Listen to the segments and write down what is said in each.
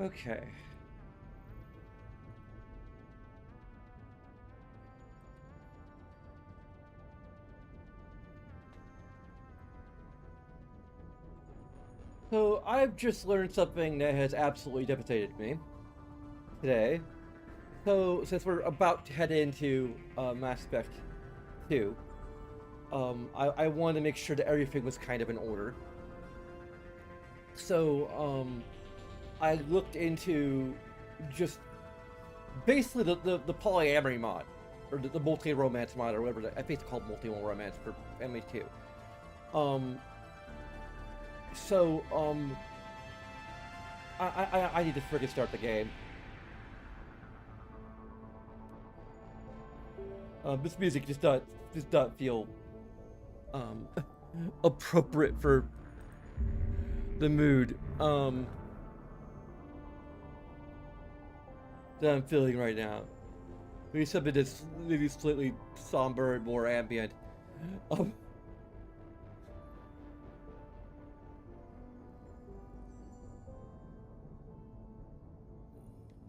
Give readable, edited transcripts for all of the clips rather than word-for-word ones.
Okay. So I've just learned something that has absolutely devastated me today. So since we're about to head into Mass Effect 2, I wanted to make sure that everything was kind of in order. So I looked into just basically the polyamory mod, or the multi-romance mod, or whatever. I think it's called multi-romance for ME2. Um, so I need to freaking start the game. This music just doesn't feel appropriate for the mood that I'm feeling right now. Maybe something that's maybe slightly somber and more ambient.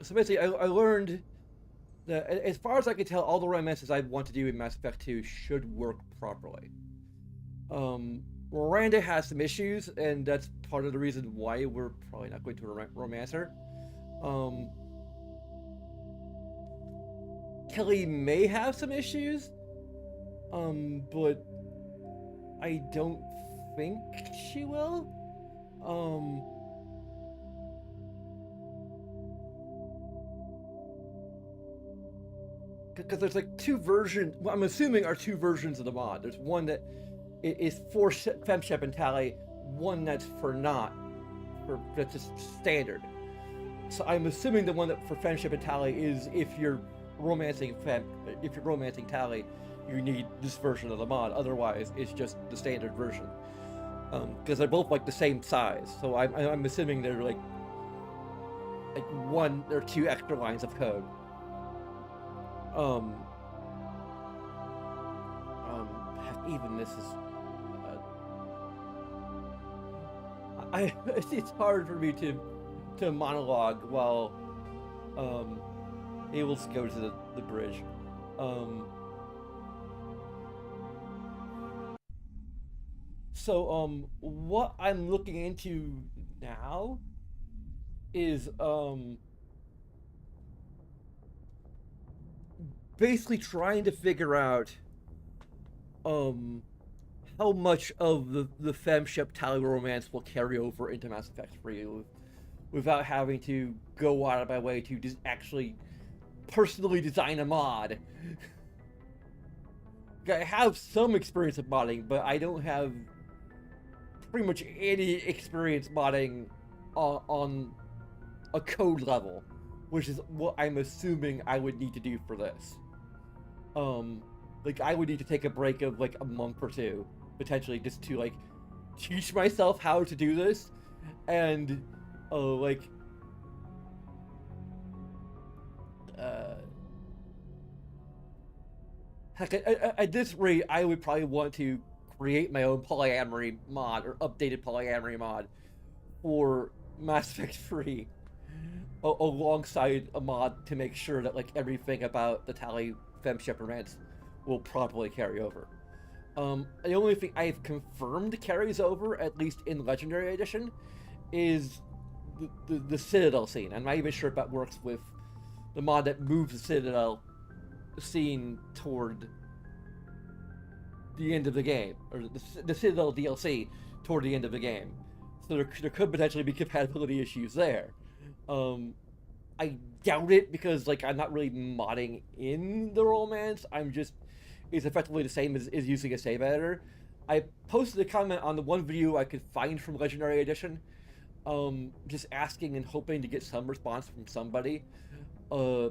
So basically, I learned that, as far as I can tell, all the romances I want to do in Mass Effect 2 should work properly. Miranda has some issues, and that's part of the reason why we're probably not going to romance her. Kelly may have some issues, but I don't think she will. Because there's like two versions. Well, I'm assuming are two versions of the mod. There's one that is for femshep and tally, one that's for not, that's just standard. So I'm assuming the one that for femshep and tally is if you're romancing tally, you need this version of the mod. Otherwise, it's just the standard version. Because they're both like the same size. So I'm assuming they're like one or two extra lines of code. Even this is it's hard for me to monologue while able to go to the bridge. So what I'm looking into now is basically trying to figure out how much of the femship tally romance will carry over into Mass Effect 3 without having to go out of my way to just actually personally design a mod. I have some experience with modding, but I don't have pretty much any experience modding on a code level, which is what I'm assuming I would need to do for this. Like, I would need to take a break of like a month or two, potentially, just to like teach myself how to do this, and like heck, at this rate, I would probably want to create my own polyamory mod, or updated polyamory mod for Mass Effect 3 alongside a mod to make sure that like everything about the Tally femship romance will properly carry over. The only thing I've confirmed carries over, at least in Legendary Edition, is the Citadel scene. I'm not even sure if that works with the mod that moves the Citadel scene toward the end of the game, or the Citadel DLC toward the end of the game. So there could potentially be compatibility issues there. I doubt it, because like I'm not really modding in the romance. It's effectively the same as using a save editor. I posted a comment on the one video I could find from Legendary Edition, just asking and hoping to get some response from somebody.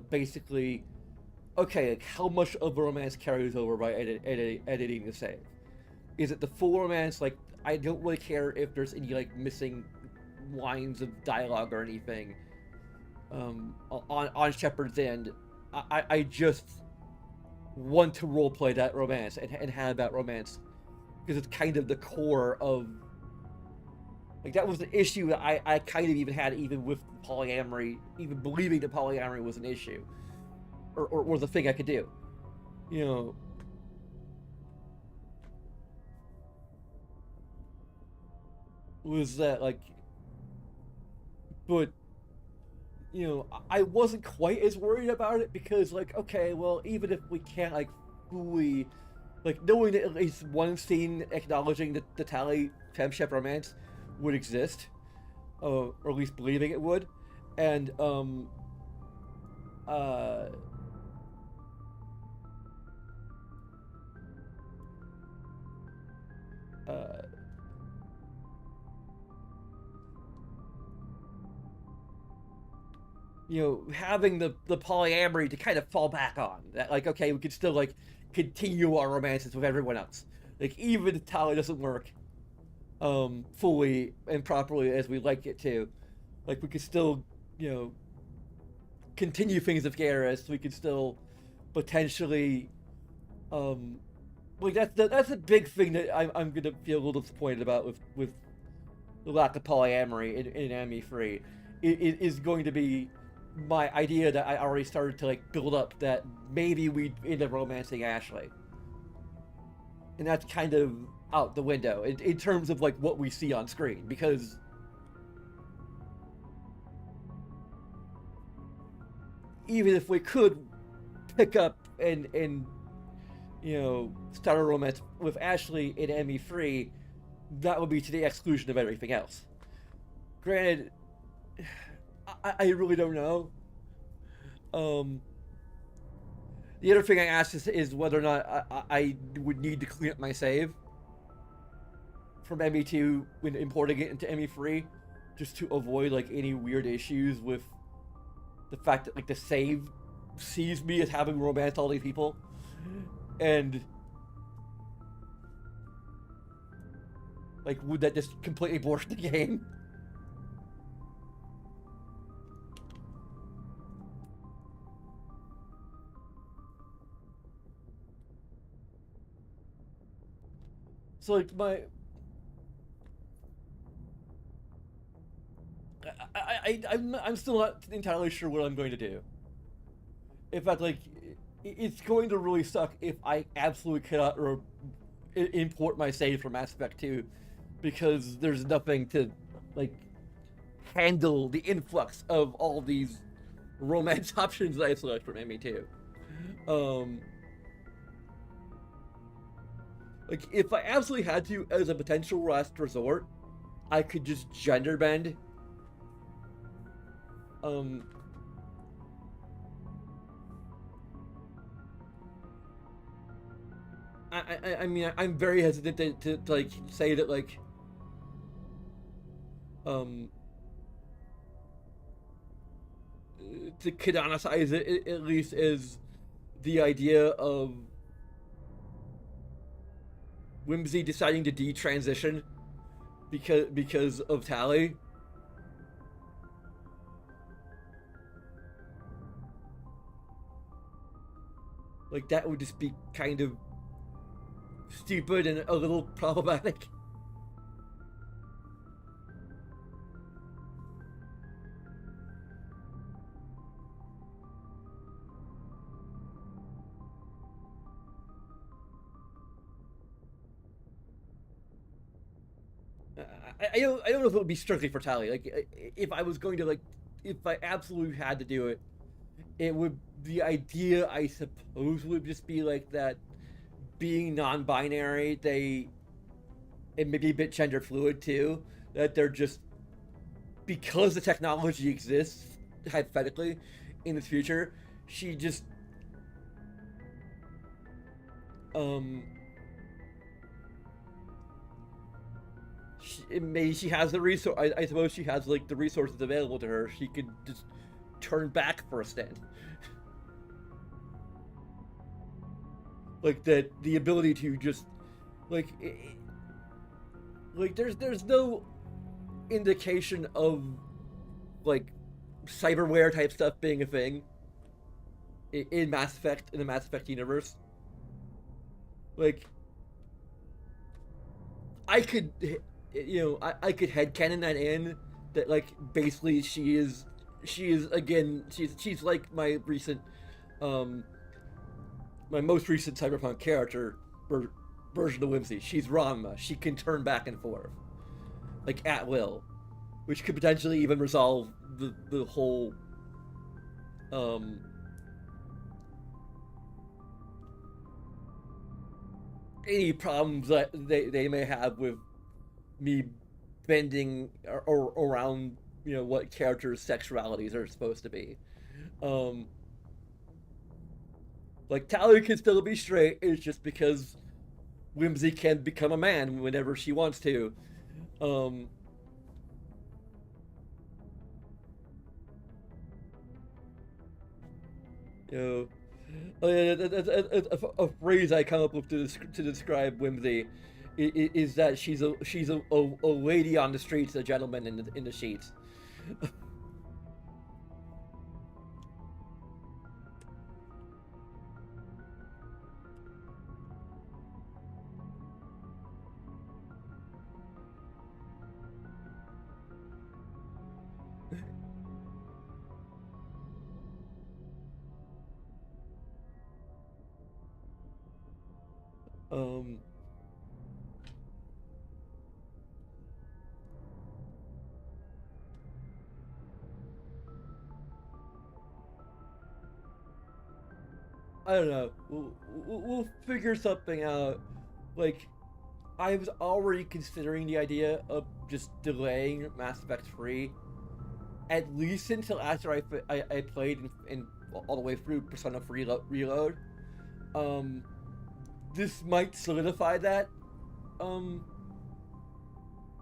Basically, okay, like how much of the romance carries over by editing the save? Is it the full romance? Like, I don't really care if there's any like missing lines of dialogue or anything on Shepard's end. I just want to roleplay that romance and have that romance, because it's kind of the core of Like that was an issue that I kind of even had even with polyamory, even believing that polyamory was an issue, or was a thing I could do. You know, was that like, but you know, I wasn't quite as worried about it because like, okay, well, even if we can't like fully, like knowing that at least one scene acknowledging that the Tally femshep romance would exist, or at least believing it would, and uh, uh, you know, having the polyamory to kind of fall back on. That like, okay, we could still like continue our romances with everyone else. Like even if Tally doesn't work fully and properly as we like it to, like we could still, you know, continue things with Garrus. We could still potentially um like that's a big thing that I'm gonna feel a little disappointed about with the lack of polyamory in ME3. It is going to be my idea that I already started to like build up that maybe we'd end up romancing Ashley, and that's kind of out the window in terms of like what we see on screen because even if we could pick up and you know start a romance with Ashley in ME3, that would be to the exclusion of everything else. Granted, I really don't know. Um, the other thing I asked is whether or not I would need to clean up my save from ME2 when importing it into ME3, just to avoid like any weird issues with the fact that like the save sees me as having romanced all these people, and like would that just completely bore the game? So like I'm still not entirely sure what I'm going to do. In fact, like it's going to really suck if I absolutely cannot import my save from Mass Effect 2 because there's nothing to like handle the influx of all these romance options that I select from ME2. Um, like if I absolutely had to as a potential last resort, I could just gender bend. Um, I mean I'm very hesitant to like say that like um to canonize it at least as the idea of Whimsy deciding to detransition because of Tally. Like that would just be kind of stupid and a little problematic. I don't know if it would be strictly for Tally. Like if I was going to like if I absolutely had to do it, it would the idea I suppose would just be like that being non-binary they and maybe a bit gender fluid too that they're just because the technology exists hypothetically in the future she just um maybe she has the resource I suppose she has like the resources available to her she could just turn back for a stint like that the ability to just like like there's no indication of like cyberware type stuff being a thing in Mass Effect in the Mass Effect universe. Like I could I could headcanon that in, that like basically she is again she's like um my most recent cyberpunk character version of Whimsy. She's Ranma. She can turn back and forth like at will, which could potentially even resolve the whole um any problems that they may have with me bending or around what characters' sexualities are supposed to be. Um, like Tally can still be straight. It's just because Whimsy can become a man whenever she wants to. Um, you know, a phrase I come up with to describe Whimsy is that she's a lady on the streets, a gentleman in the sheets. Um, I don't know. We'll figure something out. Like, I was already considering the idea of just delaying Mass Effect 3 at least until after I played in all the way through Persona Reload. Um, this might solidify that um,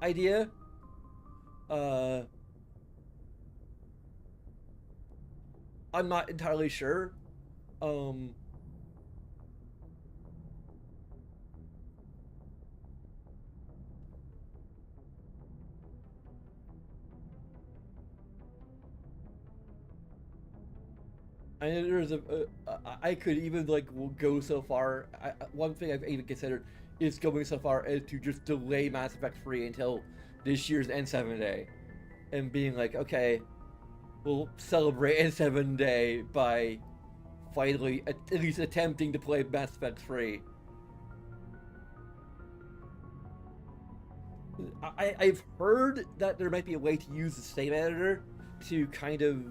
idea. Uh, I'm not entirely sure. Um, I know there's I could even like go so far. One thing I've even considered is going so far as to just delay Mass Effect 3 until this year's N7 Day, and being like, okay, we'll celebrate N7 Day by finally at least attempting to play Mass Effect 3. I've heard that there might be a way to use the same editor to kind of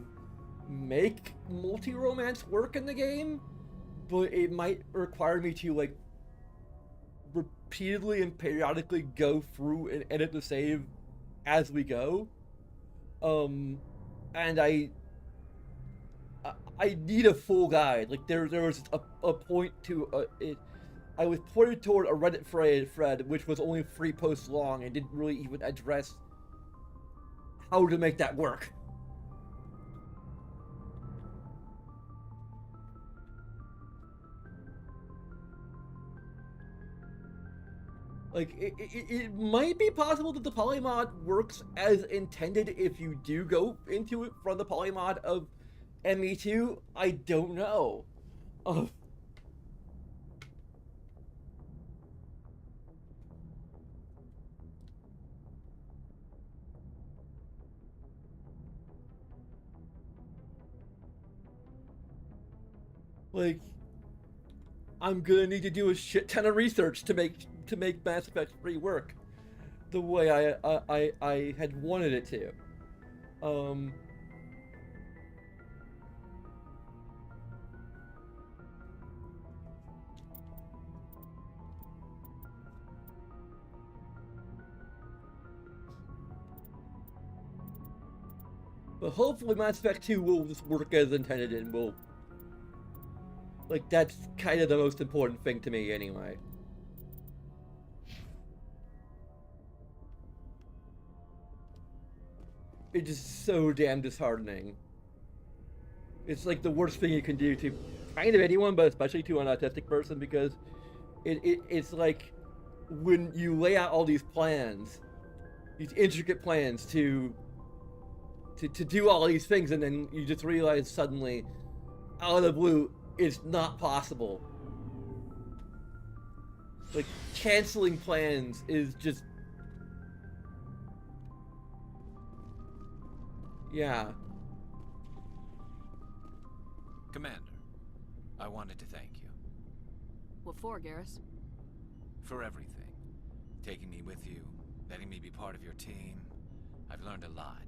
make multi-romance work in the game, but it might require me to like repeatedly and periodically go through and edit the save as we go. Um, and I need a full guide. Like there was a point to it. I was pointed toward a Reddit thread which was only 3 posts long and didn't really even address how to make that work. Like it might be possible that the polymod works as intended if you do go into it from the polymod of ME2. I don't know. Uh, like I'm gonna need to do a shit ton of research to make Mass Effect 3 work the way I had wanted it to. Um, but hopefully Mass Effect 2 will just work as intended and will, like, that's kind of the most important thing to me anyway. It's just so damn disheartening. It's like the worst thing you can do to kind of anyone, but especially to an autistic person, because it's like when you lay out all these plans, these intricate plans to do all these things, and then you just realize suddenly, out of the blue, it's not possible. Like canceling plans is just Yeah. Commander, I wanted to thank you. What for, Garrus? For everything. Taking me with you, letting me be part of your team. I've learned a lot.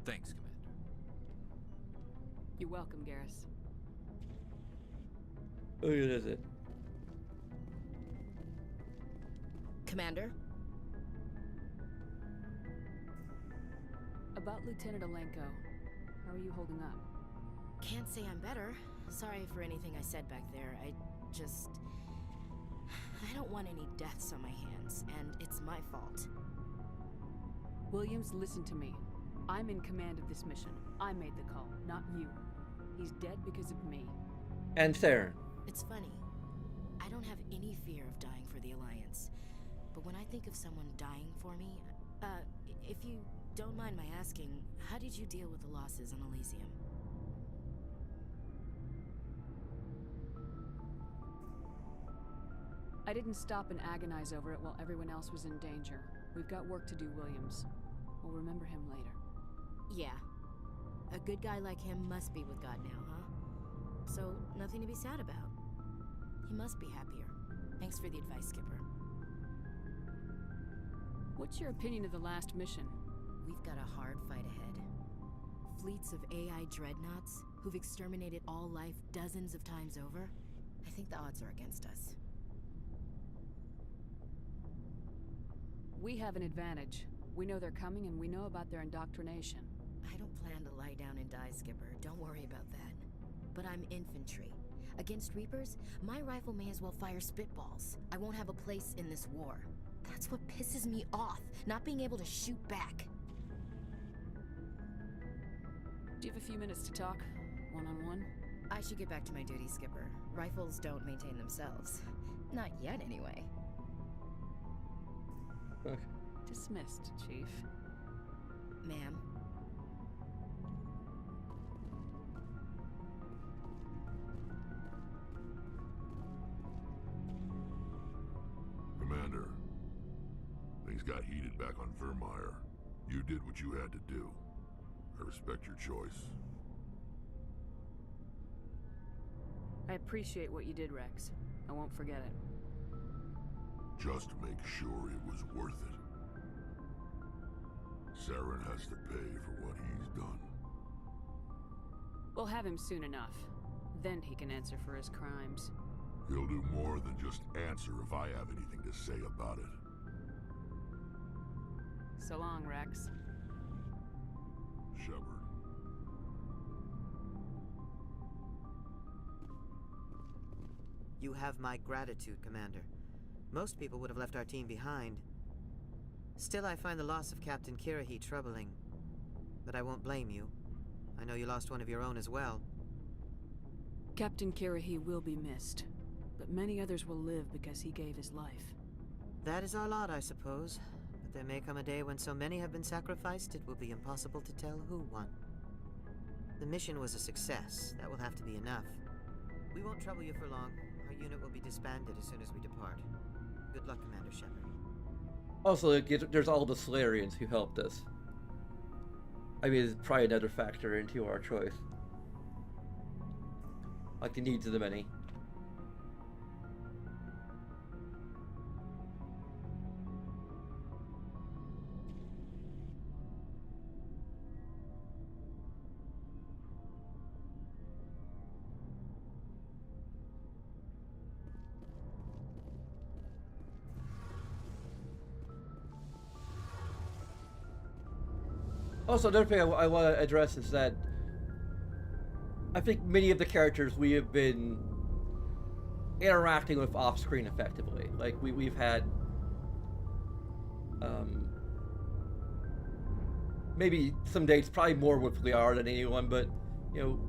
Thanks, Commander. You're welcome, Garrus. Who is it? Commander? About Lieutenant Alenko, how are you holding up? Can't say I'm better. Sorry for anything I said back there. I don't want any deaths on my hands, and it's my fault. Williams, listen to me. I'm in command of this mission. I made the call, not you. He's dead because of me. And Saren. It's funny. I don't have any fear of dying for the Alliance. But when I think of someone dying for me, if you don't mind my asking, how did you deal with the losses on Elysium? I didn't stop and agonize over it while everyone else was in danger. We've got work to do, Williams. We'll remember him later. Yeah. A good guy like him must be with God now, huh? So, nothing to be sad about. He must be happier. Thanks for the advice, Skipper. What's your opinion of the last mission? We've got a hard fight ahead. Fleets of AI dreadnoughts who've exterminated all life dozens of times over. I think the odds are against us. We have an advantage. We know they're coming and we know about their indoctrination. I don't plan to lie down and die, Skipper. Don't worry about that. But I'm infantry. Against Reapers, my rifle may as well fire spitballs. I won't have a place in this war. That's what pisses me off, not being able to shoot back. Do you have a few minutes to talk? One-on-one? I should get back to my duty, Skipper. Rifles don't maintain themselves. Not yet, anyway. Okay. Dismissed, Chief. Ma'am. Commander, things got heated back on Vermeer. You did what you had to do. I respect your choice. I appreciate what you did, Rex. I won't forget it. Just make sure it was worth it. Saren has to pay for what he's done. We'll have him soon enough. Then he can answer for his crimes. He'll do more than just answer if I have anything to say about it. So long, Rex. Shepard. You have my gratitude, Commander. Most people would have left our team behind. Still, I find the loss of Captain Kirrahe troubling. But I won't blame you. I know you lost one of your own as well. Captain Kirrahe will be missed, but many others will live because he gave his life. That is our lot, I suppose. But there may come a day when so many have been sacrificed, it will be impossible to tell who won. The mission was a success. That will have to be enough. We won't trouble you for long. Our unit will be disbanded as soon as we depart. Good luck, Commander Shepard. Also, there's all the Solarians who helped us. I mean, it's probably another factor into our choice. Like the needs of the many. Also, another thing I want to address is that I think many of the characters we have been interacting with off-screen effectively. Like, we've had maybe some dates, probably more with Liara than anyone, but, you know,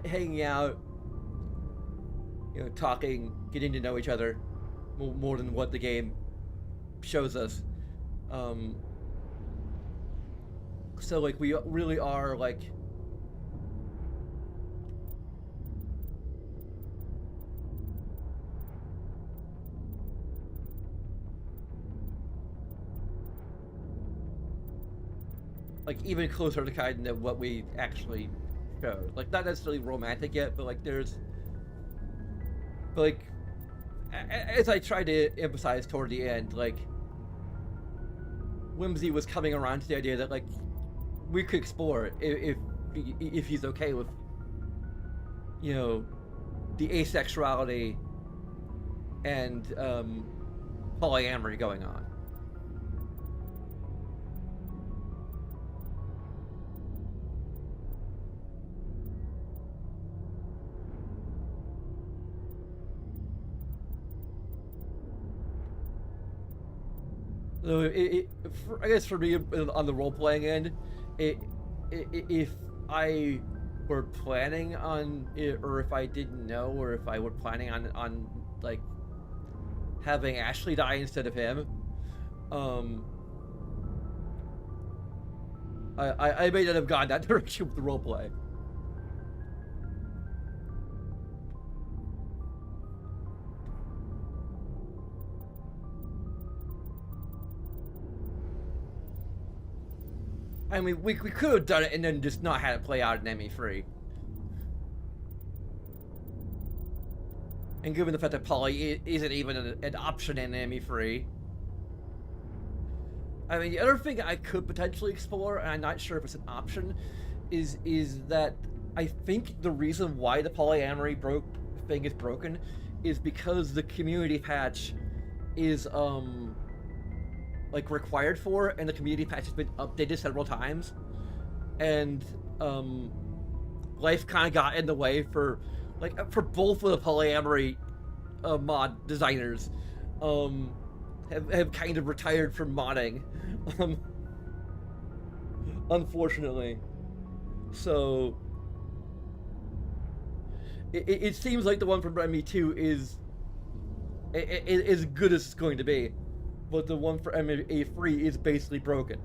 hanging out, you know, talking, getting to know each other more than what the game shows us. So, like, we really are, like, like even closer to kind of what we actually showed. Like not necessarily romantic yet, but like there's, but like as I tried to emphasize toward the end, like Whimsy was coming around to the idea that like we could explore it if he's okay with, you know, the asexuality and polyamory going on. So I guess for me on the role-playing end, if I were planning on it, or if I didn't know, or if I were planning on like having Ashley die instead of him, I may not have gone that direction with the roleplay. I mean, we could have done it and then just not had it play out in ME3. And given the fact that poly isn't even an option in ME3. I mean, the other thing I could potentially explore, and I'm not sure if it's an option, is that I think the reason why the polyamory thing is broken is because the community patch is like required for, and the community patch has been updated several times, and life kind of got in the way for both of the polyamory mod designers. Have kind of retired from modding, unfortunately. So it seems like the one from ME2 is as good as it's going to be, but the one for ME3 is basically broken.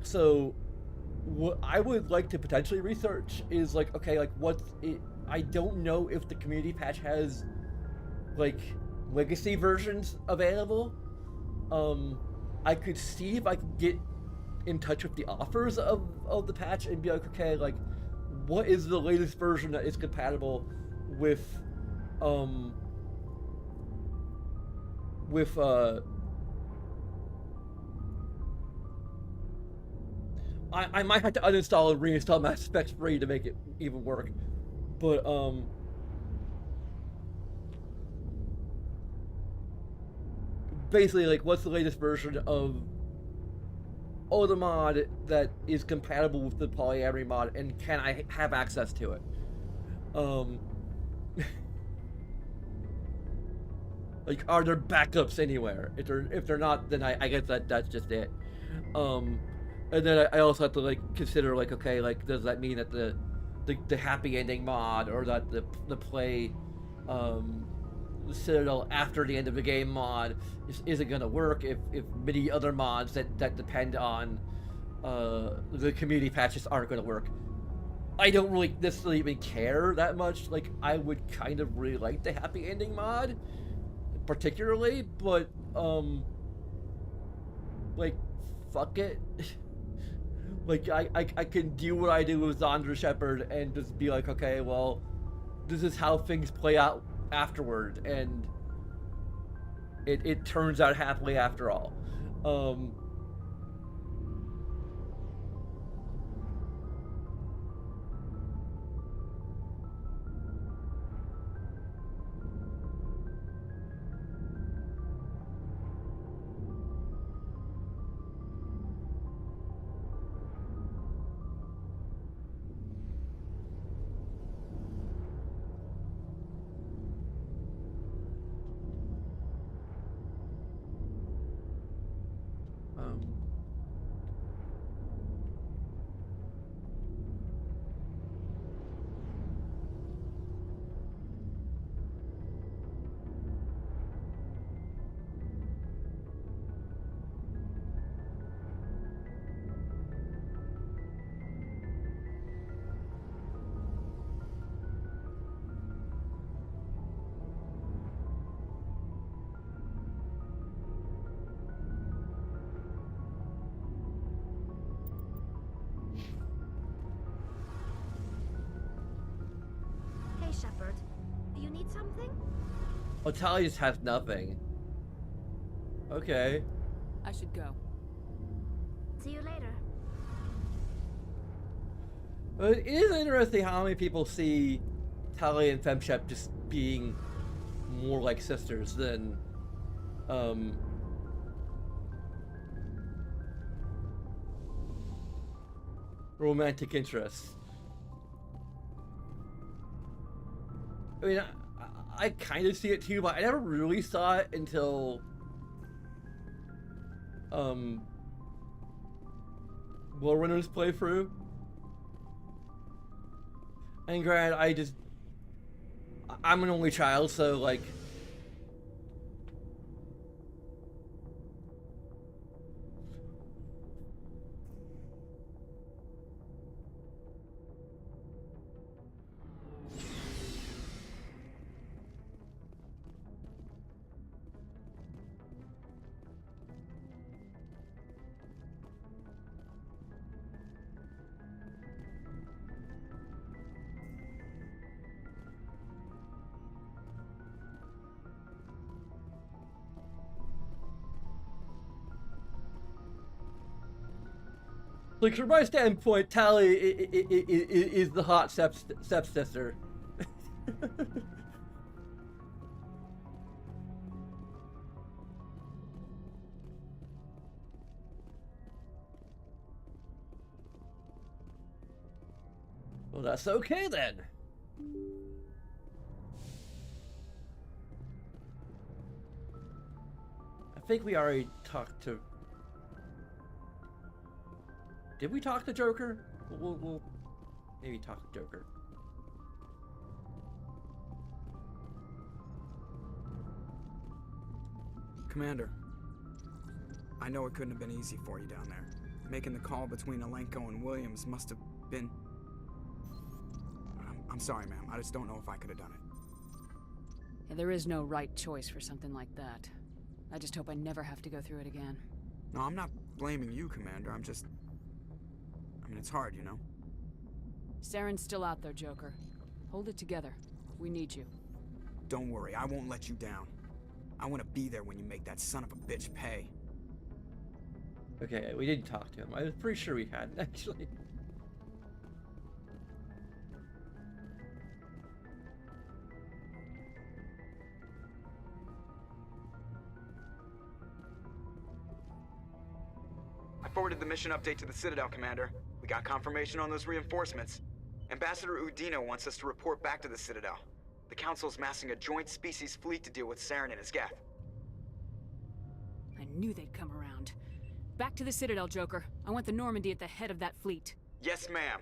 So what I would like to potentially research is like, okay, like I don't know if the community patch has like legacy versions available. I could see if I could get in touch with the authors of the patch and be like, okay, like what is the latest version that is compatible with I might have to uninstall and reinstall Mass Effect 3 to make it even work, but basically, like, what's the latest version of the mod that is compatible with the polyamory mod, and can I have access to it? Like, are there backups anywhere? If they're not, then I guess that's just it. And then I also have to like consider like, okay, like does that mean that the happy ending mod, or that the play Citadel after the end of the game mod isn't gonna work if many other mods that depend on the community patches aren't gonna work. I don't really necessarily even care that much. Like, I would kind of really like the happy ending mod particularly, but like, fuck it. Like, I can do what I do with Zondra Shepard and just be like, okay, well, this is how things play out afterward, and it turns out happily after all. Oh, Tali just has nothing. Okay. I should go. See you later. But it is interesting how many people see Tali and Femshep just being more like sisters than romantic interests. I mean, I kind of see it too, but I never really saw it until Warrunner's playthrough. And granted, I'm an only child, so like, like from my standpoint, Tali is the hot stepsister. Well, that's okay then. I think we already talked to. Did we talk to Joker? We'll maybe talk to Joker. Commander, I know it couldn't have been easy for you down there. Making the call between Alenko and Williams must have been... I'm sorry, ma'am. I just don't know if I could have done it. Yeah, there is no right choice for something like that. I just hope I never have to go through it again. No, I'm not blaming you, Commander. I'm just... I mean, it's hard, you know? Saren's still out there, Joker. Hold it together. We need you. Don't worry, I won't let you down. I want to be there when you make that son of a bitch pay. Okay, we didn't talk to him. I was pretty sure we hadn't, actually. I forwarded the mission update to the Citadel, Commander. We got confirmation on those reinforcements. Ambassador Udino wants us to report back to the Citadel. The Council's massing a joint species fleet to deal with Saren and his geth. I knew they'd come around. Back to the Citadel, Joker. I want the Normandy at the head of that fleet. Yes, ma'am.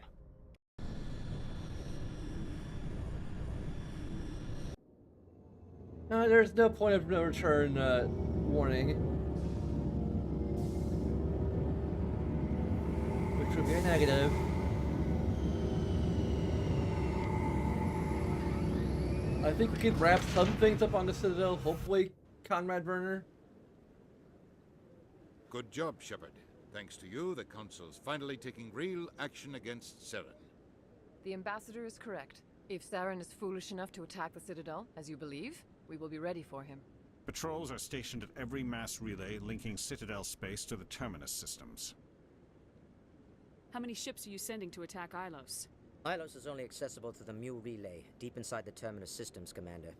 There's no point of no return warning. Which would be a negative. I think we can wrap some things up on the Citadel, hopefully, Conrad Werner. Good job, Shepard. Thanks to you, the Council's finally taking real action against Saren. The Ambassador is correct. If Saren is foolish enough to attack the Citadel, as you believe, we will be ready for him. Patrols are stationed at every mass relay linking Citadel space to the Terminus systems. How many ships are you sending to attack Ilos? Ilos is only accessible to the Mu relay, deep inside the Terminus systems, Commander.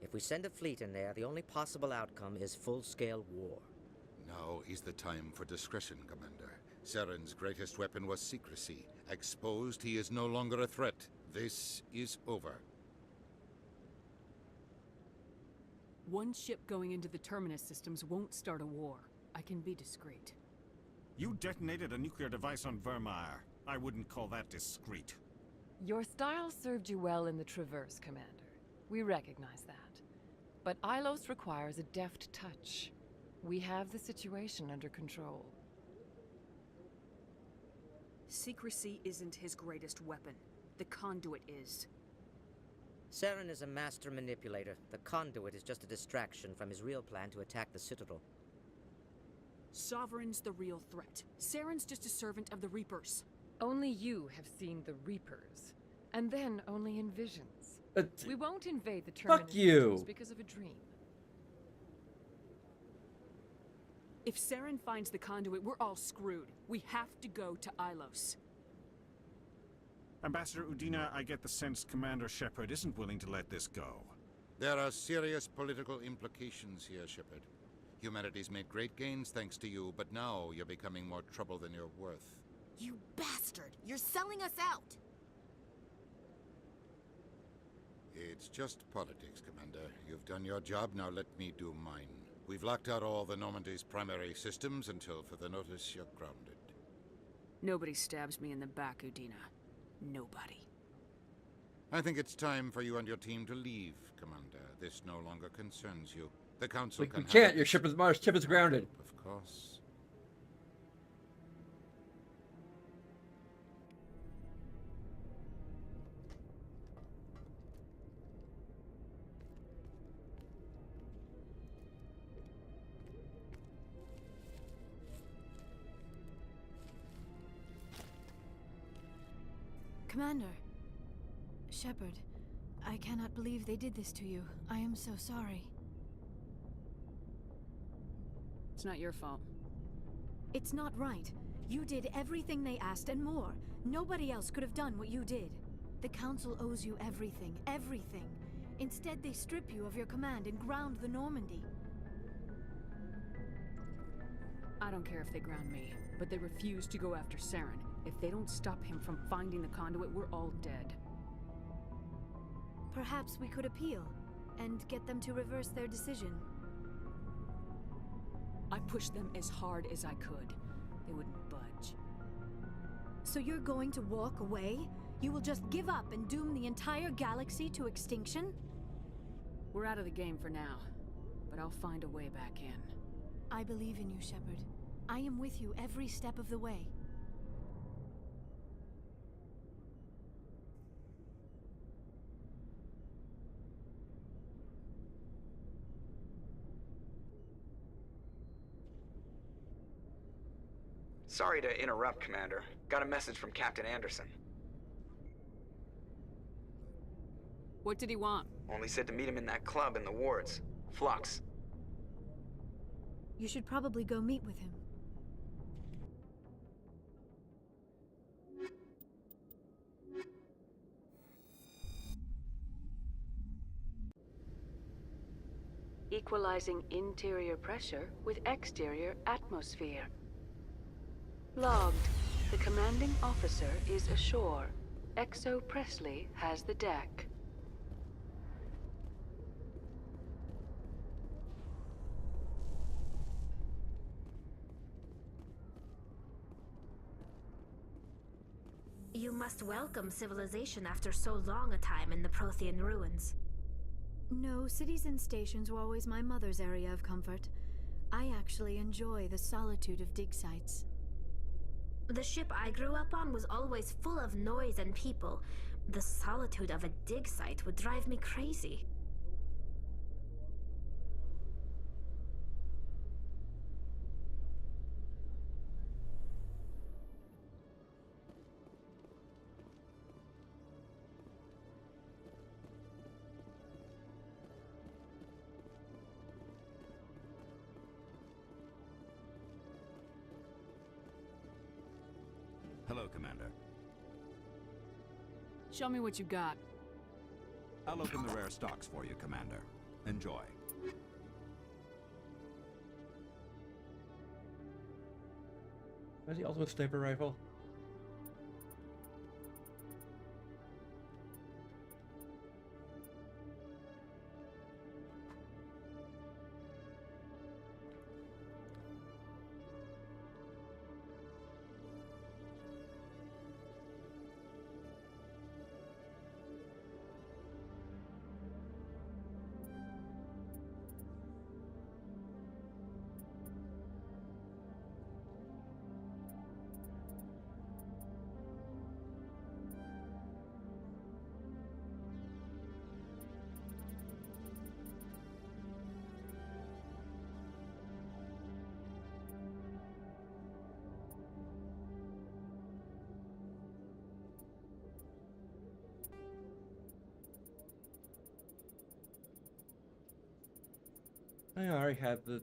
If we send a fleet in there, the only possible outcome is full-scale war. Now is the time for discretion, Commander. Saren's greatest weapon was secrecy. Exposed, he is no longer a threat. This is over. One ship going into the Terminus systems won't start a war. I can be discreet. You detonated a nuclear device on Vermeer. I wouldn't call that discreet. Your style served you well in the Traverse, Commander. We recognize that. But Ilos requires a deft touch. We have the situation under control. Secrecy isn't his greatest weapon. The conduit is. Saren is a master manipulator. The conduit is just a distraction from his real plan to attack the Citadel. Sovereign's the real threat. Saren's just a servant of the Reapers. Only you have seen the Reapers, and then only in visions. We won't invade the terminus Fuck you. systems because of a dream. If Saren finds the conduit, we're all screwed. We have to go to Ilos. Ambassador Udina, I get the sense Commander Shepard isn't willing to let this go. There are serious political implications here, Shepard. Humanity's made great gains thanks to you, but now you're becoming more trouble than you're worth. You bastard! You're selling us out! It's just politics, Commander. You've done your job, now let me do mine. We've locked out all the Normandy's primary systems until further notice you're grounded. Nobody stabs me in the back, Udina. Nobody. I think it's time for you and your team to leave, Commander. This no longer concerns you. The Council We can can't. Your ship is grounded. Of course. Commander. Shepard, I cannot believe they did this to you. I am so sorry. It's not your fault. It's not right. You did everything they asked and more. Nobody else could have done what you did. The Council owes you everything, everything. Instead, they strip you of your command and ground the Normandy. I don't care if they ground me, but they refuse to go after Saren. If they don't stop him from finding the conduit, we're all dead. Perhaps we could appeal, and get them to reverse their decision. I pushed them as hard as I could. They wouldn't budge. So you're going to walk away? You will just give up and doom the entire galaxy to extinction? We're out of the game for now, but I'll find a way back in. I believe in you, Shepard. I am with you every step of the way. Sorry to interrupt, Commander. Got a message from Captain Anderson. What did he want? Only said to meet him in that club in the wards. Flux. You should probably go meet with him. Equalizing interior pressure with exterior atmosphere. Logged. The commanding officer is ashore. Exo Presley has the deck. You must welcome civilization after so long a time in the Prothean ruins. No, cities and stations were always my mother's area of comfort. I actually enjoy the solitude of dig sites. The ship I grew up on was always full of noise and people. The solitude of a dig site would drive me crazy. Hello, Commander. Show me what you got. I'll open the rare stocks for you, Commander. Enjoy. Where's the ultimate sniper rifle? I already have the...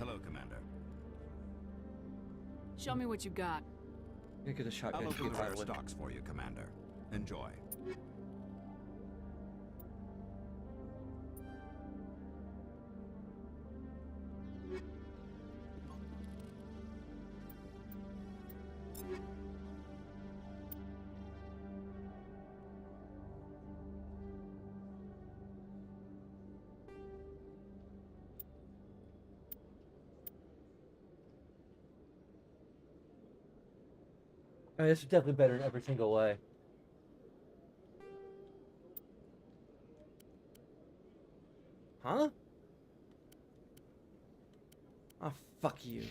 Hello, Commander. Show me what you got. I'm gonna get a shotgun I'll open the rare violin. stocks for you, Commander. Enjoy. I mean, this is definitely better in every single way. Huh? Oh, fuck you.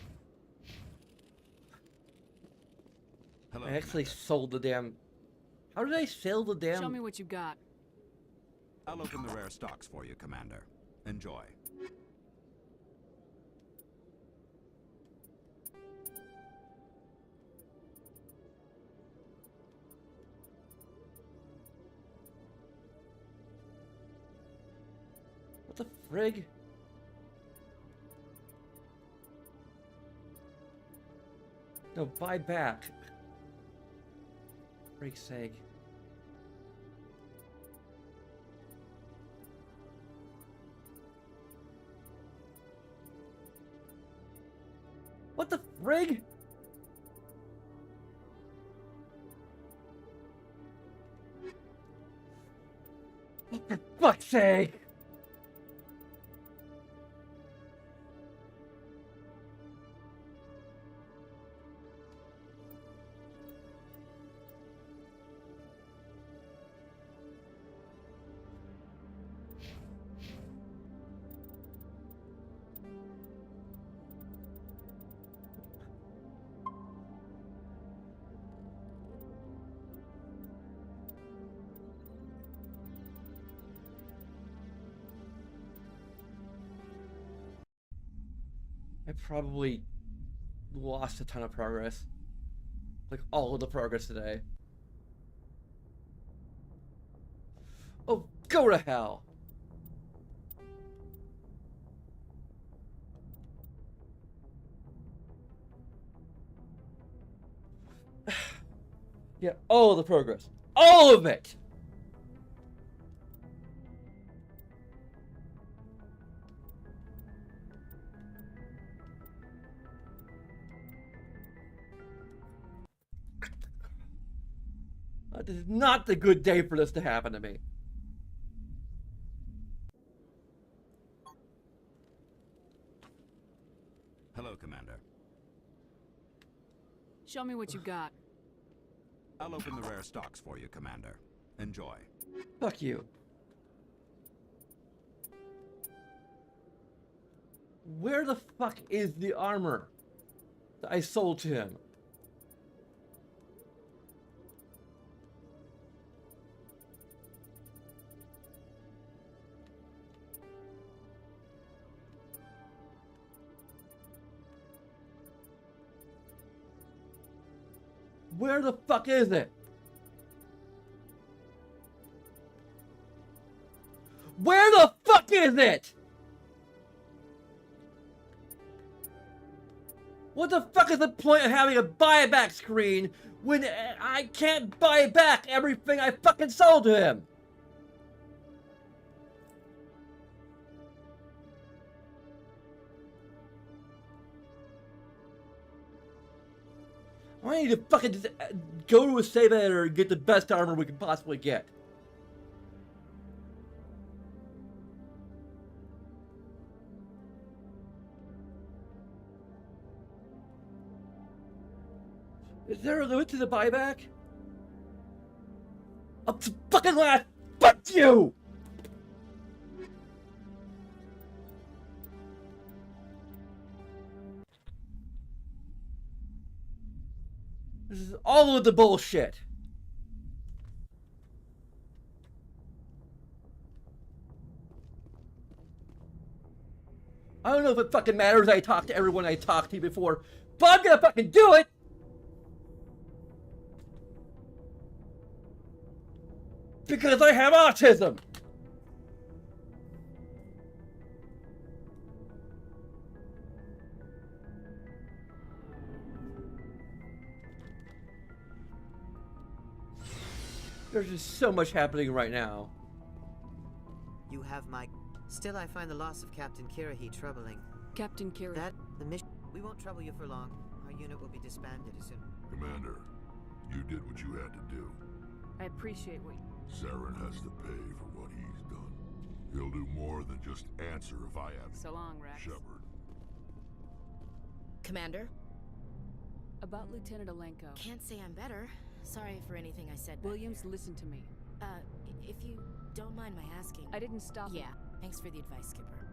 Hello, I actually sold the damn... How did I sell the damn... Show me what you got. I'll open the rare stocks for you, Commander. Enjoy. What the frig? No, buy back. For frig's sake. What the frig? Oh, for fuck's sake! I probably lost a ton of progress. Like, all of the progress today. Oh, go to hell! Yeah, all of the progress. All of it! This is not the good day for this to happen to me. Hello, Commander. Show me what you got. I'll open the rare stocks for you, Commander. Enjoy. Fuck you. Where the fuck is the armor that I sold to him? Where the fuck is it? Where the fuck is it? What the fuck is the point of having a buyback screen when I can't buy back everything I fucking sold to him? I need to fucking just go to a save editor and get the best armor we can possibly get. Is there a limit to the buyback? Up to fucking last. Fuck you! This is all of the bullshit. I don't know if it fucking matters I talked to everyone I talked to before, but I'm gonna fucking do it! Because I have autism! There's just so much happening right now. You have my... Still, I find the loss of Captain Kirahi troubling. Captain Kirahi... The mission... We won't trouble you for long. Our unit will be disbanded as soon. Commander, you did what you had to do. I appreciate what... Saren has to pay for what he's done. He'll do more than just answer if I have... So long, Rex. Shepard. Commander? About Lieutenant Alenko. Can't say I'm better. Sorry for anything I said back Williams, there. listen to me. If you don't mind my asking... I didn't stop Yeah, thanks for the advice, Skipper.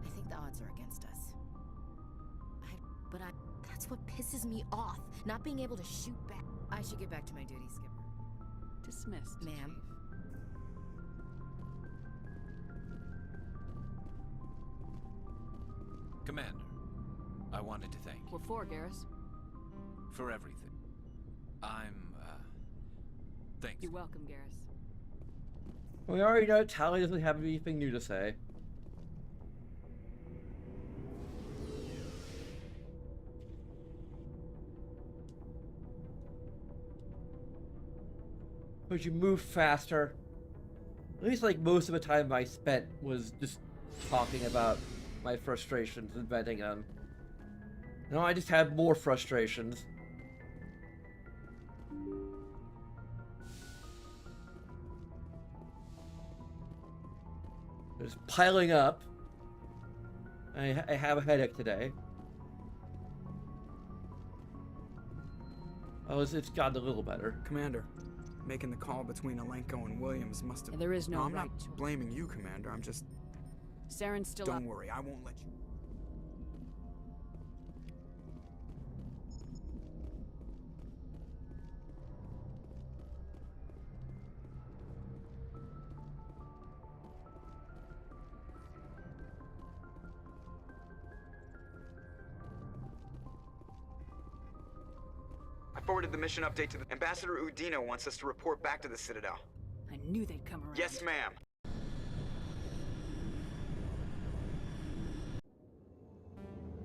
I think the odds are against us. That's what pisses me off. Not being able to shoot back. I should get back to my duties, Skipper. Dismissed. Ma'am. Commander, I wanted to thank you. What for, Garrus? For everything. Thanks. You're welcome, Garrus. We already know Tally doesn't have anything new to say. Would you move faster? At least like most of the time I spent was just talking about my frustrations and venting them. No, I just have more frustrations. It's piling up. I have a headache today. Oh, it's gotten a little better. Commander, making the call between Alenko and Williams must have... There is no I'm right not blaming you, Commander. I'm just... Saren's still Don't up. worry, I won't let you... I forwarded the mission update to the... Ambassador Udina wants us to report back to the Citadel. I knew they'd come around. Yes, ma'am.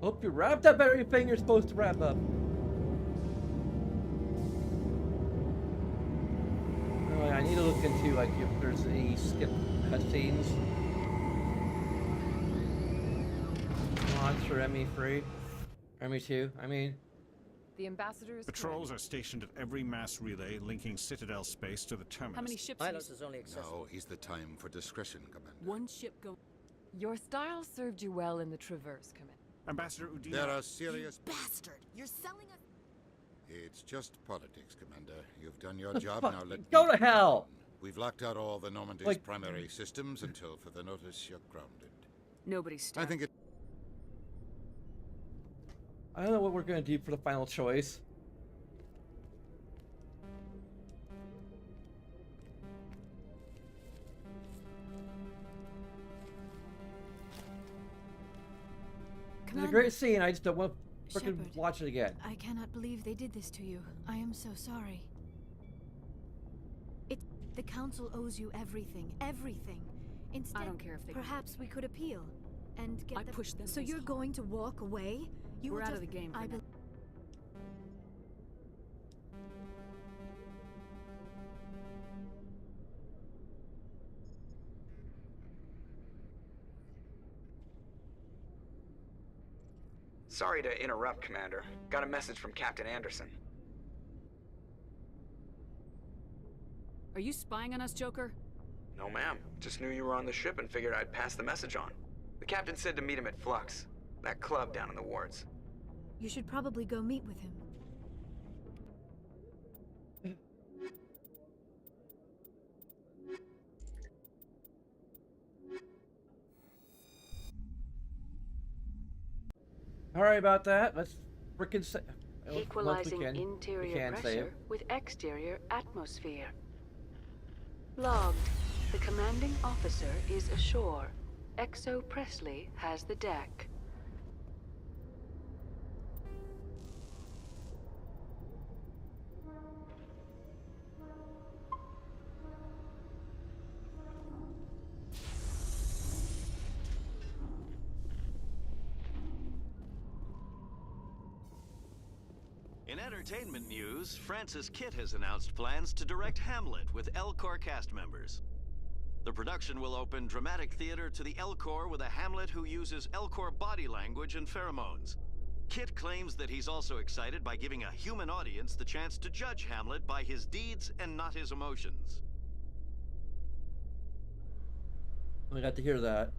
Hope you wrapped up everything you're supposed to wrap up. Oh, I need to look into like if there's any skip cutscenes. Mods for ME3, ME2. I mean. The ambassadors. Patrols are stationed at every mass relay linking Citadel space to the terminus. How many ships? Milos is only accessible. Now is the time for discretion, Commander. One ship go. Your style served you well in the Traverse, Commander. Ambassador Udina. There are serious... You bastard! You're selling us... It's just politics, Commander. You've done your job, now let Go me to hell! We've locked out all the Normandy's primary systems until further notice you're grounded. Nobody's stopped. I think it... I don't know what we're gonna do for the final choice. It's a great scene, I just don't want to freaking watch it again. I cannot believe they did this to you. I am so sorry. The Council owes you everything, everything. Instead, I don't care if they... perhaps we could appeal. and get I pushed them. So you're going to walk away? You We're will out just... of the game for now. Sorry to interrupt, Commander. Got a message from Captain Anderson. Are you spying on us, Joker? No, ma'am. Just knew you were on the ship and figured I'd pass the message on. The captain said to meet him at Flux, that club down in the wards. You should probably go meet with him. Alright about that. Let's frickin' say. Equalizing interior pressure with exterior atmosphere. Logged. The commanding officer is ashore. Exo Presley has the deck. In entertainment news, Francis Kitt has announced plans to direct Hamlet with L-Corps cast members. The production will open dramatic theater to the L-Corps with a Hamlet who uses L-Corps body language and pheromones. Kitt claims that he's also excited by giving a human audience the chance to judge Hamlet by his deeds and not his emotions. I got to hear that.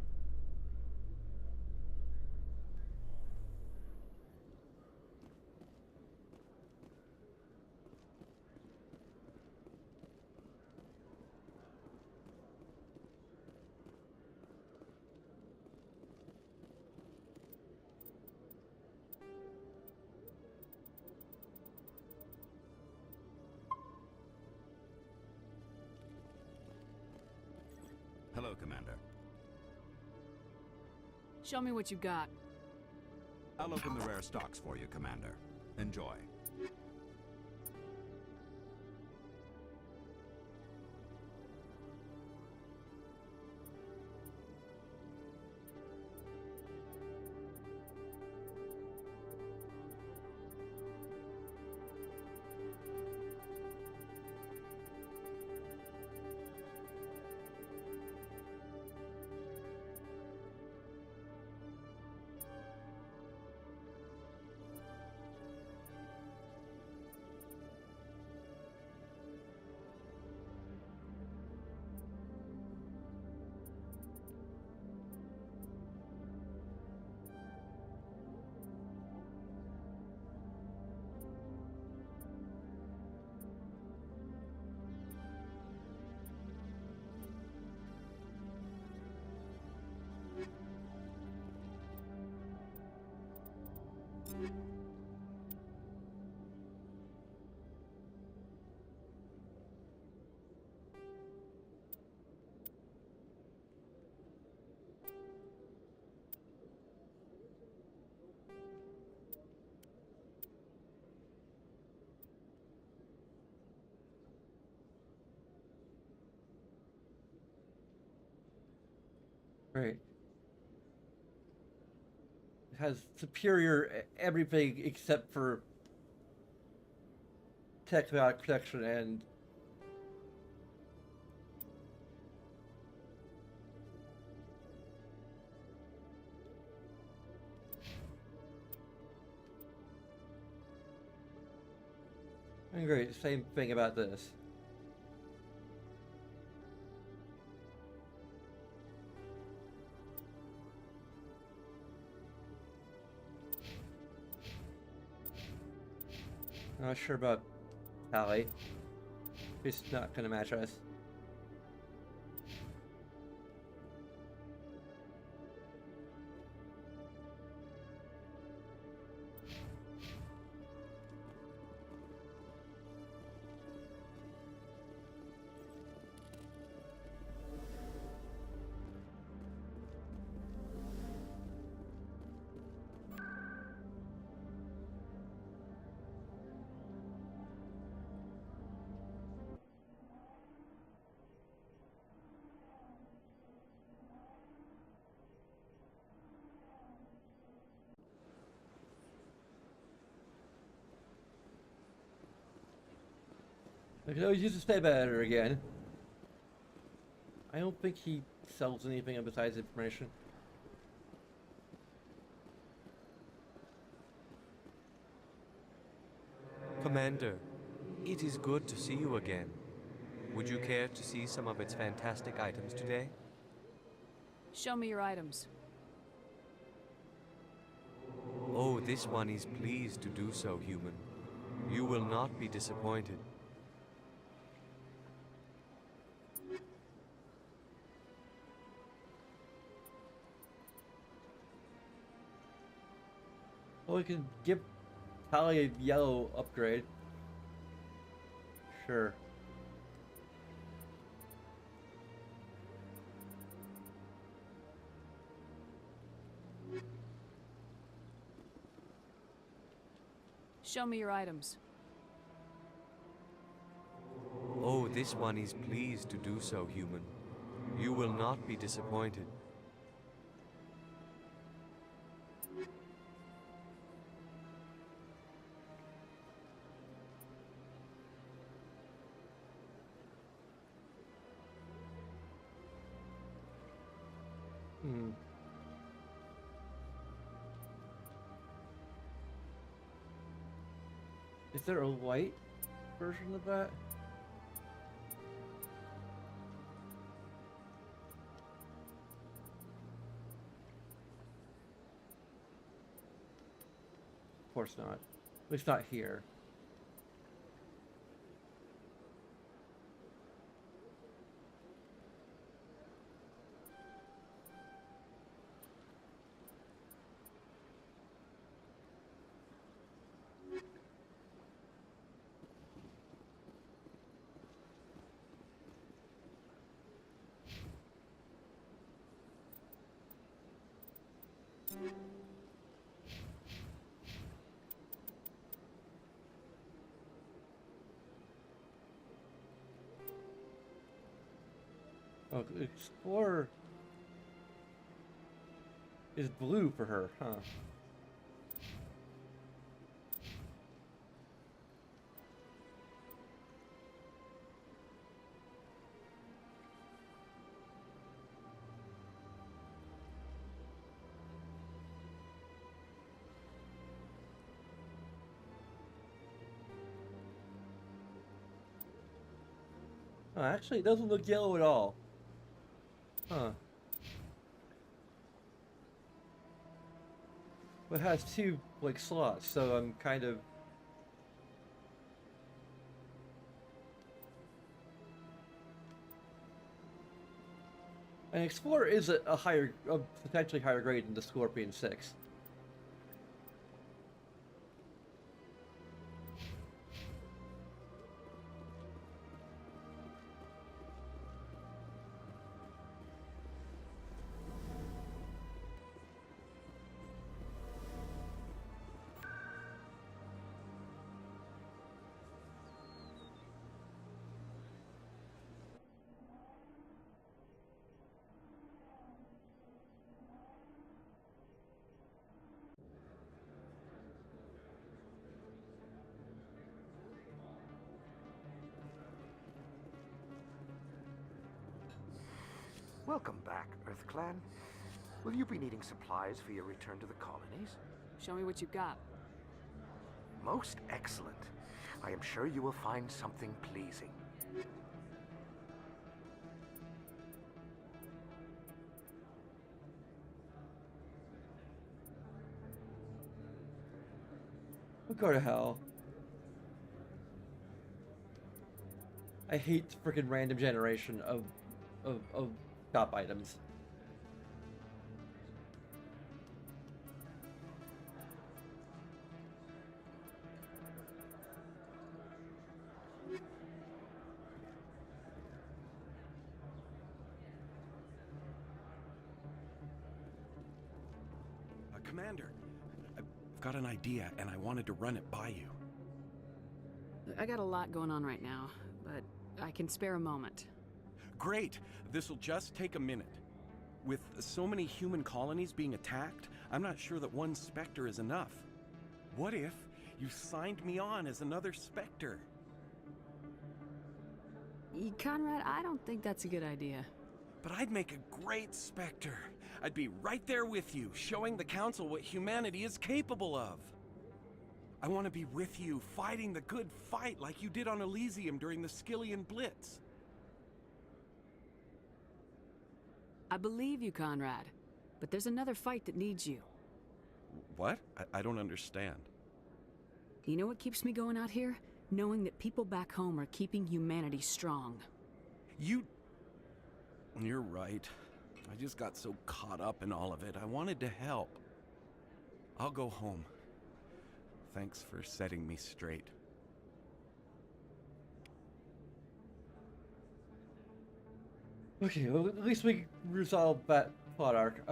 Hello, Commander. Show me what you got. I'll open the rare stocks for you, Commander. Enjoy. Right. It has superior everything except for technologic protection and great, same thing about this. Not sure about Allie. She's not gonna match us. I could always use a stay better again. I don't think he sells anything besides information. Commander, it is good to see you again. Would you care to see some of its fantastic items today? Show me your items. Oh, this one is pleased to do so, human. You will not be disappointed. Well, we can give Tally a yellow upgrade. Sure. Show me your items. Oh, this one is pleased to do so, human. You will not be disappointed. Is there a white version of that? Of course not. At least not here. Oh, Explorer is blue for her, huh? Oh, actually, it doesn't look yellow at all. Huh. But it has two, like, slots, so I'm kind of... An Explorer is a potentially higher grade than the Scorpion 6. Welcome back, EarthClan. Will you be needing supplies for your return to the colonies? Show me what you've got. Most excellent. I am sure you will find something pleasing. We'll go to hell. I hate freaking random generation of top items. Commander, I've got an idea and I wanted to run it by you. I got a lot going on right now, but I can spare a moment. Great! This'll just take a minute. With so many human colonies being attacked, I'm not sure that one Spectre is enough. What if you signed me on as another Spectre? Conrad, I don't think that's a good idea. But I'd make a great Spectre. I'd be right there with you, showing the Council what humanity is capable of. I want to be with you, fighting the good fight like you did on Elysium during the Skillian Blitz. I believe you, Conrad. But there's another fight that needs you. What? I don't understand. You know what keeps me going out here? Knowing that people back home are keeping humanity strong. You're right. I just got so caught up in all of it. I wanted to help. I'll go home. Thanks for setting me straight. Okay, well, at least we resolved that plot arc.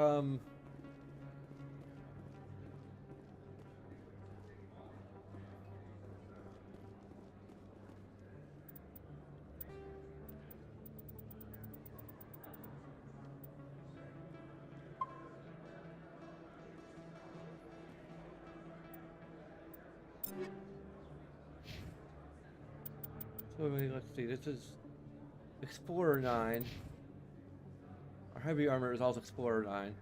So let's see, this is Explorer 9. Our heavy armor is also Explorer 9.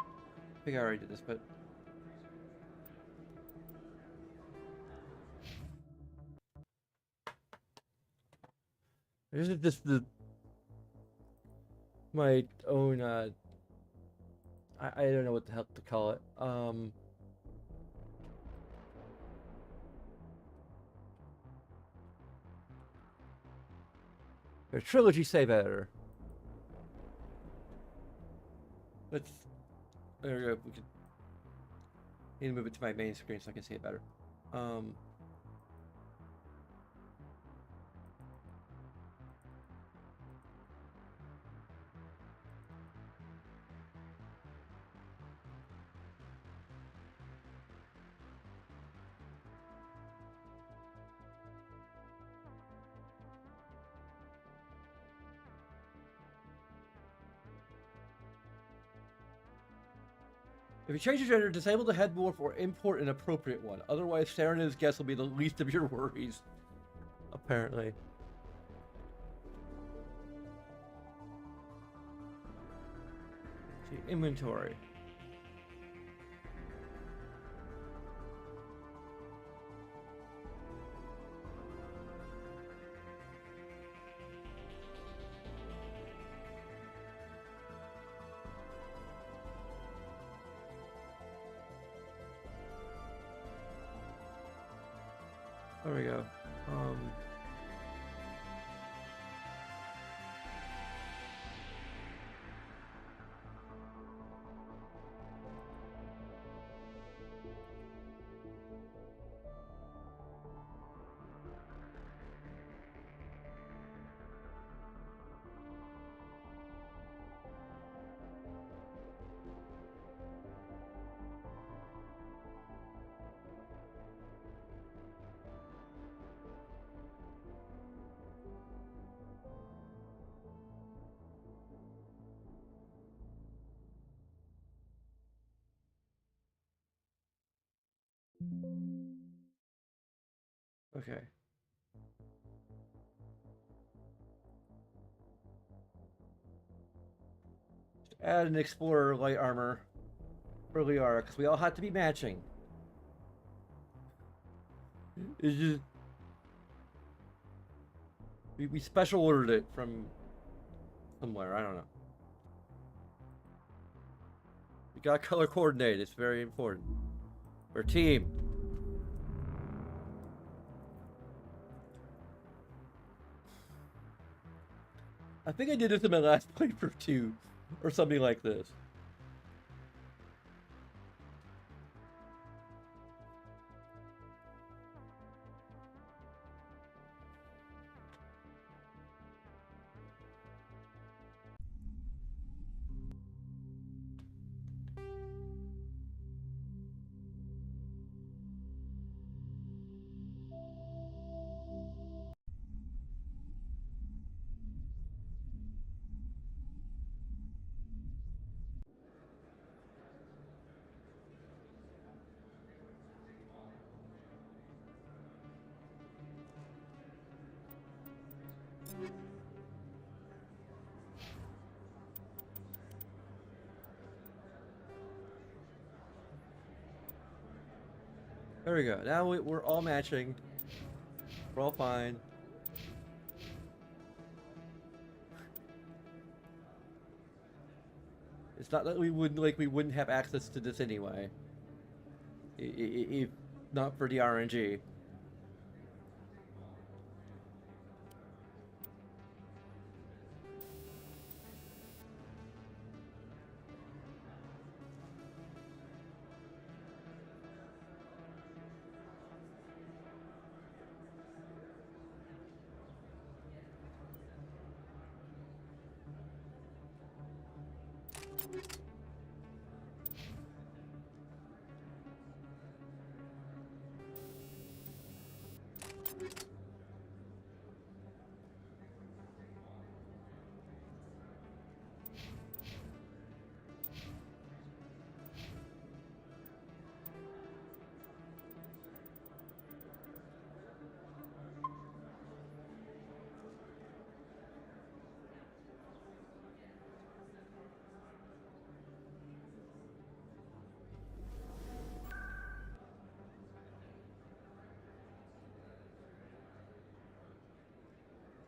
I think I already did this, but... This is just my own, I don't know what the hell to call it. A trilogy save editor. Let's, there we go. We can need to move it to my main screen so I can see it better. If you change your gender, disable the head morph or import an appropriate one. Otherwise, Saren and his guests will be the least of your worries. Apparently. See, inventory. There we go. Okay. Just add an Explorer light armor for Liara, because we all have to be matching. It's just... We special ordered it from somewhere, I don't know. We got color coordinated, it's very important. We're a team. I think I did this in my last playthrough too, or something like this. There we go. Now we're all matching. We're all fine. It's not that we wouldn't have access to this anyway. If not for the RNG.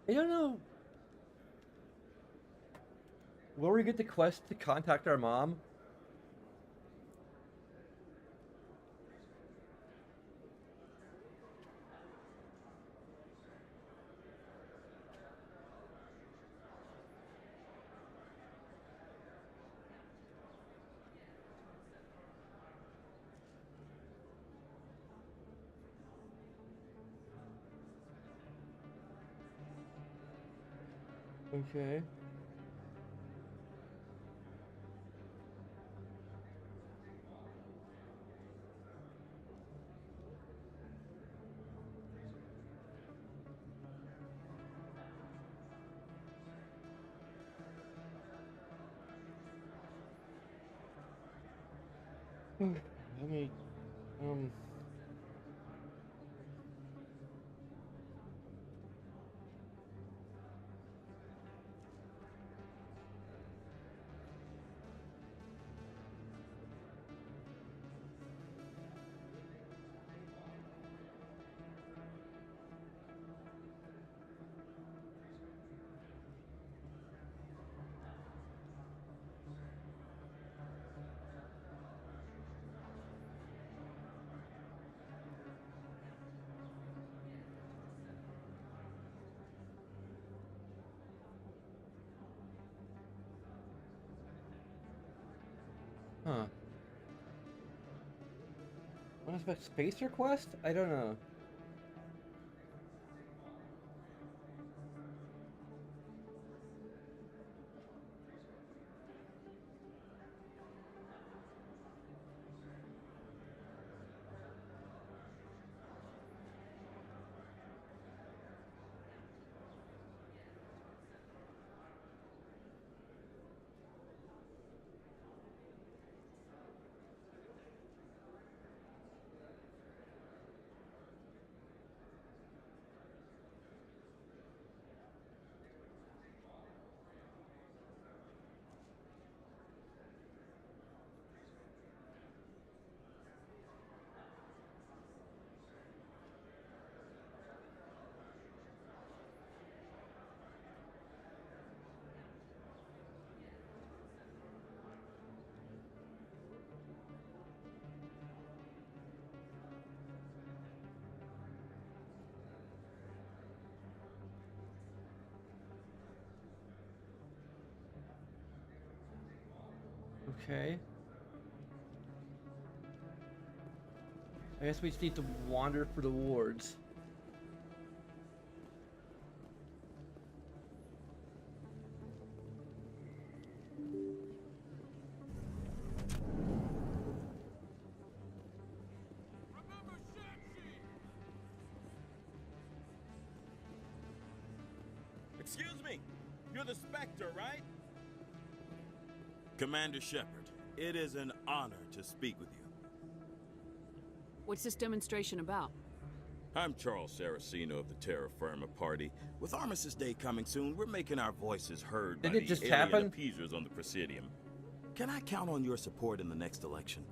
I don't know. Will we get the quest to contact our mom? Okay. Let me, huh. Mass Effect Spacer quest? I don't know. Okay. I guess we just need to wander for the wards. Excuse me, you're the Spectre, right? Commander Shepard, it is an honor to speak with you. What's this demonstration about? I'm Charles Saraceno of the Terra Firma Party. With Armistice Day coming soon, we're making our voices heard by the alien appeasers on the Presidium. Can I count on your support in the next election?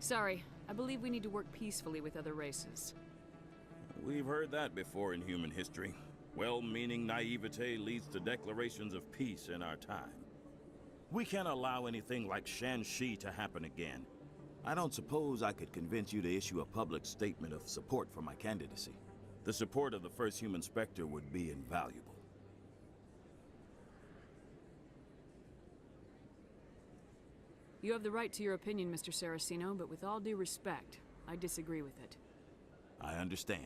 Sorry, I believe we need to work peacefully with other races. We've heard that before in human history. Well-meaning naivete leads to declarations of peace in our time. We can't allow anything like Shan-Shi to happen again. I don't suppose I could convince you to issue a public statement of support for my candidacy. The support of the first human Spectre would be invaluable. You have the right to your opinion, Mr. Saraceno, but with all due respect, I disagree with it. I understand.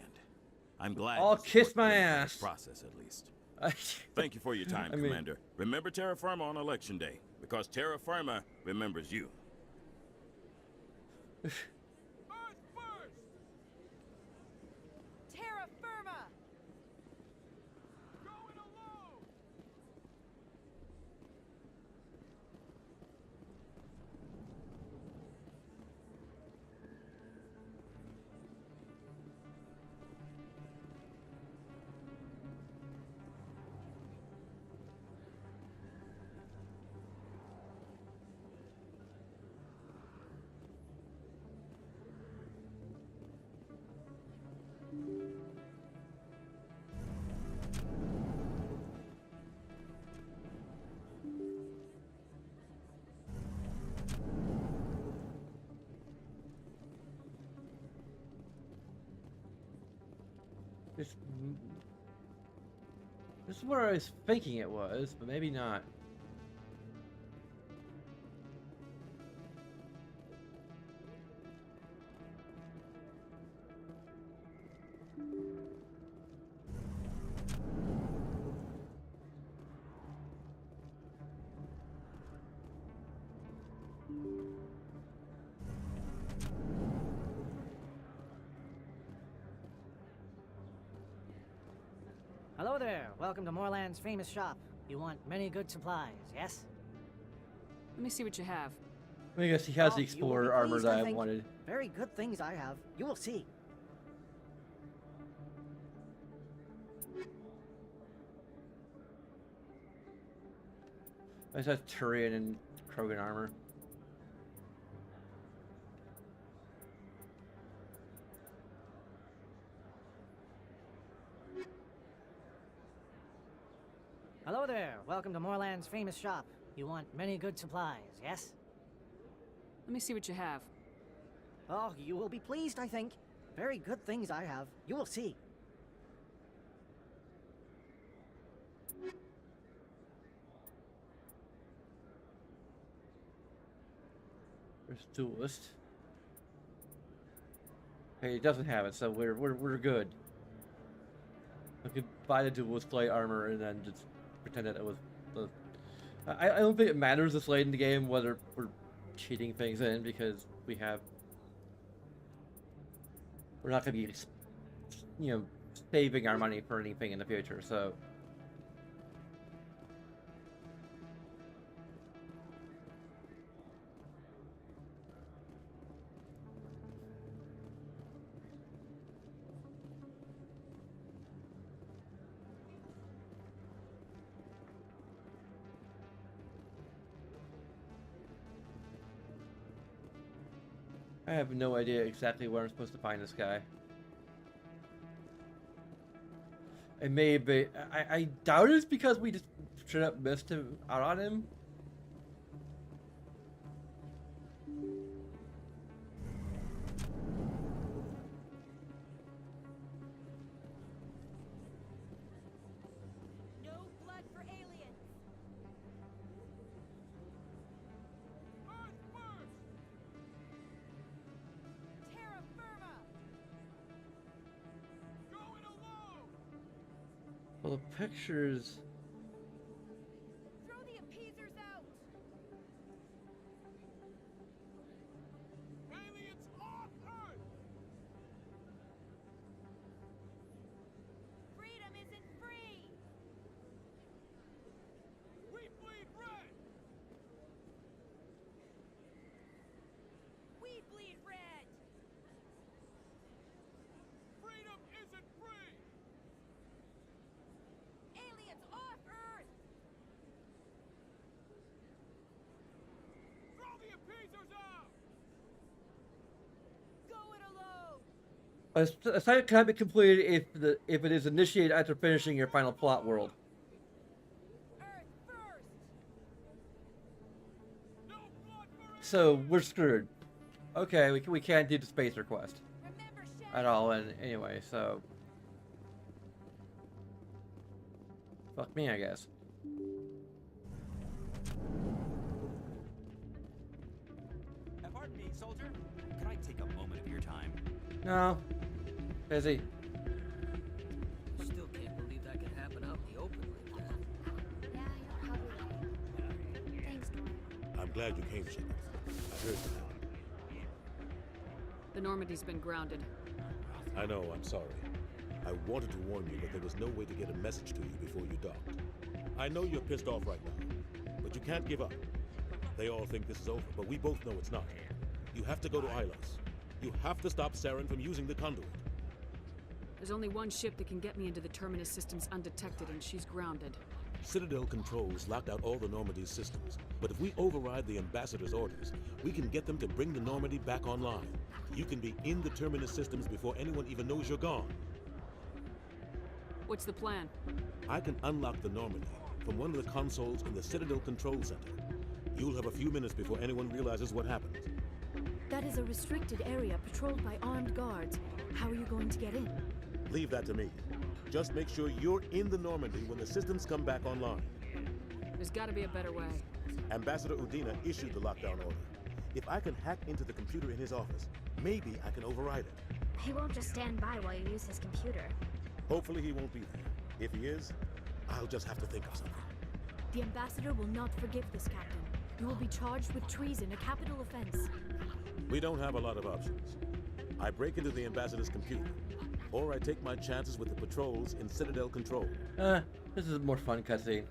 I'm glad. I'll kiss my ass. Process at least. Thank you for your time, Commander. Remember Terra Firma on Election Day, because Terra Firma remembers you. Terra Firma! This is where I was thinking it was, but maybe not. Hello there. Welcome to Moorland's famous shop. You want many good supplies, yes? Let me see what you have. I guess he has the Explorer armor that I wanted. Very good things I have. You will see. I just have Turian and Krogan armor. Hello there. Welcome to Moorland's famous shop. You want many good supplies, yes? Let me see what you have. Oh, you will be pleased, I think. Very good things I have. You will see. There's Duelist. Hey, he doesn't have it, so we're good. I could buy the Duelist plate armor and then just pretend that it was the... I don't think it matters this late in the game whether we're cheating things in, because we're not going to be, you know, saving our money for anything in the future, so... I have no idea exactly where I'm supposed to find this guy. It may be... I doubt it's because we just straight up missed him out on him. No blood for aliens. Terra Firma. Going alone. Well, the pictures... Throw the appeasers out. Aliens off Earth. Freedom isn't free. We bleed red. We bleed red. Freedom isn't free. Aliens off Assignment cannot be completed if it is initiated after finishing your final plot world. So we're screwed. Okay, we can't do the space request at all. And anyway, so fuck me, I guess. Pardon me, soldier. Could I take a moment of your time? No, busy. Still can't believe that could happen out in the open like that. Yeah, you're probably right. Thanks, Dora. I'm glad you came, Shepard. I heard what happened. The Normandy's been grounded. I know, I'm sorry. I wanted to warn you, but there was no way to get a message to you before you docked. I know you're pissed off right now, but you can't give up. They all think this is over, but we both know it's not. You have to go to Ilos. You have to stop Saren from using the conduit. There's only one ship that can get me into the Terminus systems undetected, and she's grounded. Citadel controls locked out all the Normandy's systems, but if we override the Ambassador's orders, we can get them to bring the Normandy back online. You can be in the Terminus systems before anyone even knows you're gone. What's the plan? I can unlock the Normandy from one of the consoles in the Citadel Control Center. You'll have a few minutes before anyone realizes what happened. That is a restricted area patrolled by armed guards. How are you going to get in? Leave that to me. Just make sure you're in the Normandy when the systems come back online. There's gotta be a better way. Ambassador Udina issued the lockdown order. If I can hack into the computer in his office, maybe I can override it. He won't just stand by while you use his computer. Hopefully he won't be there. If he is, I'll just have to think of something. The Ambassador will not forgive this, Captain. You will be charged with treason, a capital offense. We don't have a lot of options. I break into the Ambassador's computer, or I take my chances with the patrols in Citadel Control. This is a more fun cutscene.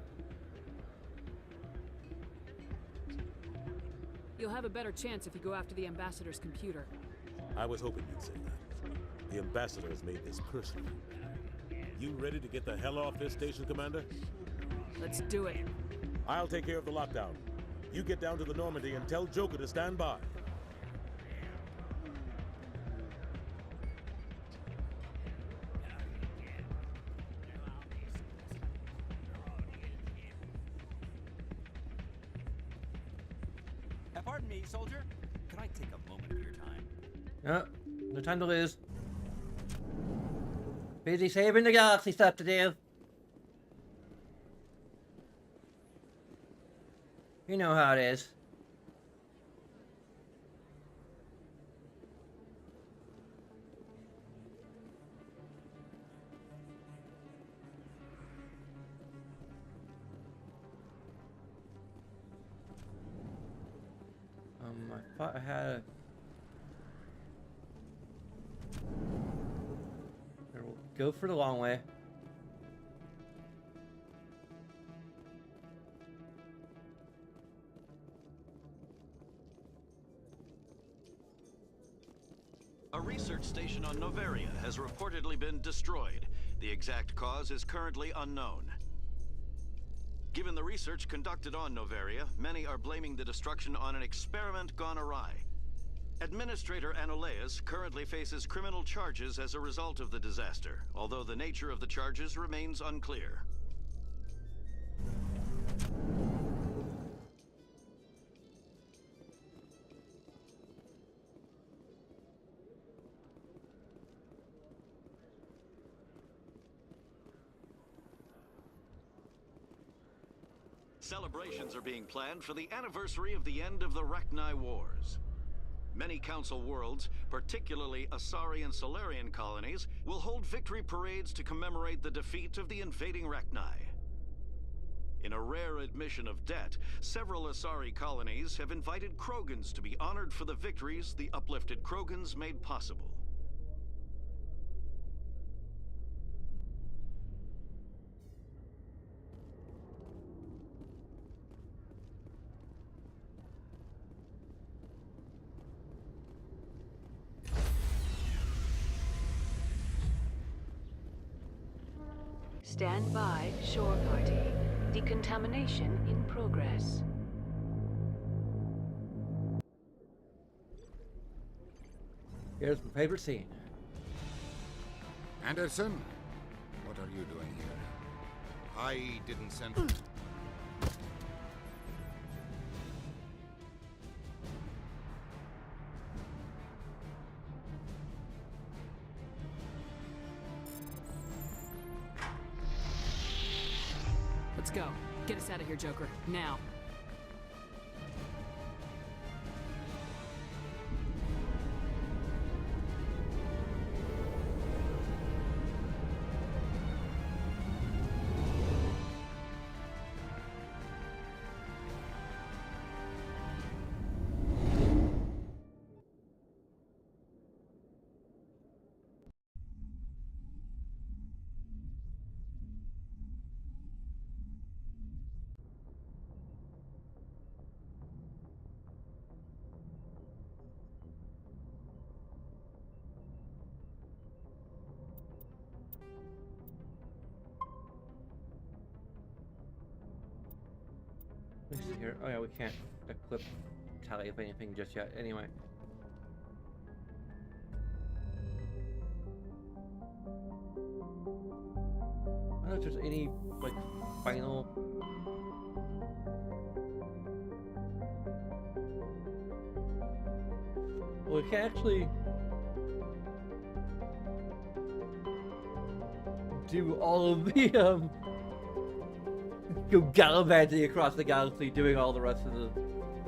You'll have a better chance if you go after the Ambassador's computer. I was hoping you'd say that. The Ambassador has made this personal. You ready to get the hell off this station, Commander? Let's do it. I'll take care of the lockdown. You get down to the Normandy and tell Joker to stand by. Pardon me, soldier. Could I take a moment of your time? No, no time to lose. Busy saving the galaxy stuff to do. You know how it is. I thought I had a... We'll go for the long way. A research station on Noveria has reportedly been destroyed. The exact cause is currently unknown. Given the research conducted on Noveria, many are blaming the destruction on an experiment gone awry. Administrator Anoleus currently faces criminal charges as a result of the disaster, although the nature of the charges remains unclear. Celebrations are being planned for the anniversary of the end of the Rachni Wars. Many Council worlds, particularly Asari and Solarian colonies, will hold victory parades to commemorate the defeat of the invading Rachni. In a rare admission of debt, several Asari colonies have invited Krogans to be honored for the victories the uplifted Krogans made possible. Stand by, shore party. Decontamination in progress. Here's my favorite scene. Anderson, what are you doing here? I didn't send... Let's go. Get us out of here, Joker. Now. Let's see here. Oh yeah, we can't equip tally of anything just yet. Anyway. I don't know if there's any like final. Well, we can actually do all of the go gallivanting across the galaxy, doing all the rest of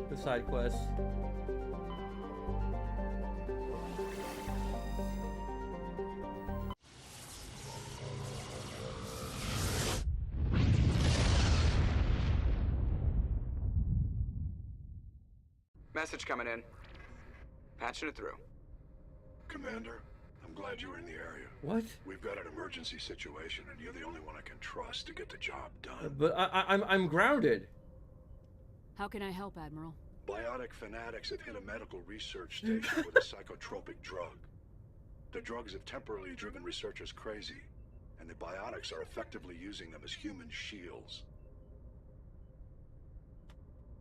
the side quests. Message coming in. Patching it through. Commander, I'm glad you were in the area. What? We've got an emergency situation, and you're the only one I can trust to get the job done. But I'm grounded. How can I help, Admiral? Biotic fanatics have hit a medical research station with a psychotropic drug. The drugs have temporarily driven researchers crazy, and the biotics are effectively using them as human shields.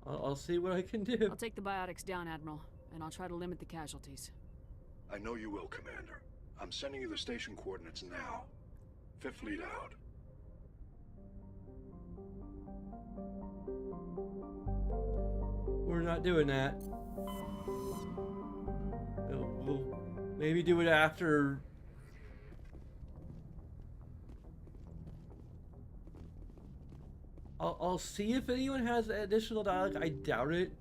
I'll see what I can do. I'll take the biotics down, Admiral, and I'll try to limit the casualties. I know you will, Commander. I'm sending you the station coordinates now. Fifth Fleet out. We're not doing that. We'll maybe do it after. I'll see if anyone has additional dialogue. I doubt it.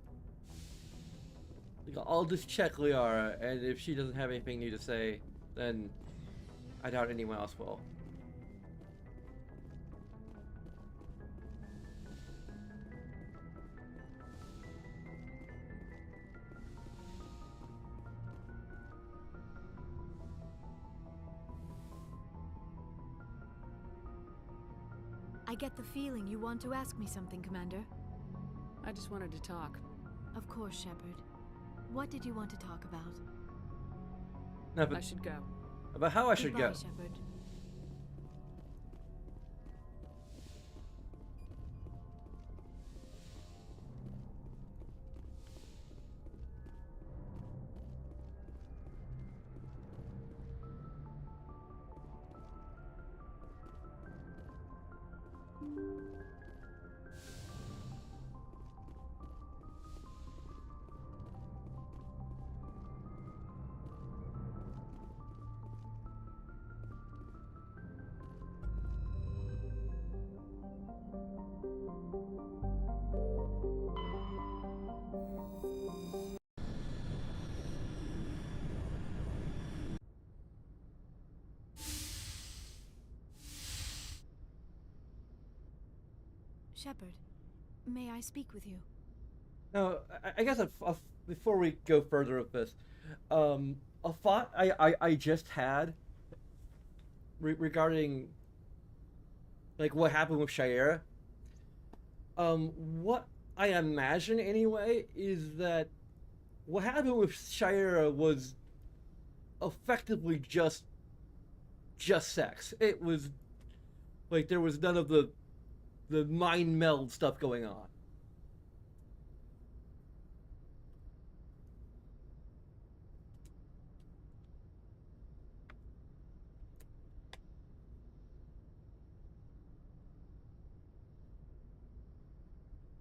Like, I'll just check Liara, and if she doesn't have anything new to say, then I doubt anyone else will. I get the feeling you want to ask me something, Commander. I just wanted to talk. Of course, Shepard. What did you want to talk about? No, but I should go. About how I should Goodbye, go. Shepard. Shepard, may I speak with you? No, I guess before we go further with this, a thought I just had regarding like what happened with Shayera. What I imagine anyway is that what happened with Shayera was effectively just sex. It was like there was none of the mind meld stuff going on.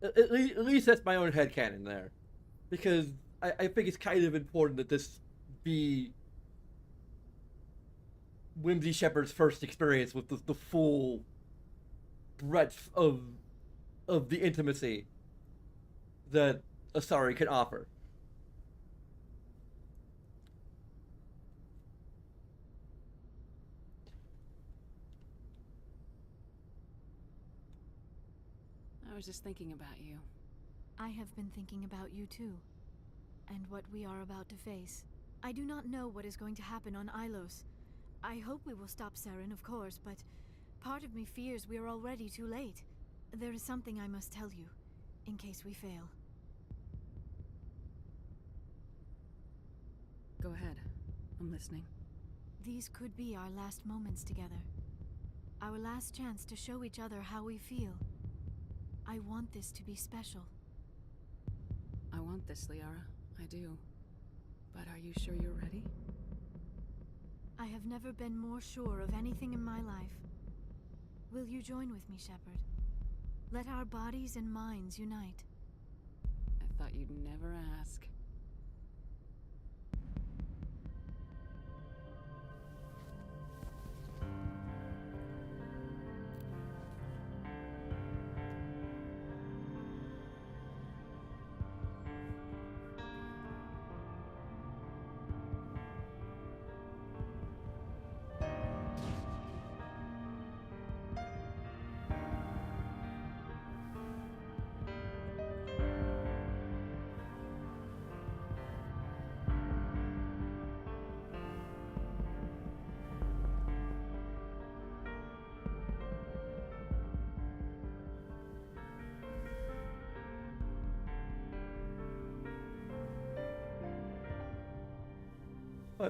At least that's my own headcanon there. Because I think it's kind of important that this be Whimsy Shepard's first experience with the full breadth of the intimacy that Asari can offer. I was just thinking about you. I have been thinking about you too, and what we are about to face. I do not know what is going to happen on Ilos. I hope we will stop Saren, of course, but part of me fears we are already too late. There is something I must tell you, in case we fail. Go ahead. I'm listening. These could be our last moments together. Our last chance to show each other how we feel. I want this to be special. I want this, Liara. I do. But are you sure you're ready? I have never been more sure of anything in my life. Will you join with me, Shepard? Let our bodies and minds unite. I thought you'd never ask.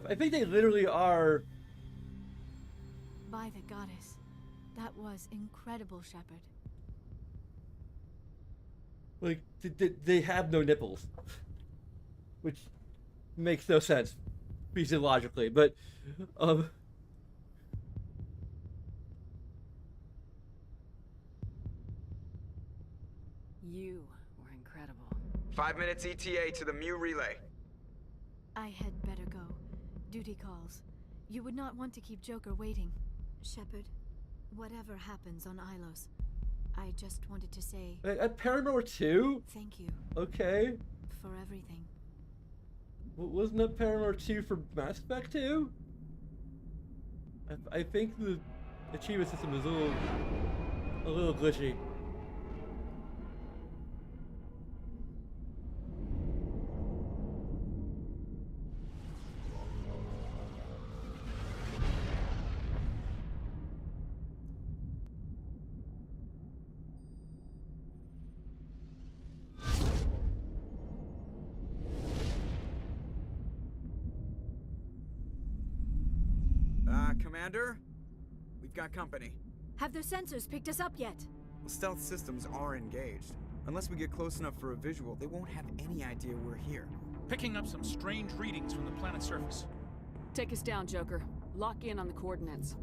I think they literally are. By the goddess. That was incredible, Shepard. Like, they have no nipples. Which makes no sense physiologically, but, You were incredible. 5 minutes ETA to the Mu relay. I had better go. Duty calls. You would not want to keep Joker waiting. Shepard, whatever happens on Ilos, I just wanted to say... At Paramore 2? Thank you. Okay. For everything. Wasn't that Paramore 2 for Mass Effect 2? I think the achievement system is a little glitchy. Commander? We've got company. Have their sensors picked us up yet? Well, stealth systems are engaged. Unless we get close enough for a visual, they won't have any idea we're here. Picking up some strange readings from the planet's surface. Take us down, Joker. Lock in on the coordinates.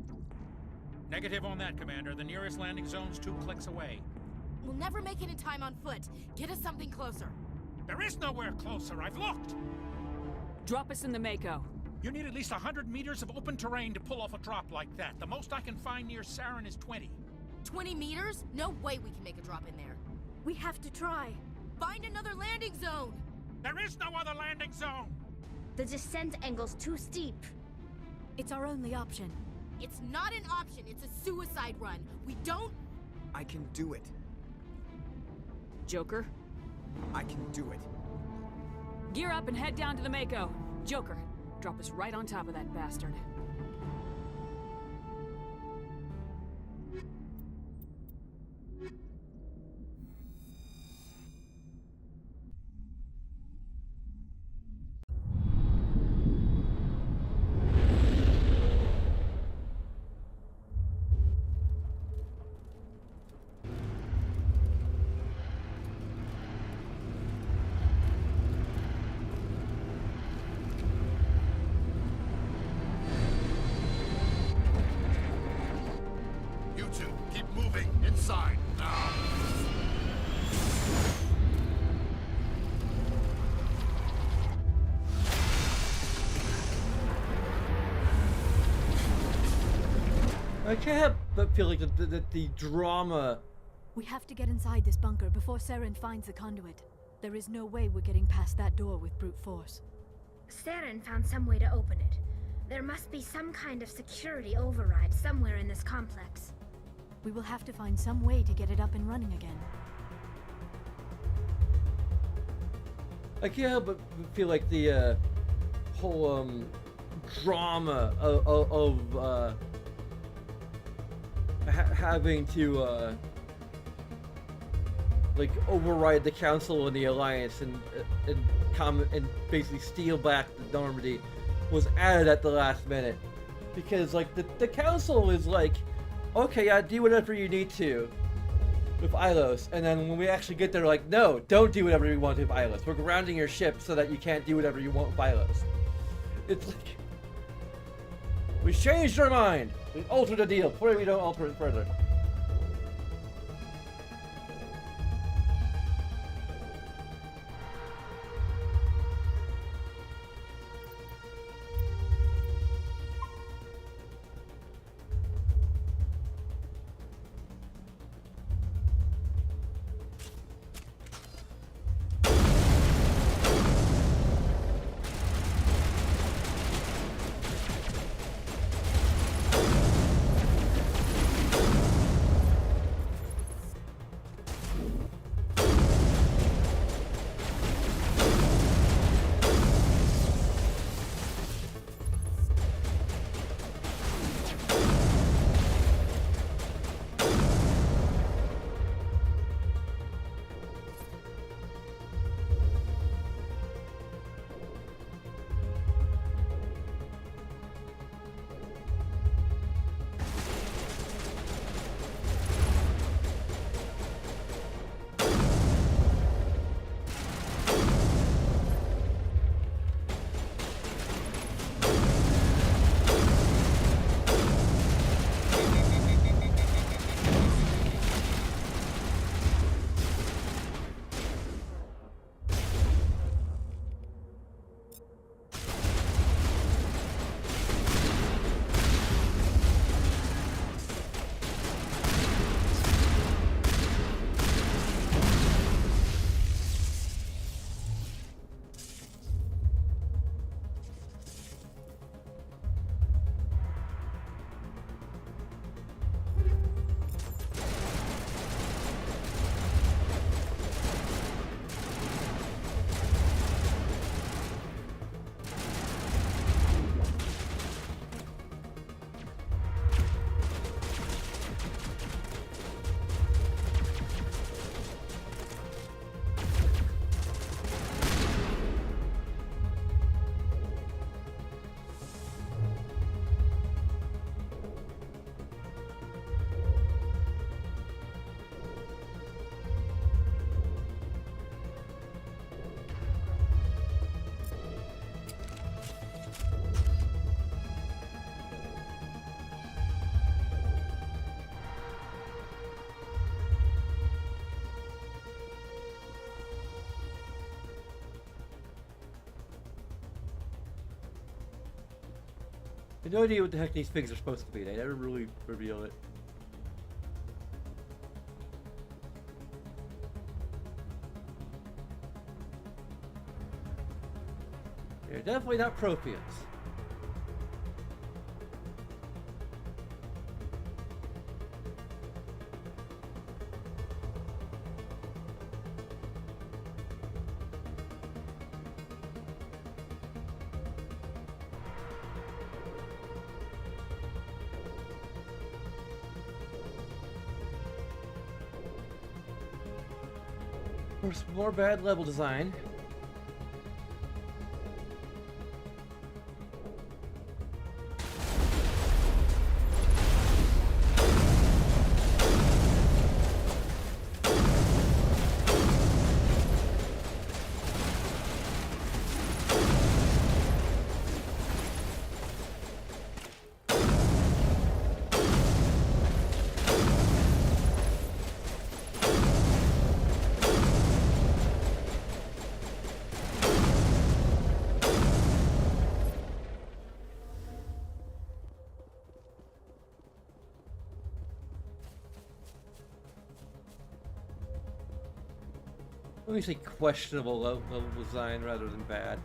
Negative on that, Commander. The nearest landing zone's 2 clicks away. We'll never make it in time on foot. Get us something closer. There is nowhere closer. I've looked. Drop us in the Mako. You need at least 100 meters of open terrain to pull off a drop like that. The most I can find near Saren is 20. 20 meters? No way we can make a drop in there. We have to try. Find another landing zone! There is no other landing zone! The descent angle's too steep. It's our only option. It's not an option, it's a suicide run. We don't... I can do it. Joker? I can do it. Gear up and head down to the Mako. Joker, drop us right on top of that bastard. I can't help but feel like the drama. We have to get inside this bunker before Saren finds the conduit. There is no way we're getting past that door with brute force. Saren found some way to open it. There must be some kind of security override somewhere in this complex. We will have to find some way to get it up and running again. I can't help but feel like the whole drama of having to like override the Council and the Alliance and basically steal back the Normandy was added at the last minute, because like the Council is like, okay, yeah, do whatever you need to with Ilos, and then when we actually get there, like, no, don't do whatever you want to with Ilos. We're grounding your ship so that you can't do whatever you want with Ilos. It's like, we changed our mind. We altered the deal. Pray we don't alter it further. I have no idea what the heck these things are supposed to be. They never really reveal it. They're definitely not Protheans. More bad level design. Let me say questionable level design rather than bad.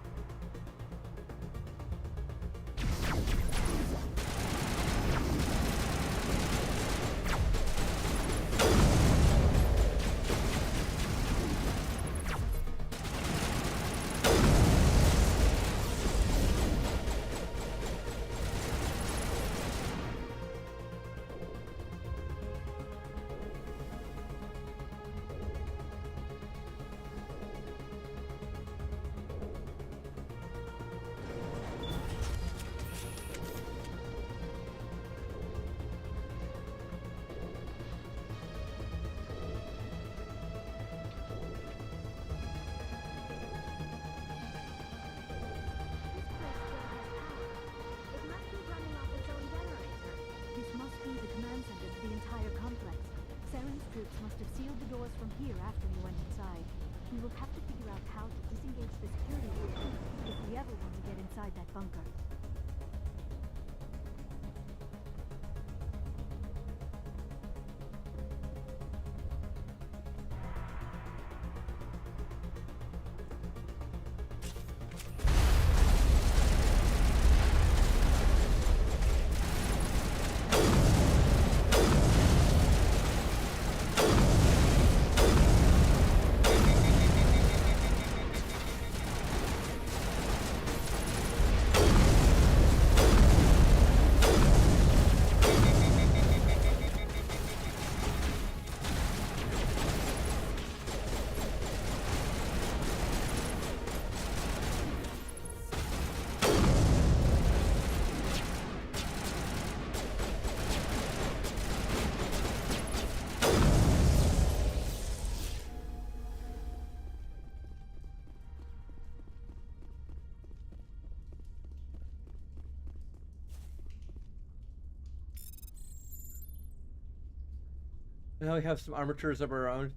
Now we have some armatures of our own.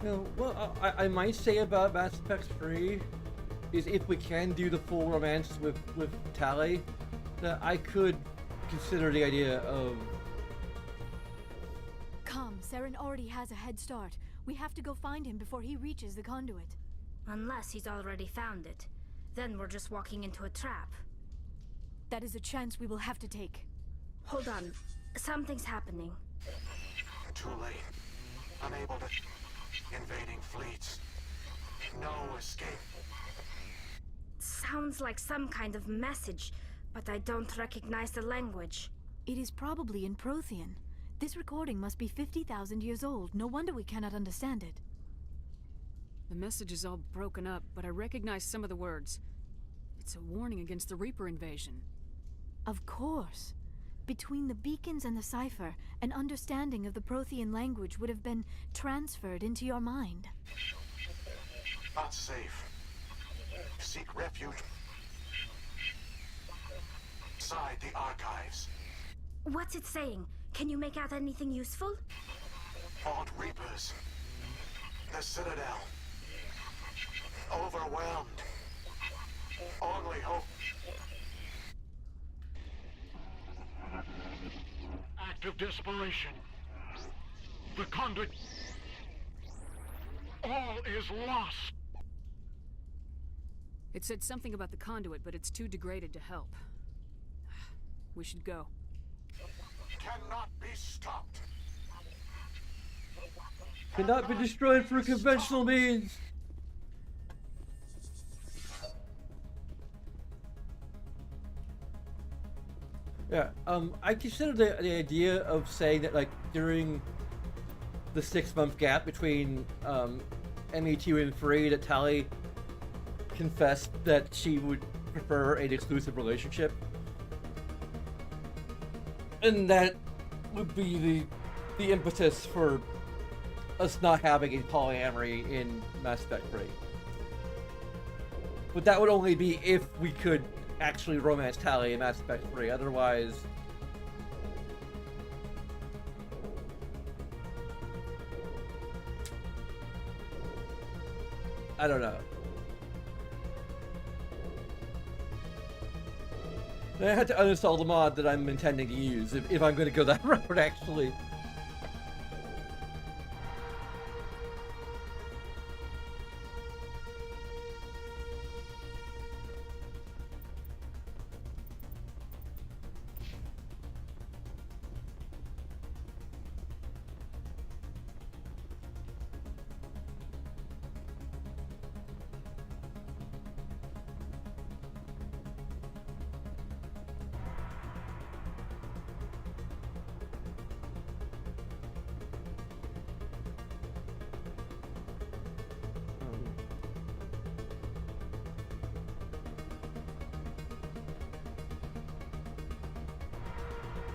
You know, what I might say about Mass Effect 3 is if we can do the full romance with Tali, that I could consider the idea of... Come, Saren already has a head start. We have to go find him before he reaches the conduit. Unless he's already found it. Then we're just walking into a trap. That is a chance we will have to take. Hold on. Something's happening. Too late. Unable to... Invading fleets. No escape. Sounds like some kind of message, but I don't recognize the language. It is probably in Prothean. This recording must be 50,000 years old. No wonder we cannot understand it. The message is all broken up, but I recognize some of the words. It's a warning against the Reaper invasion. Of course. Between the beacons and the cipher, an understanding of the Prothean language would have been transferred into your mind. Not safe. Seek refuge inside the archives. What's it saying? Can you make out anything useful? Fought Reapers. The Citadel. Overwhelmed. Only hope. Act of desperation. The conduit. All is lost. It said something about the conduit, but it's too degraded to help. We should go. Cannot be stopped. Cannot be destroyed through conventional means. Yeah, I consider the idea of saying that, like, during the 6-month gap between ME2 and 3, that Tali confessed that she would prefer an exclusive relationship. And that would be the impetus for us not having a polyamory in Mass Effect 3. But that would only be if we could actually romance Tali in Mass Effect 3, otherwise... I don't know. I had to uninstall the mod that I'm intending to use if I'm going to go that route, actually.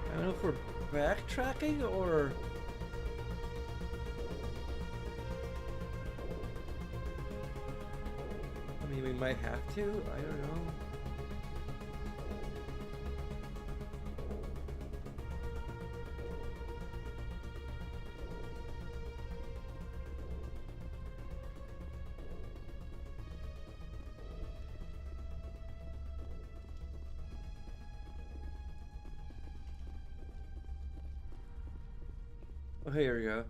I don't know if we're backtracking or... I mean, we might have to. I don't know. Oh, here we go.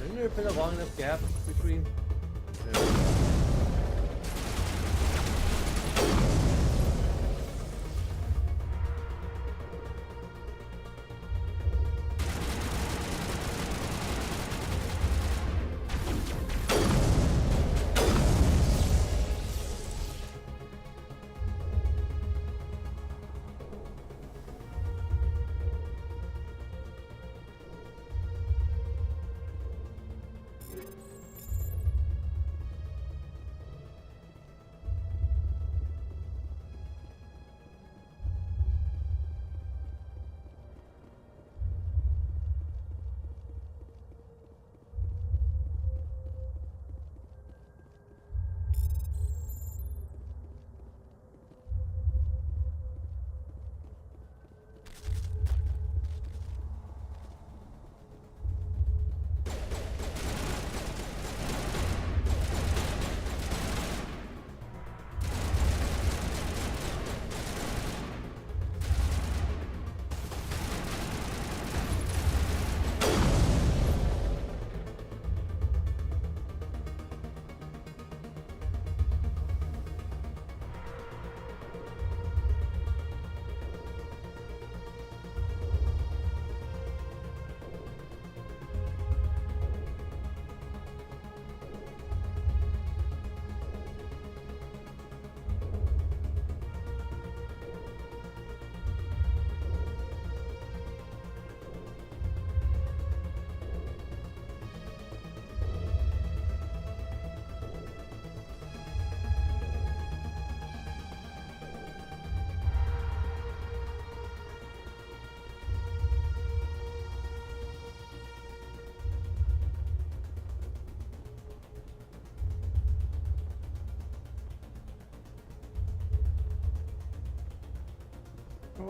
Isn't there been a long enough gap between?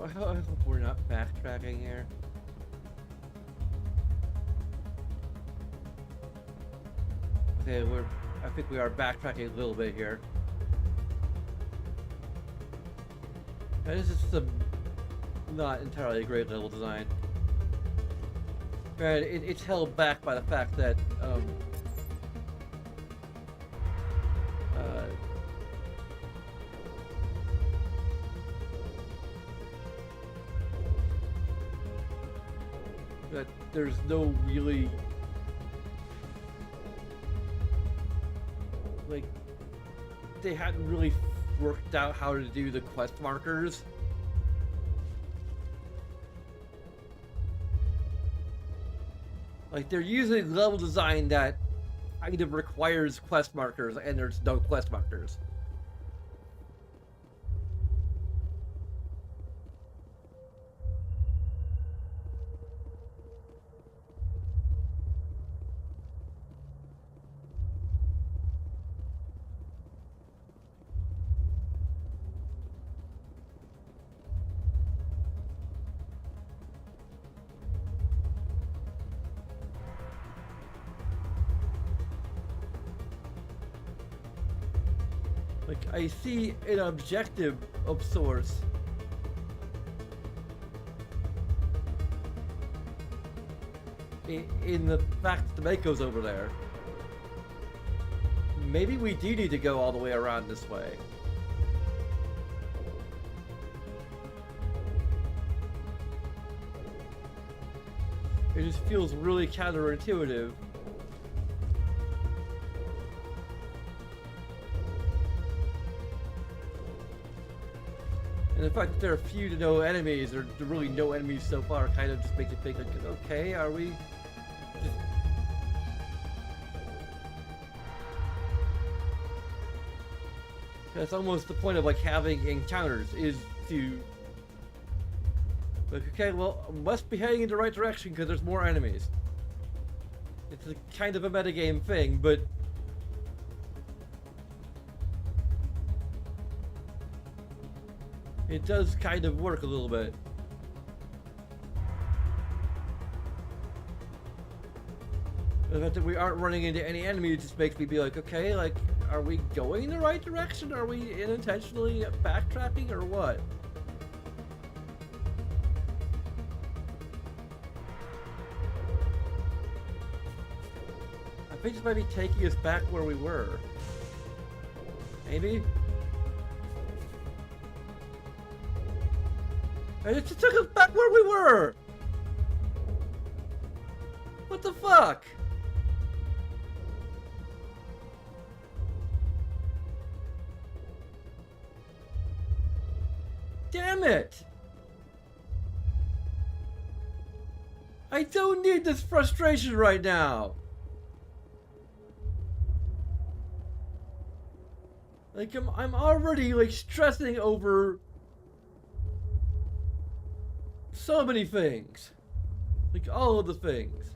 I hope we're not backtracking here. Okay, I think we are backtracking a little bit here. This is some not entirely a great level design. Right, it's held back by the fact that that there's no really like they hadn't really worked out how to do the quest markers. Like they're using level design that kind of requires quest markers, and there's no quest markers. Like, I see an objective of sorts. In the fact that the Mako's over there. Maybe we do need to go all the way around this way. It just feels really counterintuitive. And the fact that there are few to no enemies, or really no enemies so far, kind of just makes you think, like, okay, are we just... That's almost the point of, like, having encounters, is to... Like, okay, well, I must be heading in the right direction because there's more enemies. It's a kind of a metagame thing, but... It does kind of work a little bit. The fact that we aren't running into any enemies just makes me be like, okay, like, are we going the right direction? Are we unintentionally backtracking or what? I think this might be taking us back where we were. Maybe? And it just took us back where we were! What the fuck? Damn it! I don't need this frustration right now! Like, I'm already, like, stressing over so many things. Like, all of the things.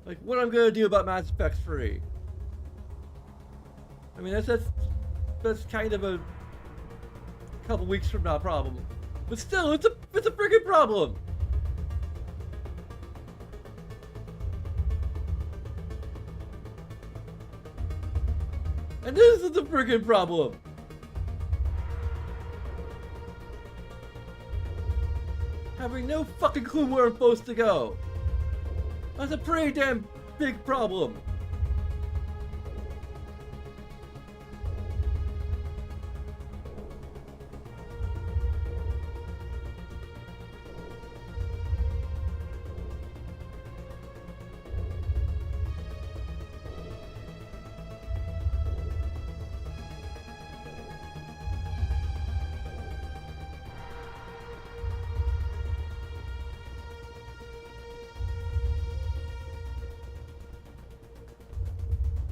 Like, what I'm gonna do about Mass Effect 3. I mean, that's kind of a couple weeks from now problem. But still, it's a freaking problem! And this is the freaking problem! Having no fucking clue where I'm supposed to go. That's a pretty damn big problem.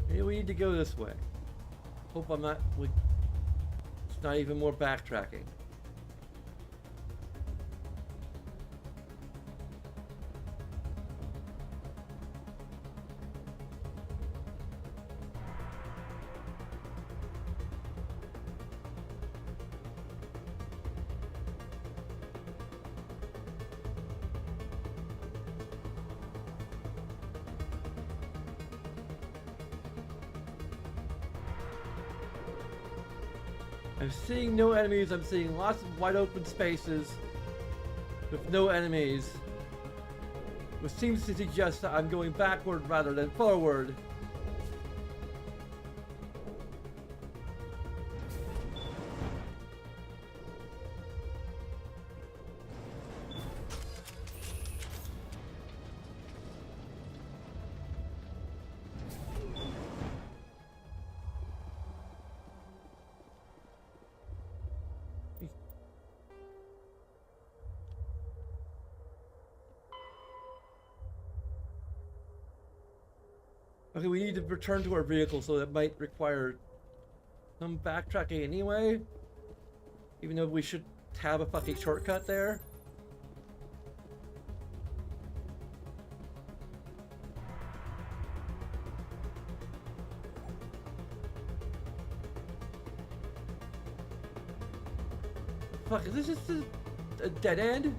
Maybe we need to go this way. Hope I'm not, like, it's not even more backtracking. I'm seeing no enemies. I'm seeing lots of wide open spaces with no enemies, which seems to suggest that I'm going backward rather than forward. Okay, we need to return to our vehicle, so that might require some backtracking anyway. Even though we should have a fucking shortcut there. Fuck, is this just a dead end?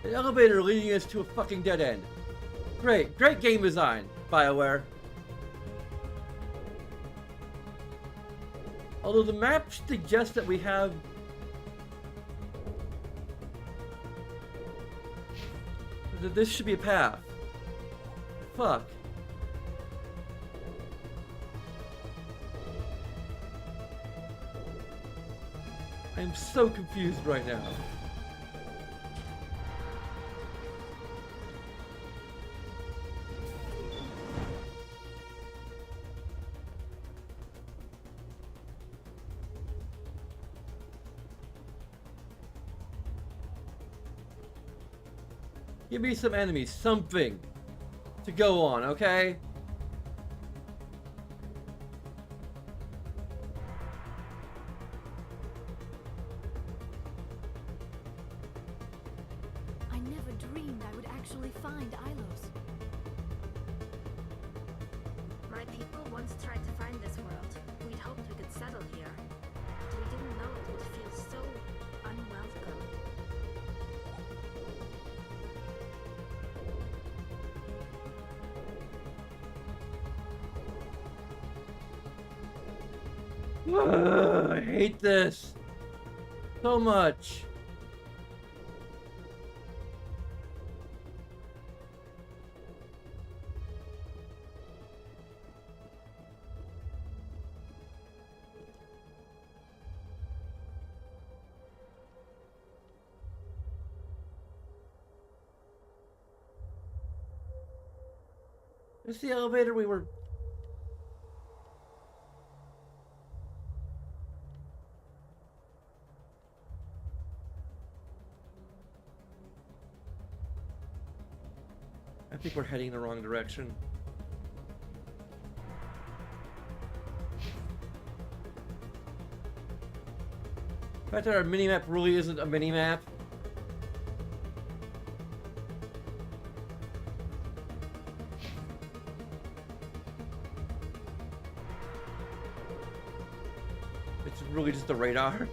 An elevator leading us to a fucking dead end. Great game design, BioWare. Although the map suggests that we have... that this should be a path. Fuck. I'm so confused right now. Give me some enemies, something to go on, okay? I never dreamed I would actually find Ilos. My people once tried to find this world. We'd hoped we could settle here. But we didn't know it would feel so unwelcome. Ugh, I hate this so much. This is the elevator we were... I think we're heading the wrong direction. The fact that our minimap really isn't a minimap. It's really just a radar.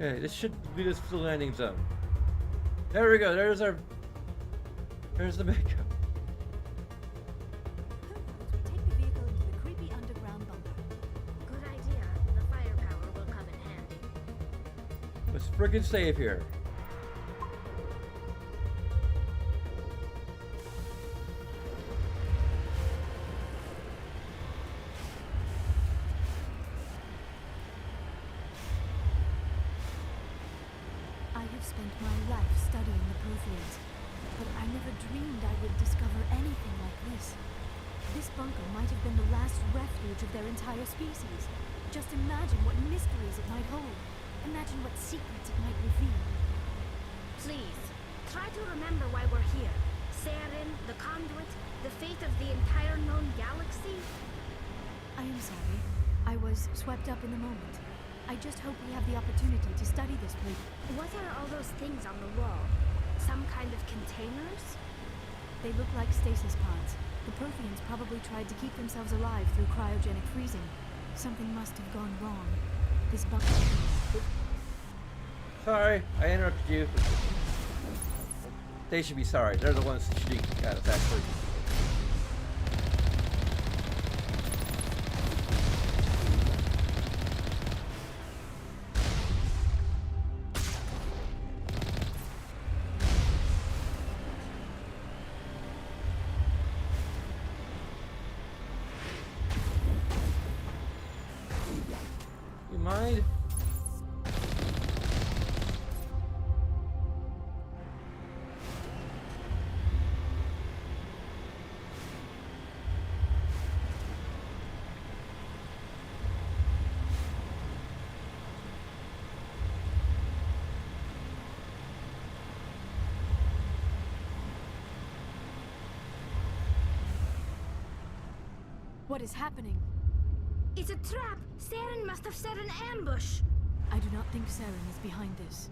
Okay, this should lead us to the landing zone. There we go, there's the makeup. Take the vehicle into the creepy underground bunker. Good idea. The firepower will come in handy. Let's friggin' save here. spent my life studying the Protheans, but I never dreamed I would discover anything like this. This bunker might have been the last refuge of their entire species. Just imagine what mysteries it might hold. Imagine what secrets it might reveal. Please, try to remember why we're here. Saren, the conduit, the fate of the entire known galaxy. I am sorry. I was swept up in the moment. I just hope we have the opportunity to study this place. What are all those things on the wall? Some kind of containers? They look like stasis pods. The Protheans probably tried to keep themselves alive through cryogenic freezing. Something must have gone wrong. This bunker... Sorry, I interrupted you. They should be sorry. They're the ones shooting at us, actually. You mind? What is happening? It's a trap! Saren must have set an ambush! I do not think Saren is behind this.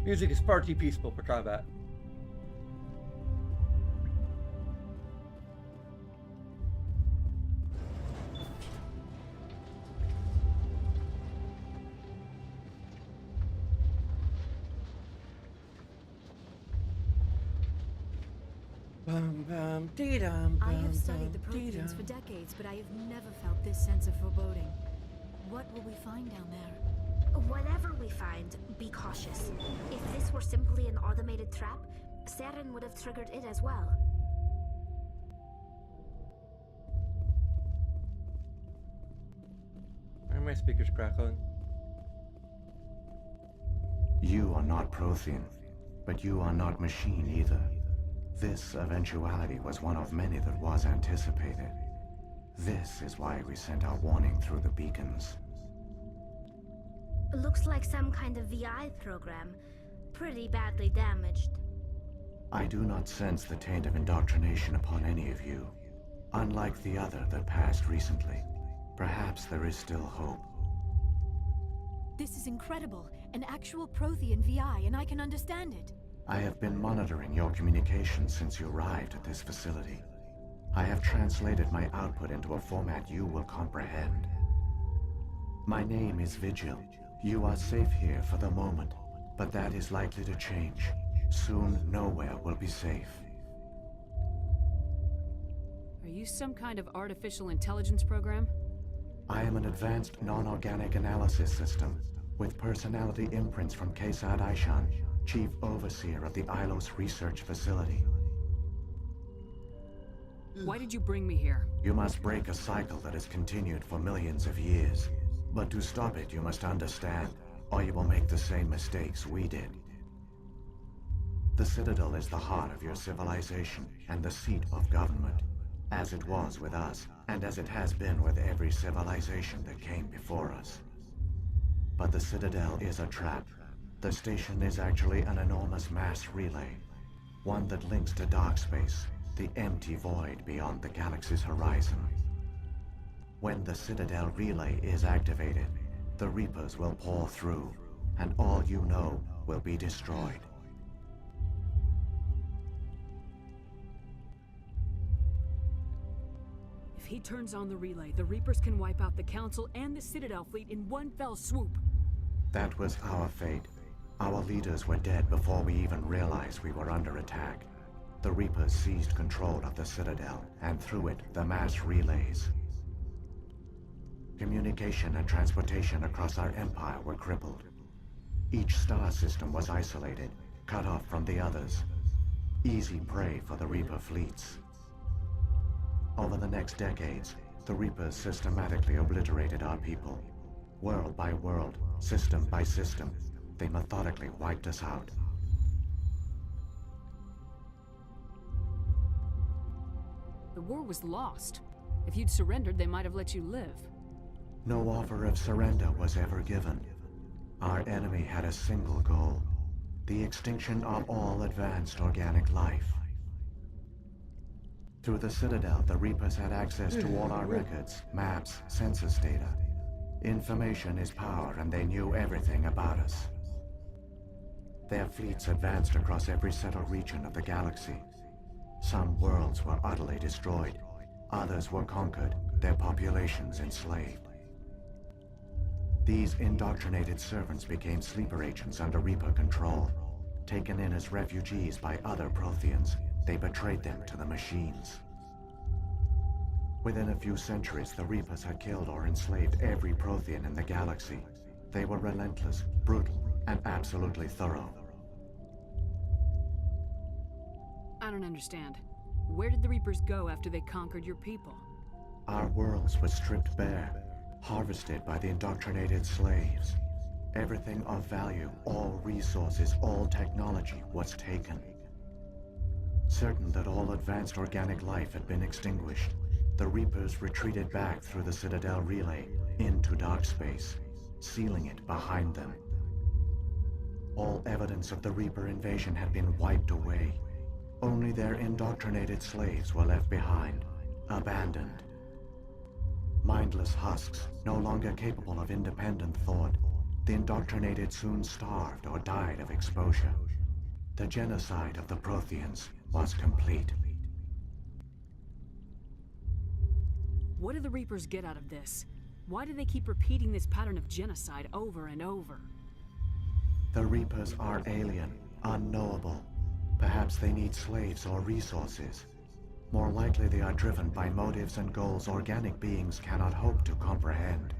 Music is far too peaceful for combat. I have studied the Protheans for decades, but I have never felt this sense of foreboding. What will we find down there? Whatever we find, be cautious. If this were simply an automated trap, Saren would have triggered it as well. Why are my speakers crackling? You are not Prothean, but you are not machine either. This eventuality was one of many that was anticipated. This is why we sent our warning through the beacons. Looks like some kind of VI program. Pretty badly damaged. I do not sense the taint of indoctrination upon any of you. Unlike the other that passed recently, perhaps there is still hope. This is incredible. An actual Prothean VI, and I can understand it. I have been monitoring your communications since you arrived at this facility. I have translated my output into a format you will comprehend. My name is Vigil. You are safe here for the moment, but that is likely to change. Soon, nowhere will be safe. Are you some kind of artificial intelligence program? I am an advanced non-organic analysis system with personality imprints from Kesad Aishan, Chief Overseer of the Ilos Research Facility. Why did you bring me here? You must break a cycle that has continued for millions of years. But to stop it, you must understand, or you will make the same mistakes we did. The Citadel is the heart of your civilization and the seat of government, as it was with us, and as it has been with every civilization that came before us. But the Citadel is a trap. The station is actually an enormous mass relay, one that links to dark space, the empty void beyond the galaxy's horizon. When the Citadel relay is activated, the Reapers will pour through, and all you know will be destroyed. If he turns on the relay, the Reapers can wipe out the Council and the Citadel fleet in one fell swoop. That was our fate. Our leaders were dead before we even realized we were under attack. The Reapers seized control of the Citadel, and through it, the mass relays. Communication and transportation across our empire were crippled. Each star system was isolated, cut off from the others. Easy prey for the Reaper fleets. Over the next decades, the Reapers systematically obliterated our people. World by world, system by system, they methodically wiped us out. The war was lost. If you'd surrendered, they might have let you live. No offer of surrender was ever given. Our enemy had a single goal: the extinction of all advanced organic life. Through the Citadel, the Reapers had access to all our records, maps, census data. Information is power, and they knew everything about us. Their fleets advanced across every settled region of the galaxy. Some worlds were utterly destroyed. Others were conquered, their populations enslaved. These indoctrinated servants became sleeper agents under Reaper control. Taken in as refugees by other Protheans, they betrayed them to the machines. Within a few centuries, the Reapers had killed or enslaved every Prothean in the galaxy. They were relentless, brutal, and absolutely thorough. I don't understand. Where did the Reapers go after they conquered your people? Our worlds were stripped bare, harvested by the indoctrinated slaves. Everything of value, all resources, all technology was taken. Certain that all advanced organic life had been extinguished, the Reapers retreated back through the Citadel relay into dark space, sealing it behind them. All evidence of the Reaper invasion had been wiped away. Only their indoctrinated slaves were left behind, abandoned. Mindless husks, no longer capable of independent thought, the indoctrinated soon starved or died of exposure. The genocide of the Protheans was complete. What do the Reapers get out of this? Why do they keep repeating this pattern of genocide over and over? The Reapers are alien, unknowable. Perhaps they need slaves or resources. More likely they are driven by motives and goals organic beings cannot hope to comprehend.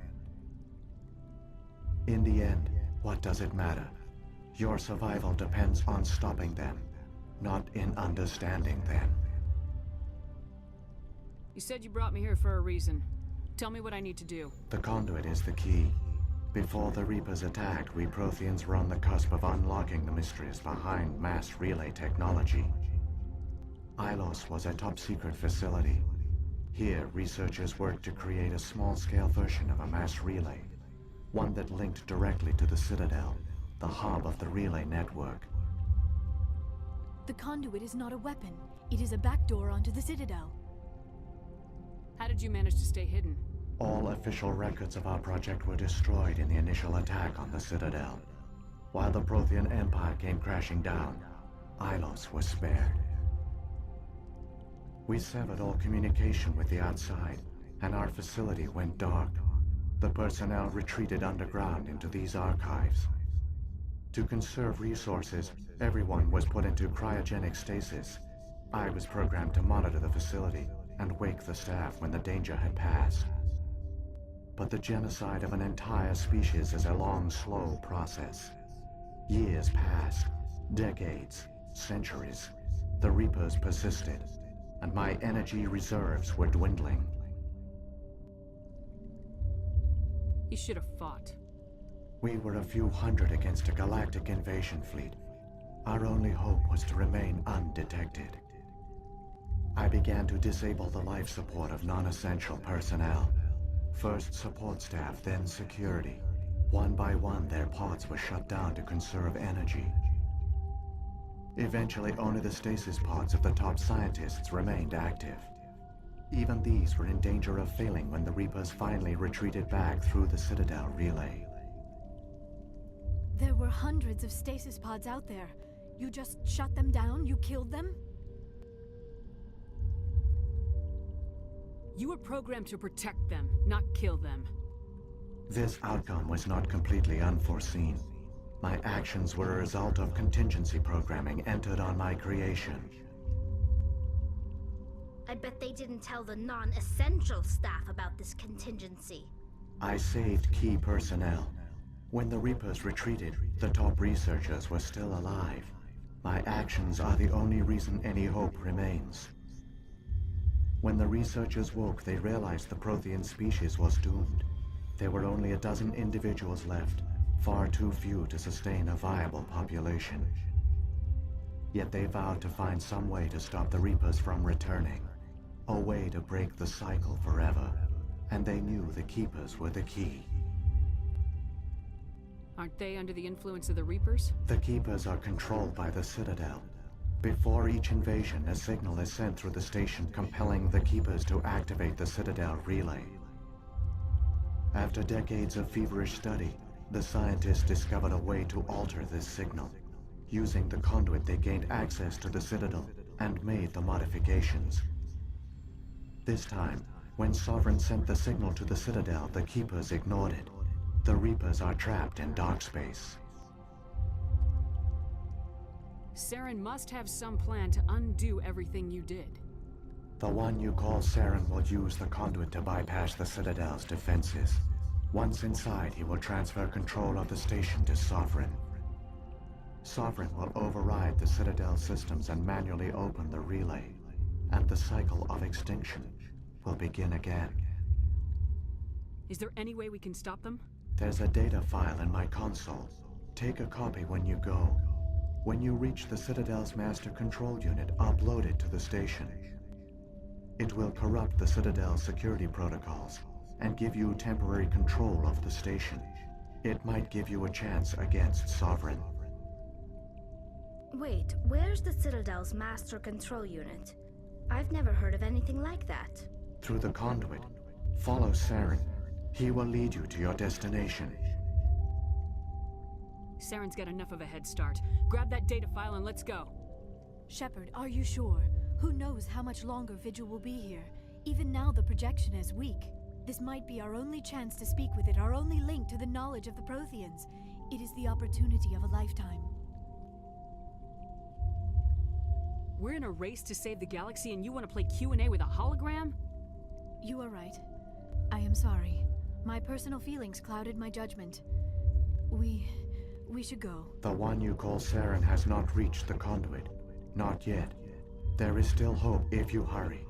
In the end, what does it matter? Your survival depends on stopping them, not in understanding them. You said you brought me here for a reason. Tell me what I need to do. The conduit is the key. Before the Reapers attacked, we Protheans were on the cusp of unlocking the mysteries behind mass relay technology. Ilos was a top-secret facility. Here, researchers worked to create a small-scale version of a mass relay, one that linked directly to the Citadel, the hub of the relay network. The conduit is not a weapon. It is a backdoor onto the Citadel. How did you manage to stay hidden? All official records of our project were destroyed in the initial attack on the Citadel. While the Prothean Empire came crashing down, Ilos was spared. We severed all communication with the outside, and our facility went dark. The personnel retreated underground into these archives. To conserve resources, everyone was put into cryogenic stasis. I was programmed to monitor the facility and wake the staff when the danger had passed. But the genocide of an entire species is a long, slow process. Years passed, decades, centuries. The Reapers persisted, and my energy reserves were dwindling. You should have fought. We were a few hundred against a galactic invasion fleet. Our only hope was to remain undetected. I began to disable the life support of non-essential personnel. First support staff, then security. One by one, their pods were shut down to conserve energy. Eventually, only the stasis pods of the top scientists remained active. Even these were in danger of failing when the Reapers finally retreated back through the Citadel relay. There were hundreds of stasis pods out there. You just shut them down? You killed them? You were programmed to protect them, not kill them. This outcome was not completely unforeseen. My actions were a result of contingency programming entered on my creation. I bet they didn't tell the non-essential staff about this contingency. I saved key personnel. When the Reapers retreated, the top researchers were still alive. My actions are the only reason any hope remains. When the researchers woke, they realized the Prothean species was doomed. There were only a dozen individuals left, far too few to sustain a viable population. Yet they vowed to find some way to stop the Reapers from returning, a way to break the cycle forever, and they knew the Keepers were the key. Aren't they under the influence of the Reapers? The Keepers are controlled by the Citadel. Before each invasion, a signal is sent through the station compelling the Keepers to activate the Citadel relay. After decades of feverish study, the scientists discovered a way to alter this signal. Using the conduit, they gained access to the Citadel and made the modifications. This time, when Sovereign sent the signal to the Citadel, the Keepers ignored it. The Reapers are trapped in dark space. Saren must have some plan to undo everything you did. The one you call Saren will use the conduit to bypass the Citadel's defenses. Once inside, he will transfer control of the station to Sovereign. Sovereign will override the Citadel systems and manually open the relay, and the cycle of extinction will begin again. Is there any way we can stop them? There's a data file in my console. Take a copy when you go. When you reach the Citadel's master control unit, upload it to the station. It will corrupt the Citadel's security protocols and give you temporary control of the station. It might give you a chance against Sovereign. Wait, where's the Citadel's master control unit? I've never heard of anything like that. Through the conduit, follow Saren. He will lead you to your destination. Saren's got enough of a head start. Grab that data file and let's go. Shepard, are you sure? Who knows how much longer Vigil will be here? Even now the projection is weak. This might be our only chance to speak with it, our only link to the knowledge of the Protheans. It is the opportunity of a lifetime. We're in a race to save the galaxy and you want to play Q&A with a hologram? You are right. I am sorry. My personal feelings clouded my judgment. We should go. The one you call Saren has not reached the conduit. Not yet. There is still hope if you hurry.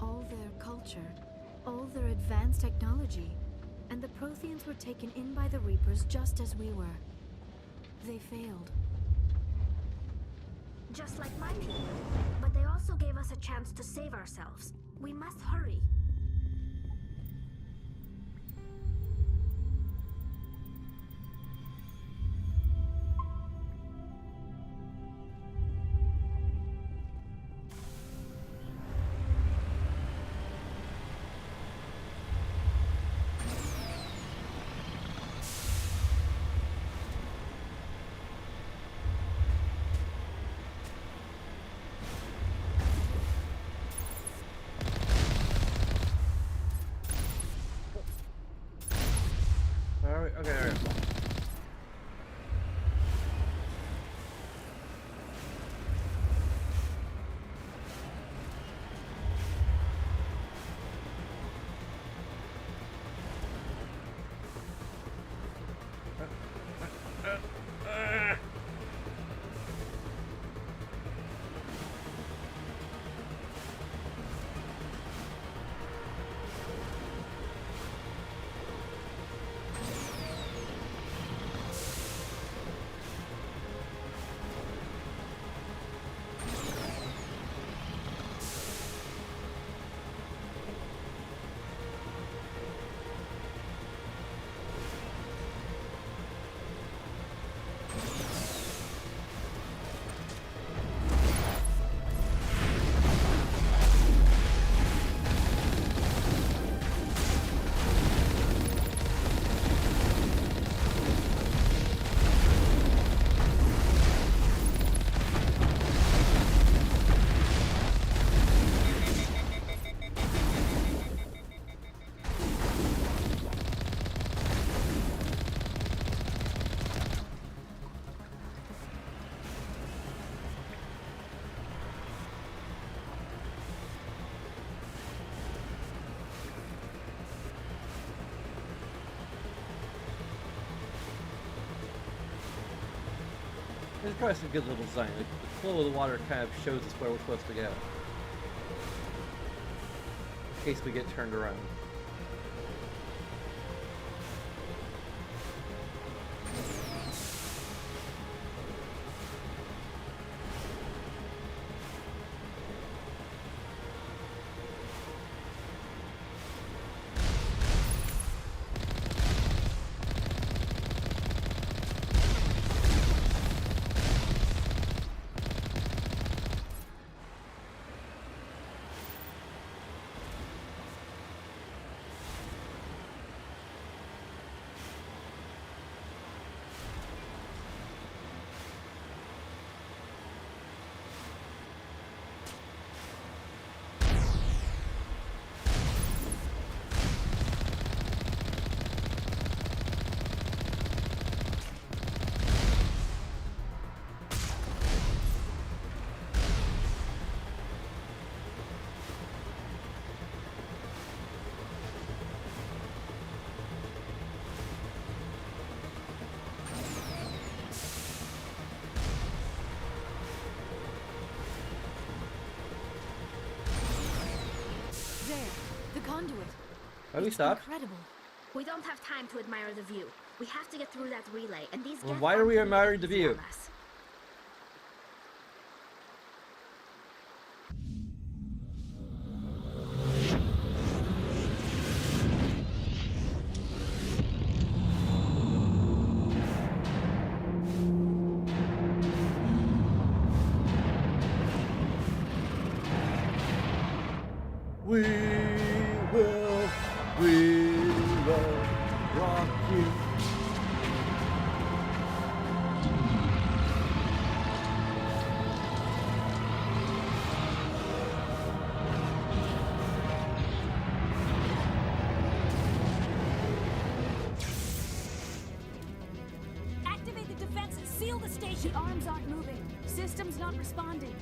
All their culture, all their advanced technology, and the Protheans were taken in by the Reapers just as we were. They failed. Just like my people. But they also gave us a chance to save ourselves. We must hurry. probably some good little design. Like, the flow of the water kind of shows us where we're supposed to go. In case we get turned around. The conduit. Have we stopped? Incredible. We don't have time to admire the view. We have to get through that relay, and these Well, guests why are aren't we gonna make admiring it the easy view? on us. We will rock you. Activate the defenses. Seal the station. The arms aren't moving. Systems not responding.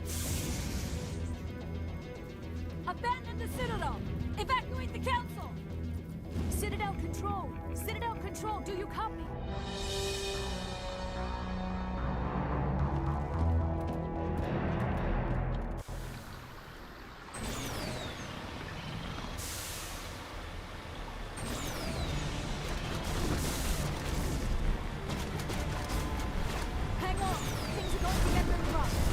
Abandon the Citadel. Evacuate the Council. Citadel Control. Citadel Control. Do you copy? Hang on. Things are going to get really rough.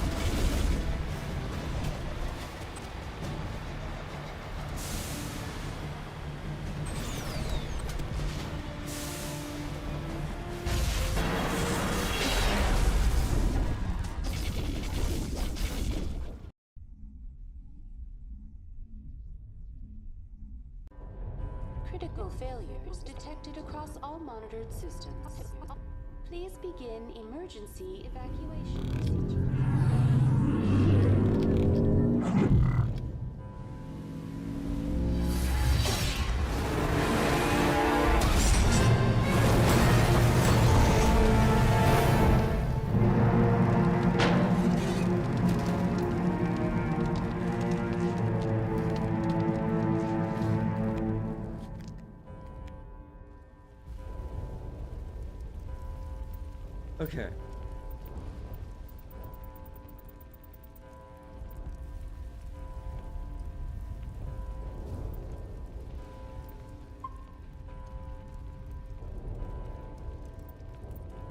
Critical failures detected across all monitored systems. Please begin emergency evacuation. Okay.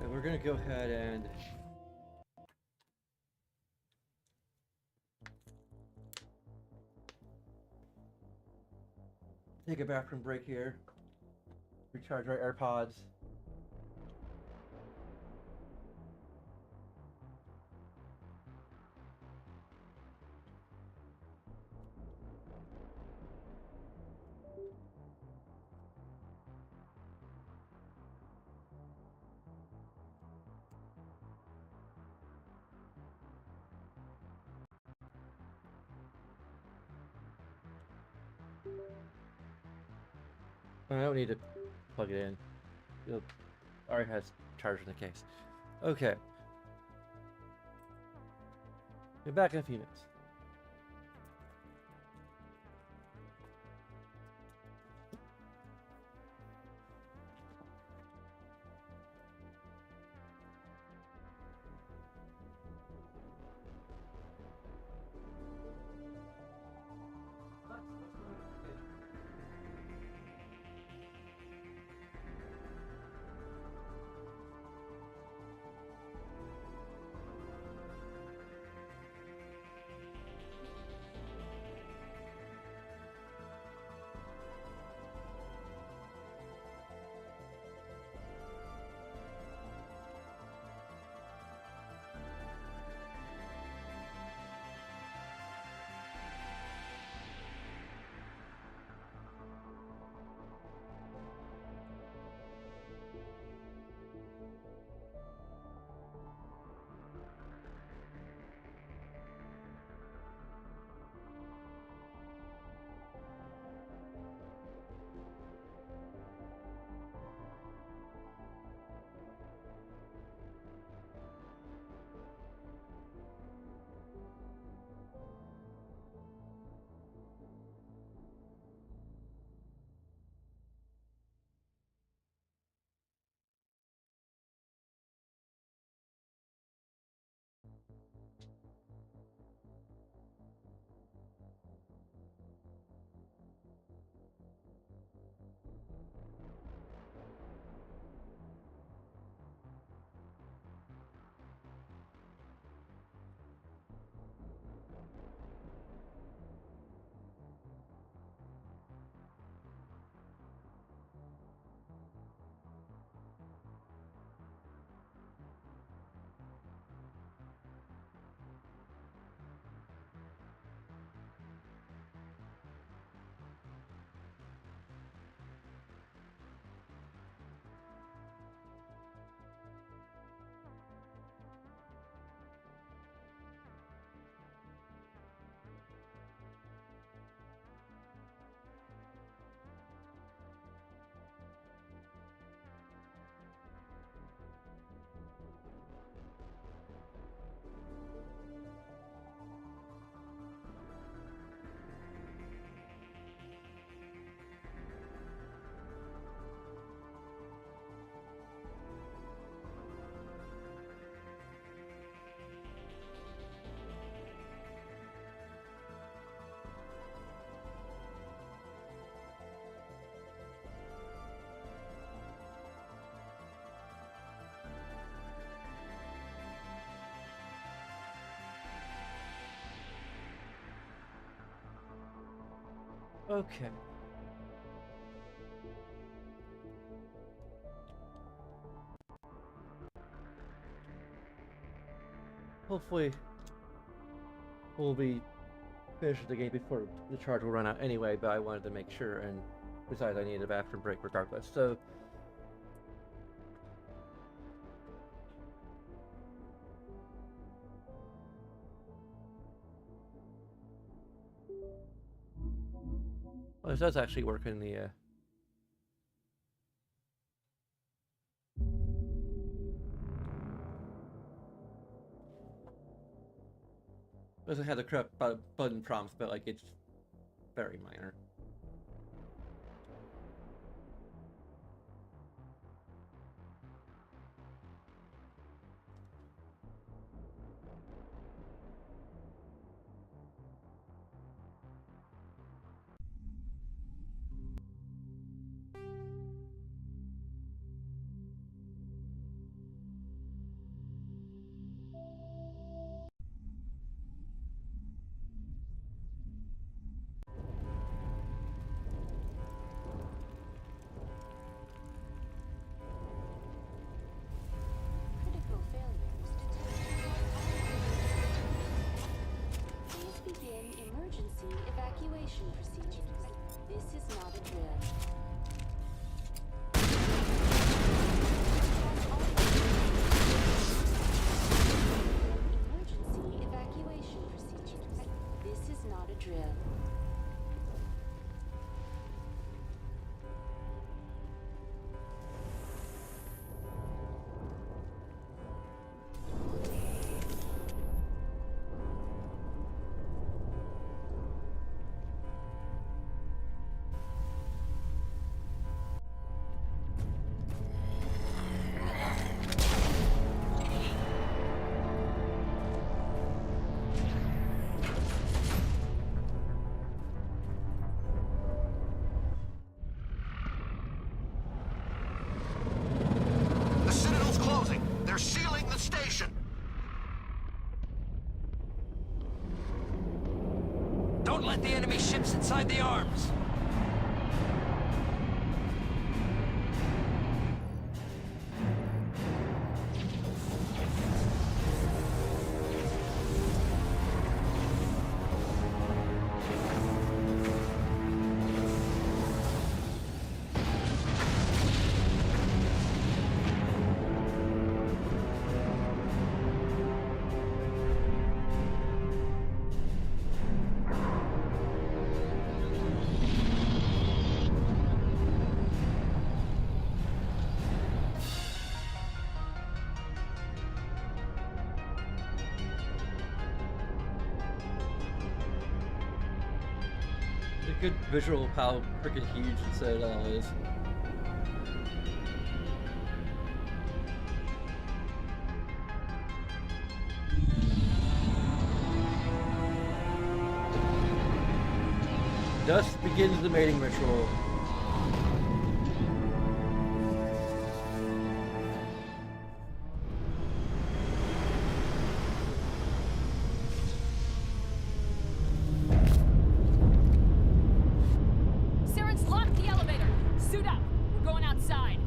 And we're gonna go ahead and take a bathroom break here. Recharge our AirPods. I don't need to plug it in. It already has charger in the case. Okay. Be back in a few minutes. Okay. Hopefully, we'll be finished the game before the charge will run out anyway, but I wanted to make sure, and besides, I needed a bathroom break regardless, so... Well, this does actually work in the, doesn't have the correct button prompts, but, like, it's very minor. Critical failures detected. Please begin emergency evacuation procedures. This is not a drill. Emergency evacuation procedures. This is not a drill. The Citadel's closing. They're sealing the station. Don't let the enemy ships inside the arms! A good visual of how freaking huge the Citadel is. Thus begins the mating ritual. Saren's locked the elevator! Suit up! We're going outside!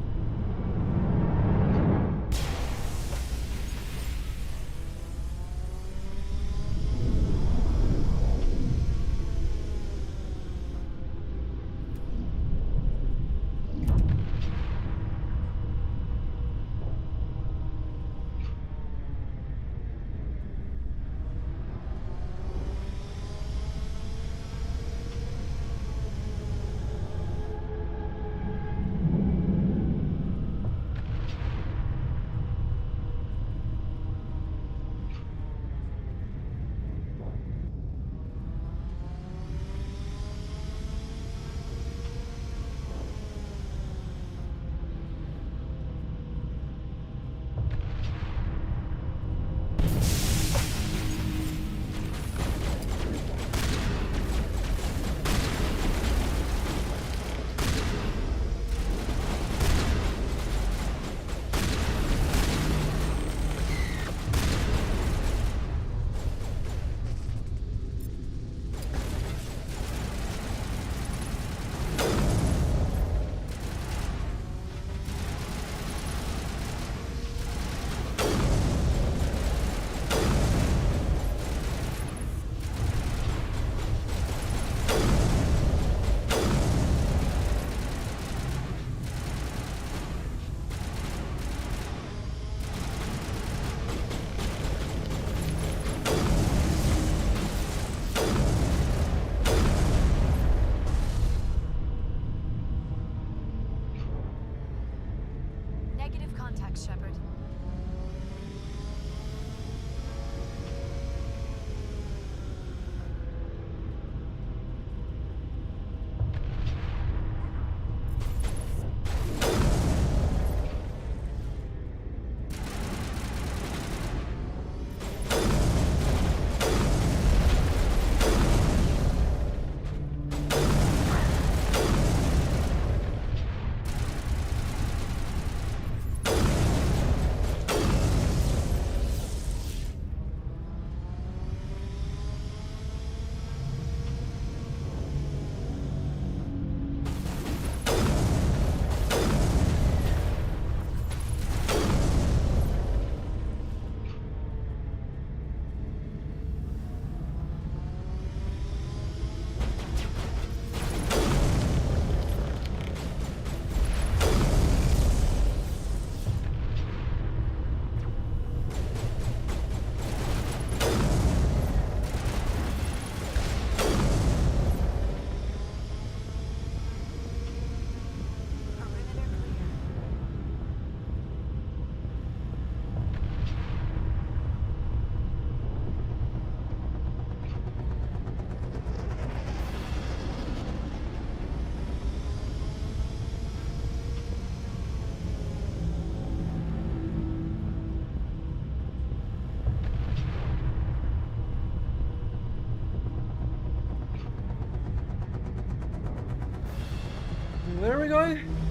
Where are we going?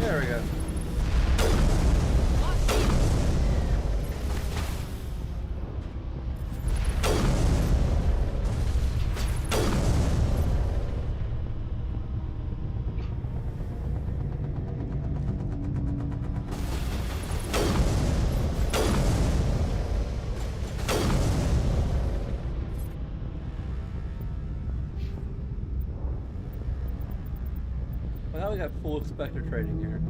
There we go. Well, now we got full Spectre training here.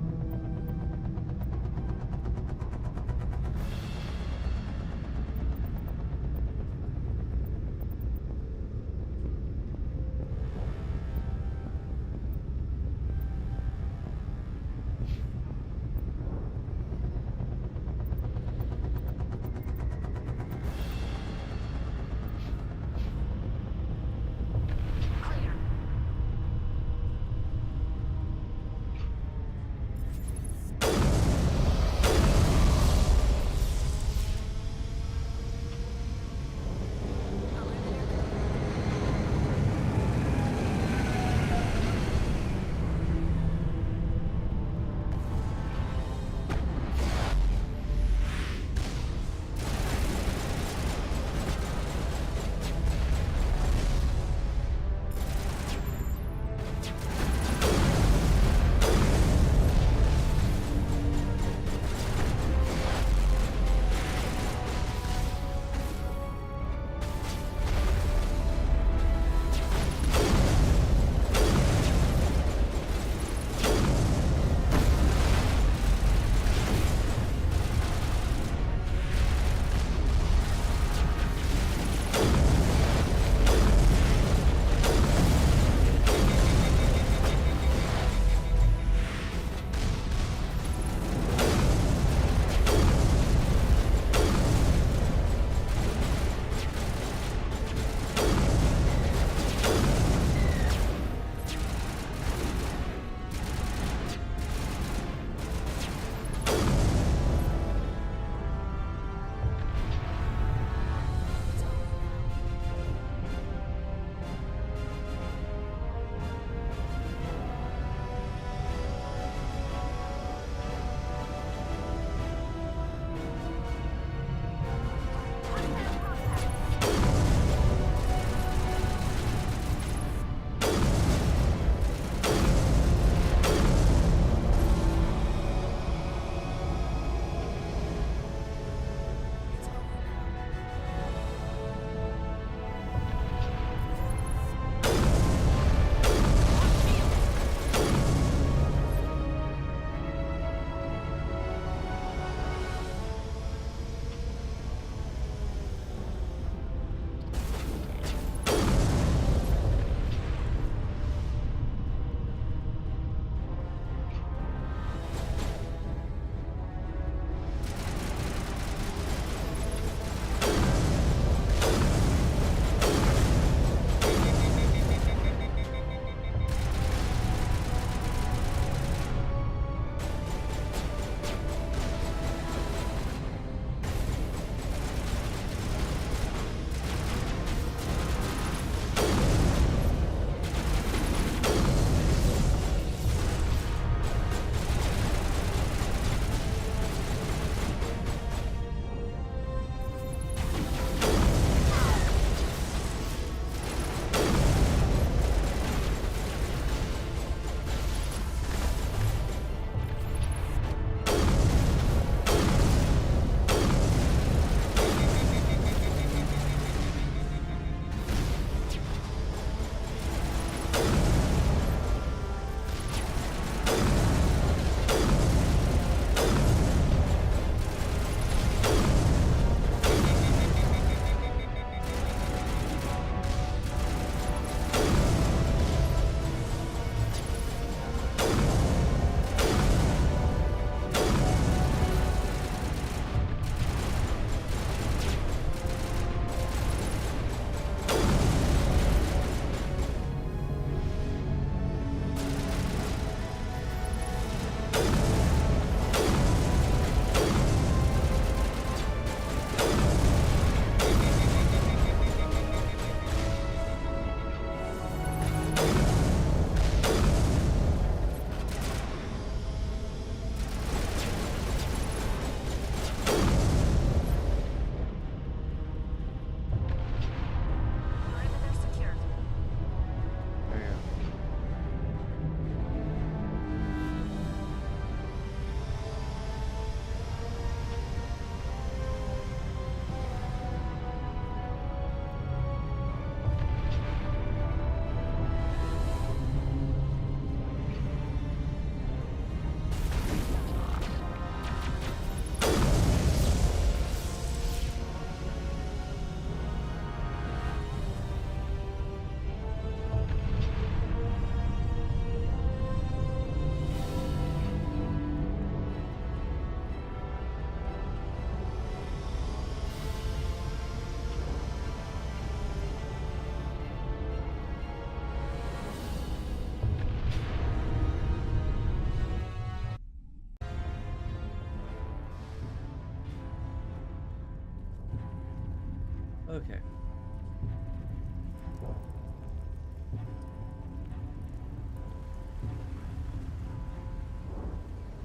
Okay.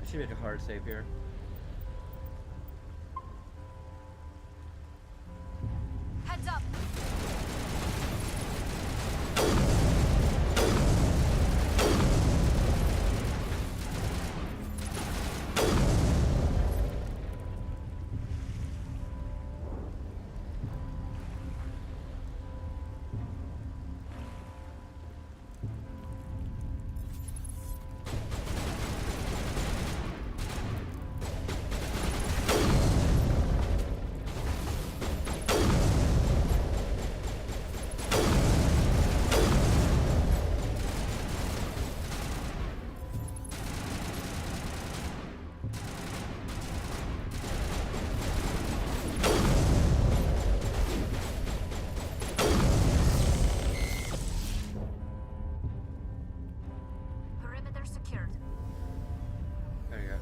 I should make a hard save here. Heads up! Perimeter secured. There you go.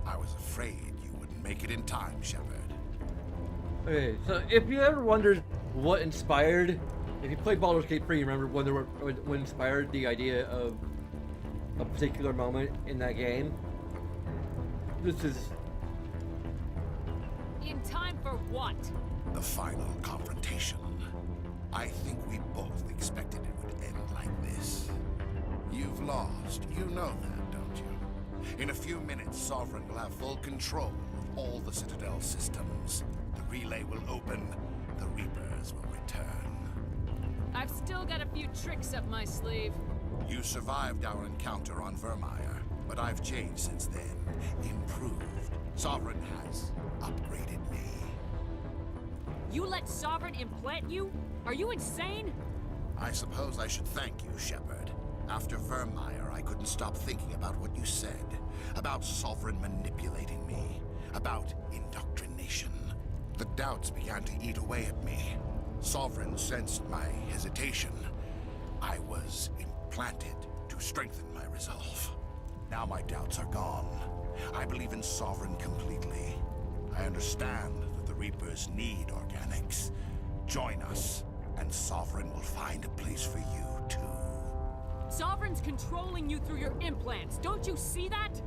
I was afraid you wouldn't make it in time, Shepard. Okay, so if you ever wondered what inspired, if you played Baldur's Gate 3, you remember what inspired the idea of a particular moment in that game? This is... In time for what? The final confrontation. I think we both expected it would end like this. You've lost. You know that, don't you? In a few minutes, Sovereign will have full control of all the Citadel systems. The relay will open. The Reapers will return. I've still got a few tricks up my sleeve. You survived our encounter on Vermeer, but I've changed since then. Improved. Sovereign has upgraded me. You let Sovereign implant you? Are you insane? I suppose I should thank you, Shepard. After Vermeer, I couldn't stop thinking about what you said. About Sovereign manipulating me. About indoctrination. The doubts began to eat away at me. Sovereign sensed my hesitation. I was implanted to strengthen my resolve. Now my doubts are gone. I believe in Sovereign completely. I understand that the Reapers need organics. Join us, and Sovereign will find a place for you, too. Sovereign's controlling you through your implants. Don't you see that?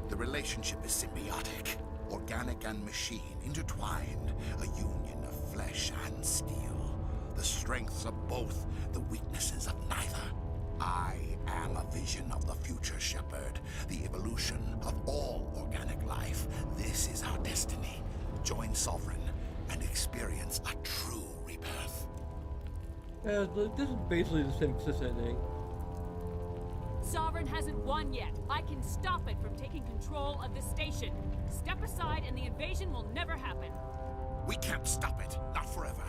The relationship is symbiotic. Organic and machine, intertwined. A union of flesh and steel. The strengths of both, the weaknesses of neither. I am a vision of the future, Shepard. The evolution of all organic life. This is our destiny. Join Sovereign and experience a true rebirth. Yeah, this is basically the same thing. Sovereign hasn't won yet. I can stop it from taking control of the station. Step aside and the invasion will never happen. We can't stop it. Not forever.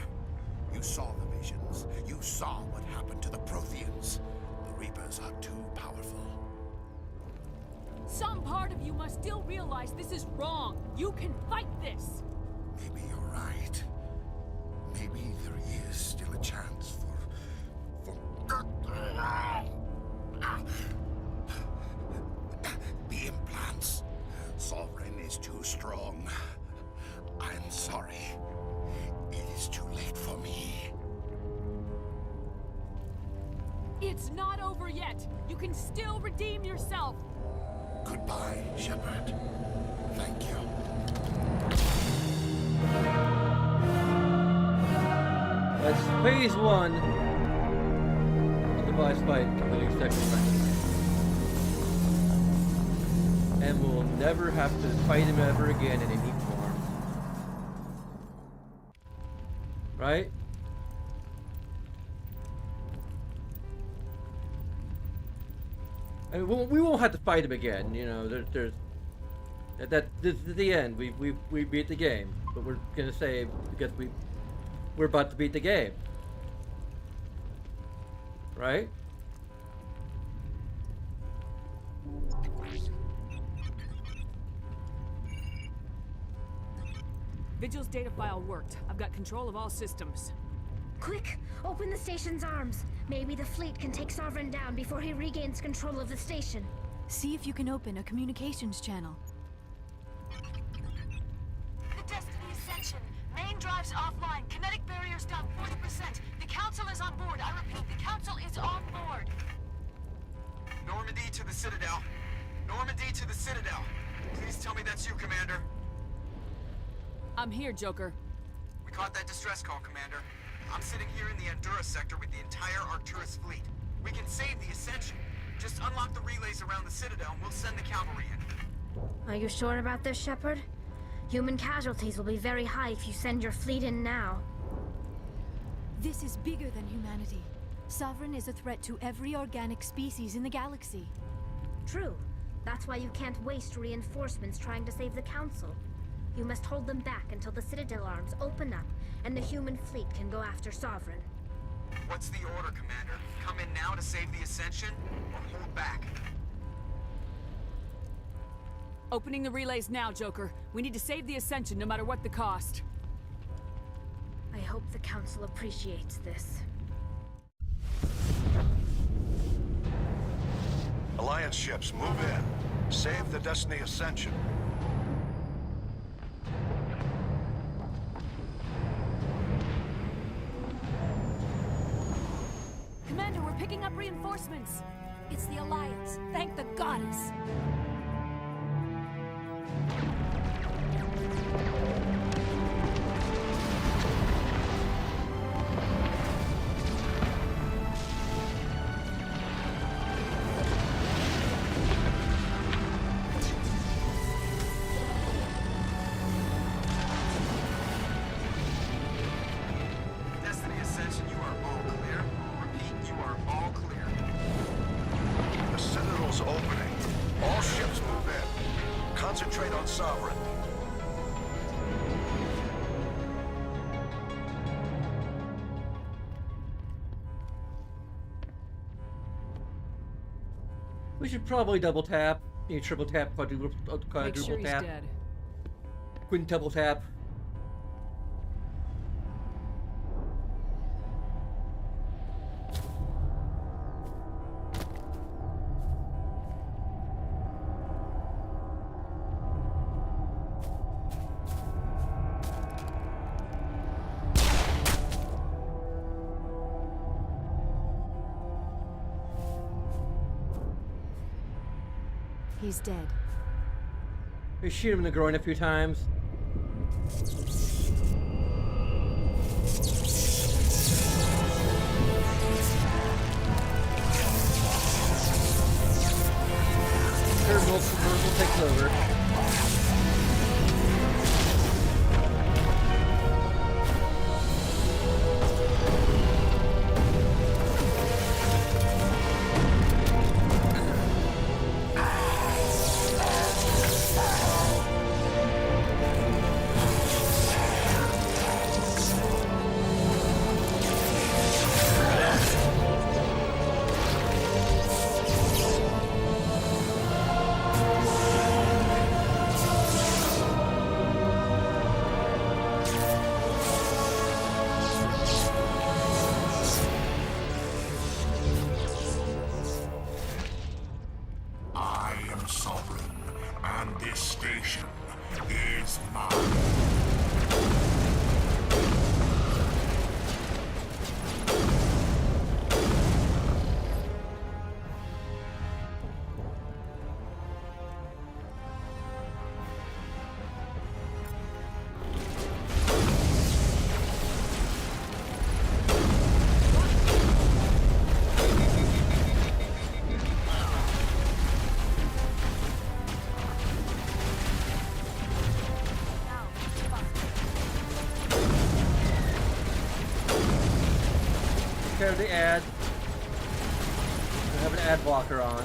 You saw the visions. You saw what happened to the Protheans. The Reapers are too powerful. Some part of you must still realize this is wrong. You can fight this. Maybe you're right. Maybe there is still a chance for the implants. Sovereign is too strong. I'm sorry. It is too late for me. It's not over yet. You can still redeem yourself. Goodbye, Shepard. Thank you. That's phase 1 of the device fight completing second round. And we'll never have to fight him ever again in any form. Right? I mean, we won't have to fight him again, you know, there's This is the end. We beat the game, but we're gonna save because we're about to beat the game, right? Vigil's data file worked. I've got control of all systems. Quick! Open the station's arms. Maybe the fleet can take Sovereign down before he regains control of the station. See if you can open a communications channel. The Destiny Ascension. Main drives offline. Kinetic barriers down 40%. The Council is on board. I repeat, the Council is on board. Normandy to the Citadel. Normandy to the Citadel. Please tell me that's you, Commander. I'm here, Joker. We caught that distress call, Commander. I'm sitting here in the Endura sector with the entire Arcturus fleet. We can save the Ascension. Just unlock the relays around the Citadel and we'll send the cavalry in. Are you sure about this, Shepard? Human casualties will be very high if you send your fleet in now. This is bigger than humanity. Sovereign is a threat to every organic species in the galaxy. True. That's why you can't waste reinforcements trying to save the Council. You must hold them back until the Citadel arms open up and the human fleet can go after Sovereign. What's the order, Commander? Come in now to save the Ascension, or hold back? Opening the relays now, Joker. We need to save the Ascension no matter what the cost. I hope the Council appreciates this. Alliance ships, move in. Save the Destiny Ascension. Commander, we're picking up reinforcements. It's the Alliance. Thank the goddess. Destiny Ascension, you are all clear. Repeat, you are all clear. The Citadel's opening. All ships move in. Concentrate on Sovereign. We should probably double tap, triple tap, quadruple Make sure he's tap, dead. quintuple tap. He's dead. We shoot him in the groin a few times. Turbo takes over. I am Sovereign, and this station is mine. Care of the ad. I have an ad blocker on.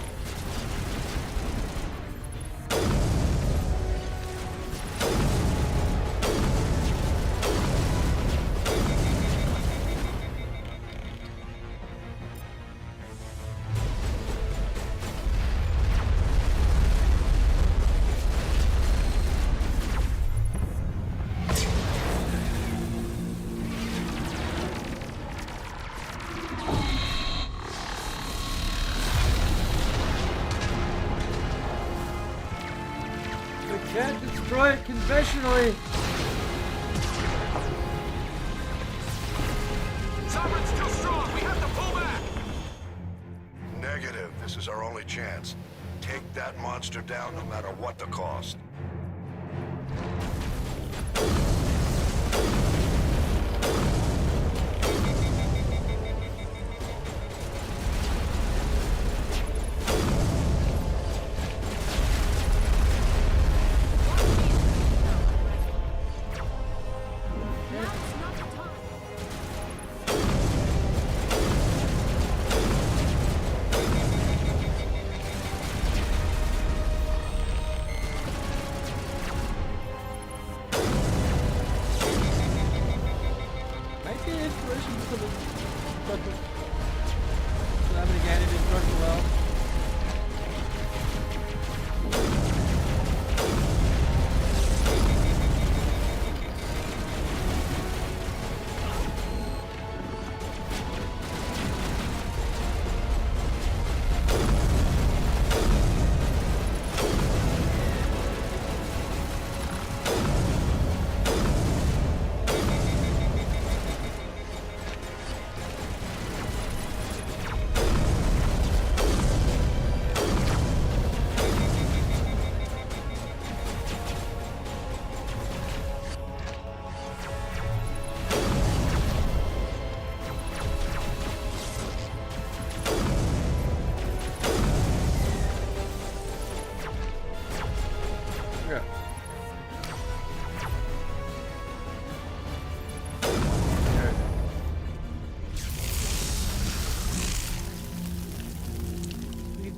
Can't destroy it conventionally. Sovereign's still strong. We have to pull back. Negative. This is our only chance. Take that monster down no matter what the cost.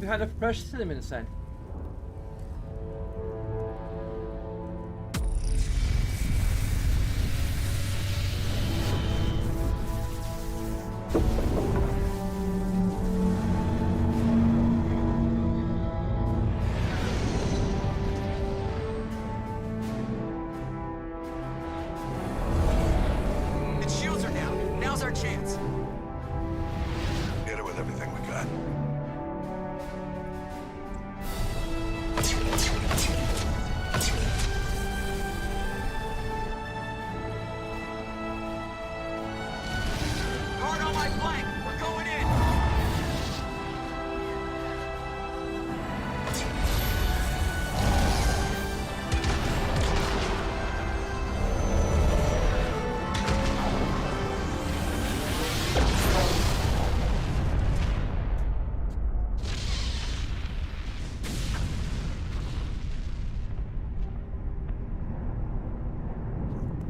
Had a fresh cinnamon scent. Its shields are down. Now's our chance. Hit it with everything we got. Guard on my flank. We're going in.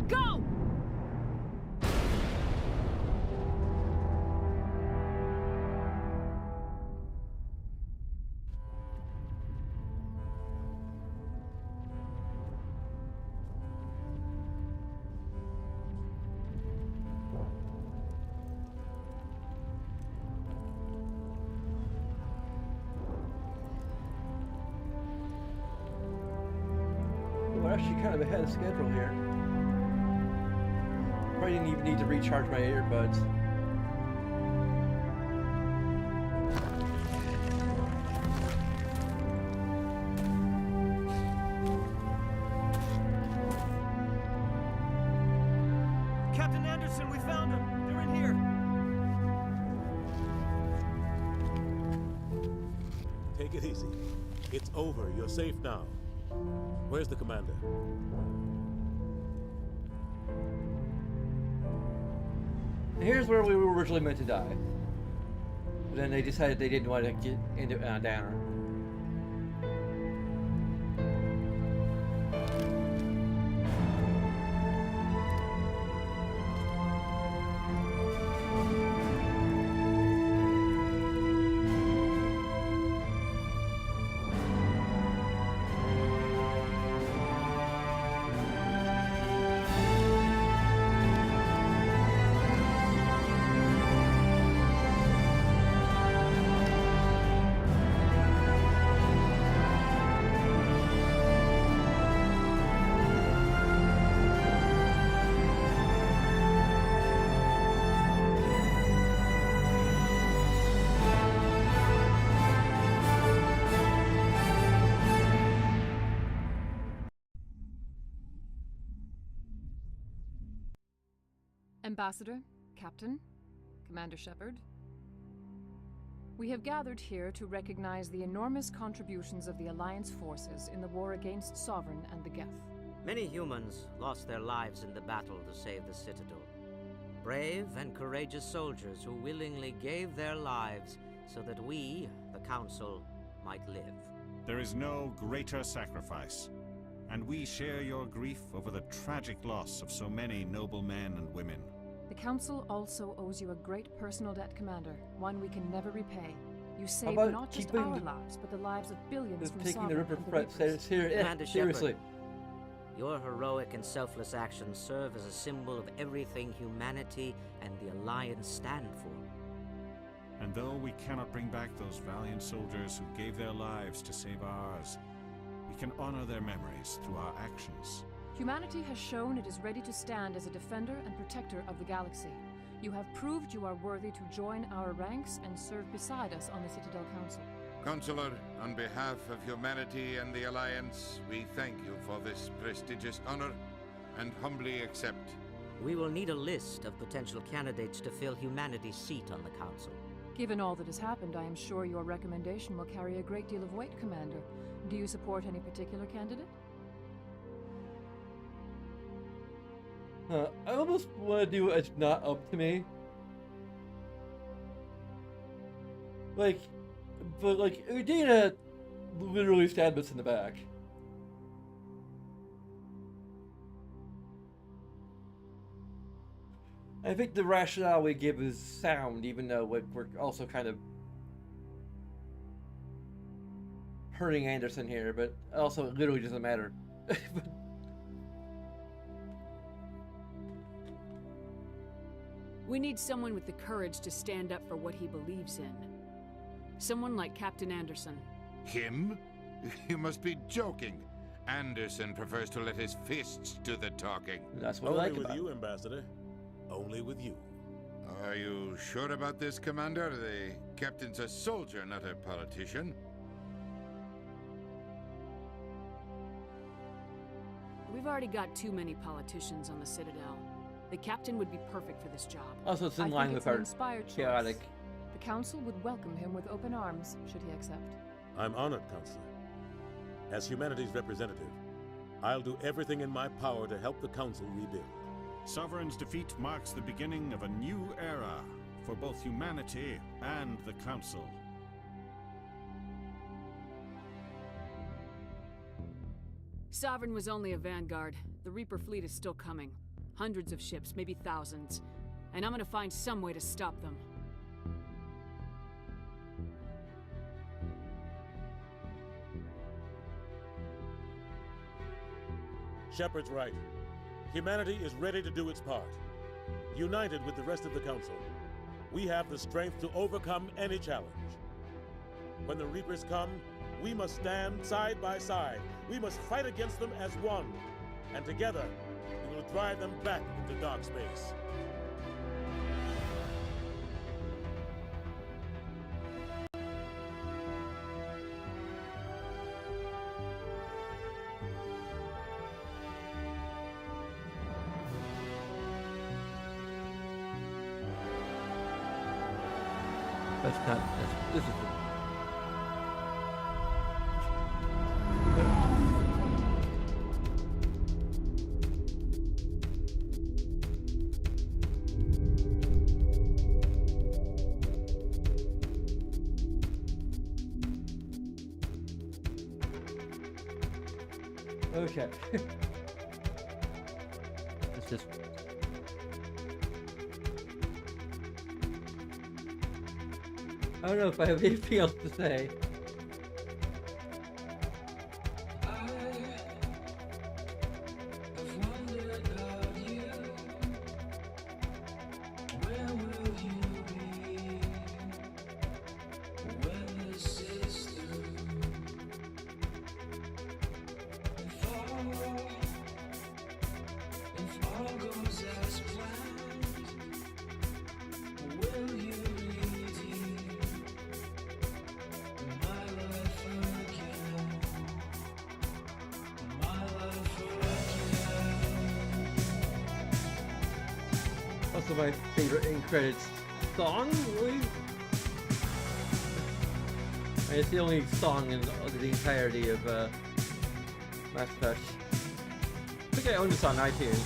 Go! We're actually kind of ahead of schedule here. Probably didn't even need to recharge my earbuds. Captain Anderson, we found them. They're in here. Take it easy. It's over. You're safe now. Where's the commander? Here's where we were originally meant to die. But then they decided they didn't want to get into Downer. Ambassador, Captain, Commander Shepard. We have gathered here to recognize the enormous contributions of the Alliance forces in the war against Sovereign and the Geth. Many humans lost their lives in the battle to save the Citadel. Brave and courageous soldiers who willingly gave their lives so that we, the Council, might live. There is no greater sacrifice, and we share your grief over the tragic loss of so many noble men and women. The Council also owes you a great personal debt, Commander, one we can never repay. You saved not just our lives, but the lives of billions from taking the Sovereign Ripper and the threat Reapers. Commander seriously. Shepard, your heroic and selfless actions serve as a symbol of everything humanity and the Alliance stand for. And though we cannot bring back those valiant soldiers who gave their lives to save ours, we can honor their memories through our actions. Humanity has shown it is ready to stand as a defender and protector of the galaxy. You have proved you are worthy to join our ranks and serve beside us on the Citadel Council. Counselor, on behalf of humanity and the Alliance, we thank you for this prestigious honor and humbly accept. We will need a list of potential candidates to fill humanity's seat on the Council. Given all that has happened, I am sure your recommendation will carry a great deal of weight, Commander. Do you support any particular candidate? I almost want to do It's Not Up to Me. But Udina literally stabbed us in the back. I think the rationale we give is sound, even though we're also kind of hurting Anderson here, but also it literally doesn't matter. We need someone with the courage to stand up for what he believes in. Someone like Captain Anderson. Him? You must be joking. Anderson prefers to let his fists do the talking. That's what Only I like with about you, Ambassador. Only with you. Are you sure about this, Commander? The captain's a soldier, not a politician. We've already got too many politicians on the Citadel. The captain would be perfect for this job. Also, it's in I line think with it's an our inspired choice. chaotic. The Council would welcome him with open arms, should he accept. I'm honored, Counselor. As humanity's representative, I'll do everything in my power to help the Council rebuild. Sovereign's defeat marks the beginning of a new era for both humanity and the Council. Sovereign was only a vanguard. The Reaper fleet is still coming. Hundreds of ships, maybe thousands. And I'm gonna find some way to stop them. Shepard's right. Humanity is ready to do its part. United with the rest of the Council, we have the strength to overcome any challenge. When the Reapers come, we must stand side by side. We must fight against them as one. And together, we will drive them back into dark space. That's not. This is. Okay. It's just. I don't know if I have anything else to say. also my favorite end credits song, really. It's the only song in the entirety of Mass Effect. I think I own this on iTunes.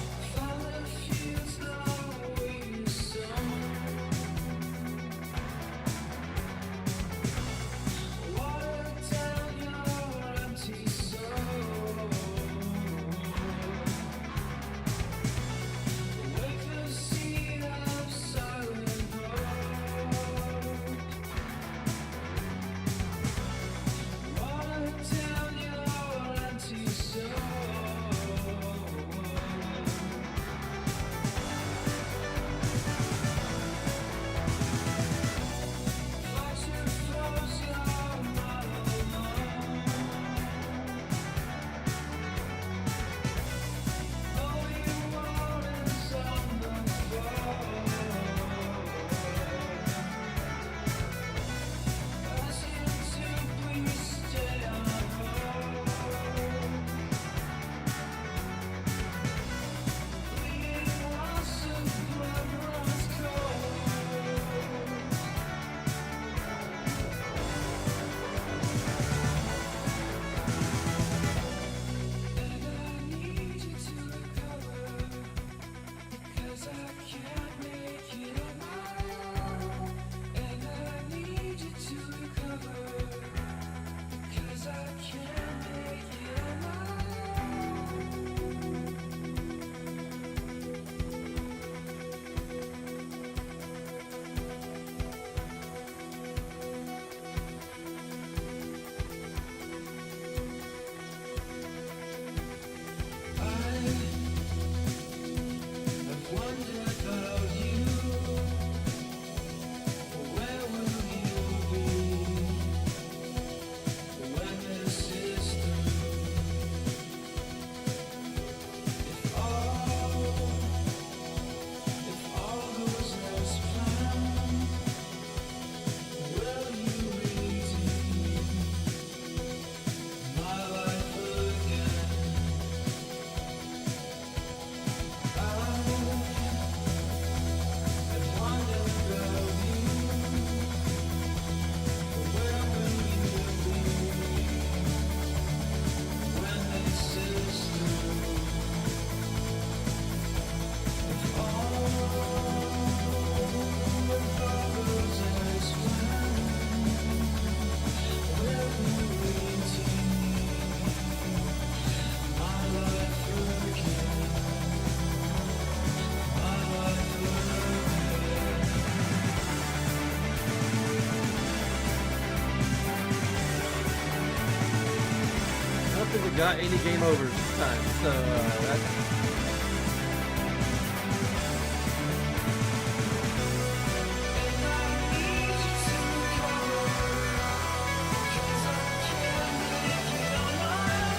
Got any game overs this time, so that's...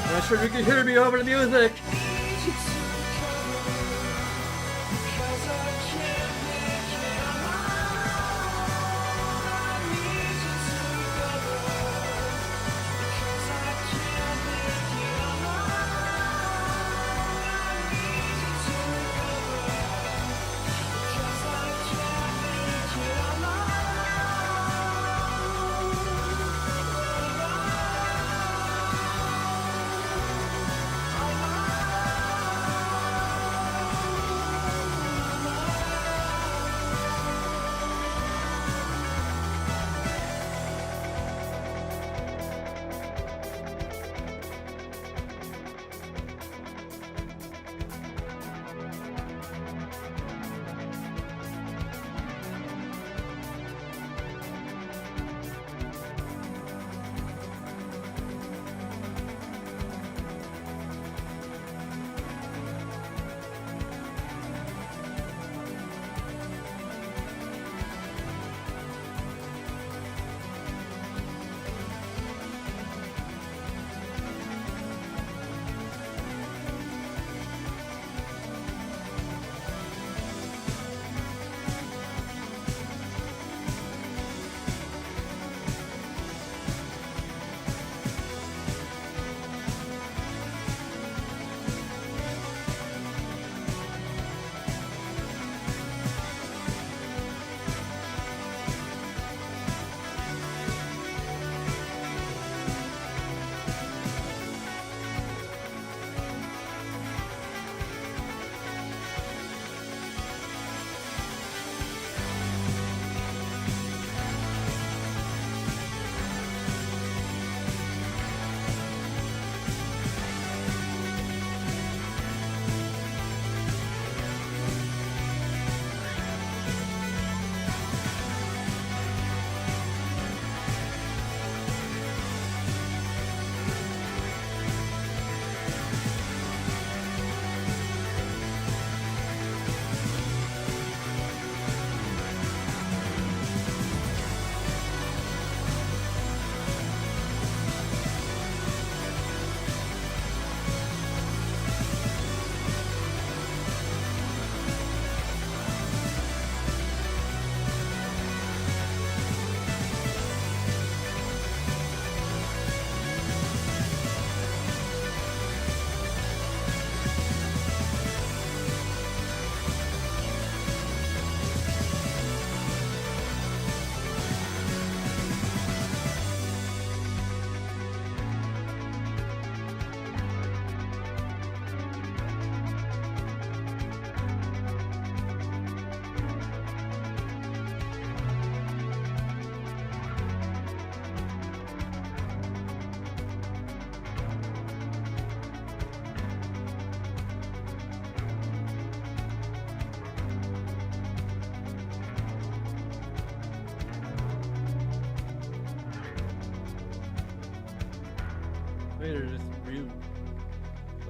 I'm not sure if you can hear me over the music.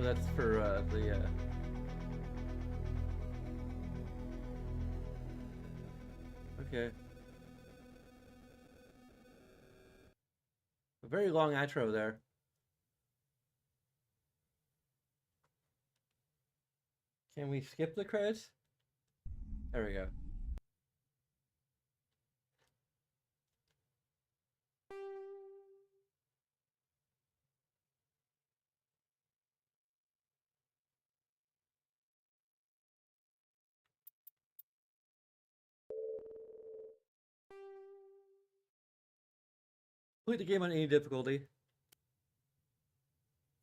that's for the. Okay. A very long intro there. Can we skip the credits? There we go. Complete the game on any difficulty.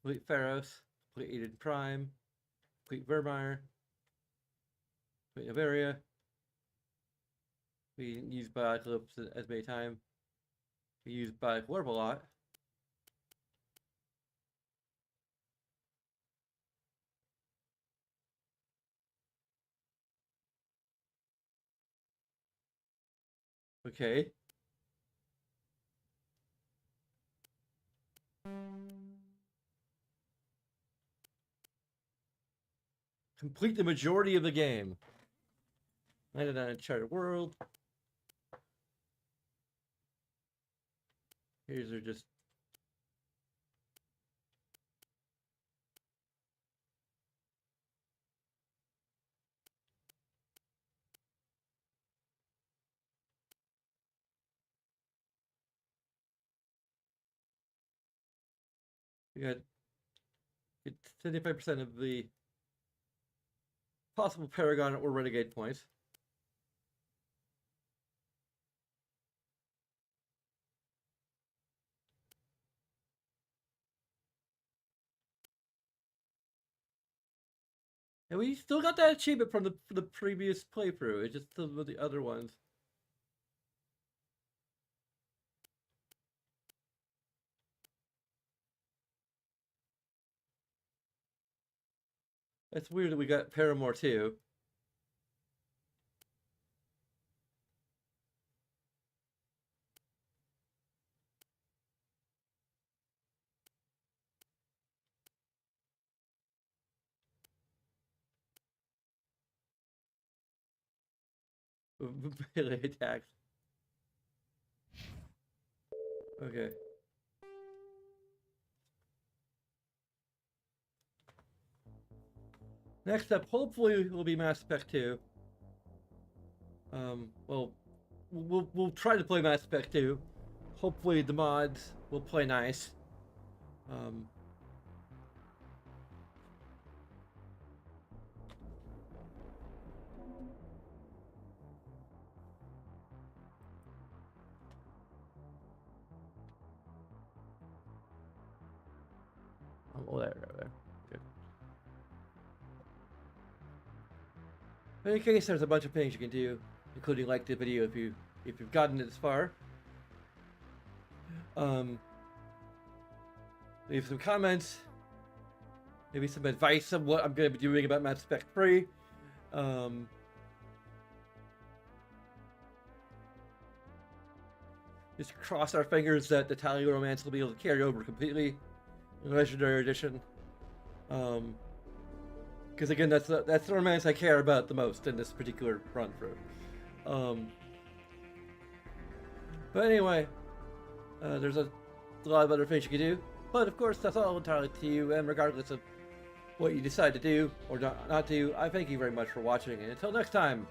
Complete Pharos. Complete Eden Prime. Complete Vermeer. Complete Novaria. We use Biocalypse as many times. We use Biocalypse a lot. Okay. Complete the majority of the game. Landed on a uncharted world. Here's are just we got 75% of the possible Paragon or Renegade points. And we still got that achievement from the previous playthrough. It's just some of the other ones. It's weird that we got Paramore too. Melee attacks. Okay. Next up, hopefully, will be Mass Effect 2. Well, we'll try to play Mass Effect 2. Hopefully, the mods will play nice. Oh, there. Good. In any case, there's a bunch of things you can do, including like the video if you've gotten it this far. Leave some comments, maybe some advice on what I'm going to be doing about Mass Effect 3. Just cross our fingers that the Tally romance will be able to carry over completely in the Legendary Edition. Because again, that's the romance I care about the most in this particular run through. But anyway, there's a lot of other things you can do. But of course, that's all entirely to you, and regardless of what you decide to do or not do, I thank you very much for watching, and until next time,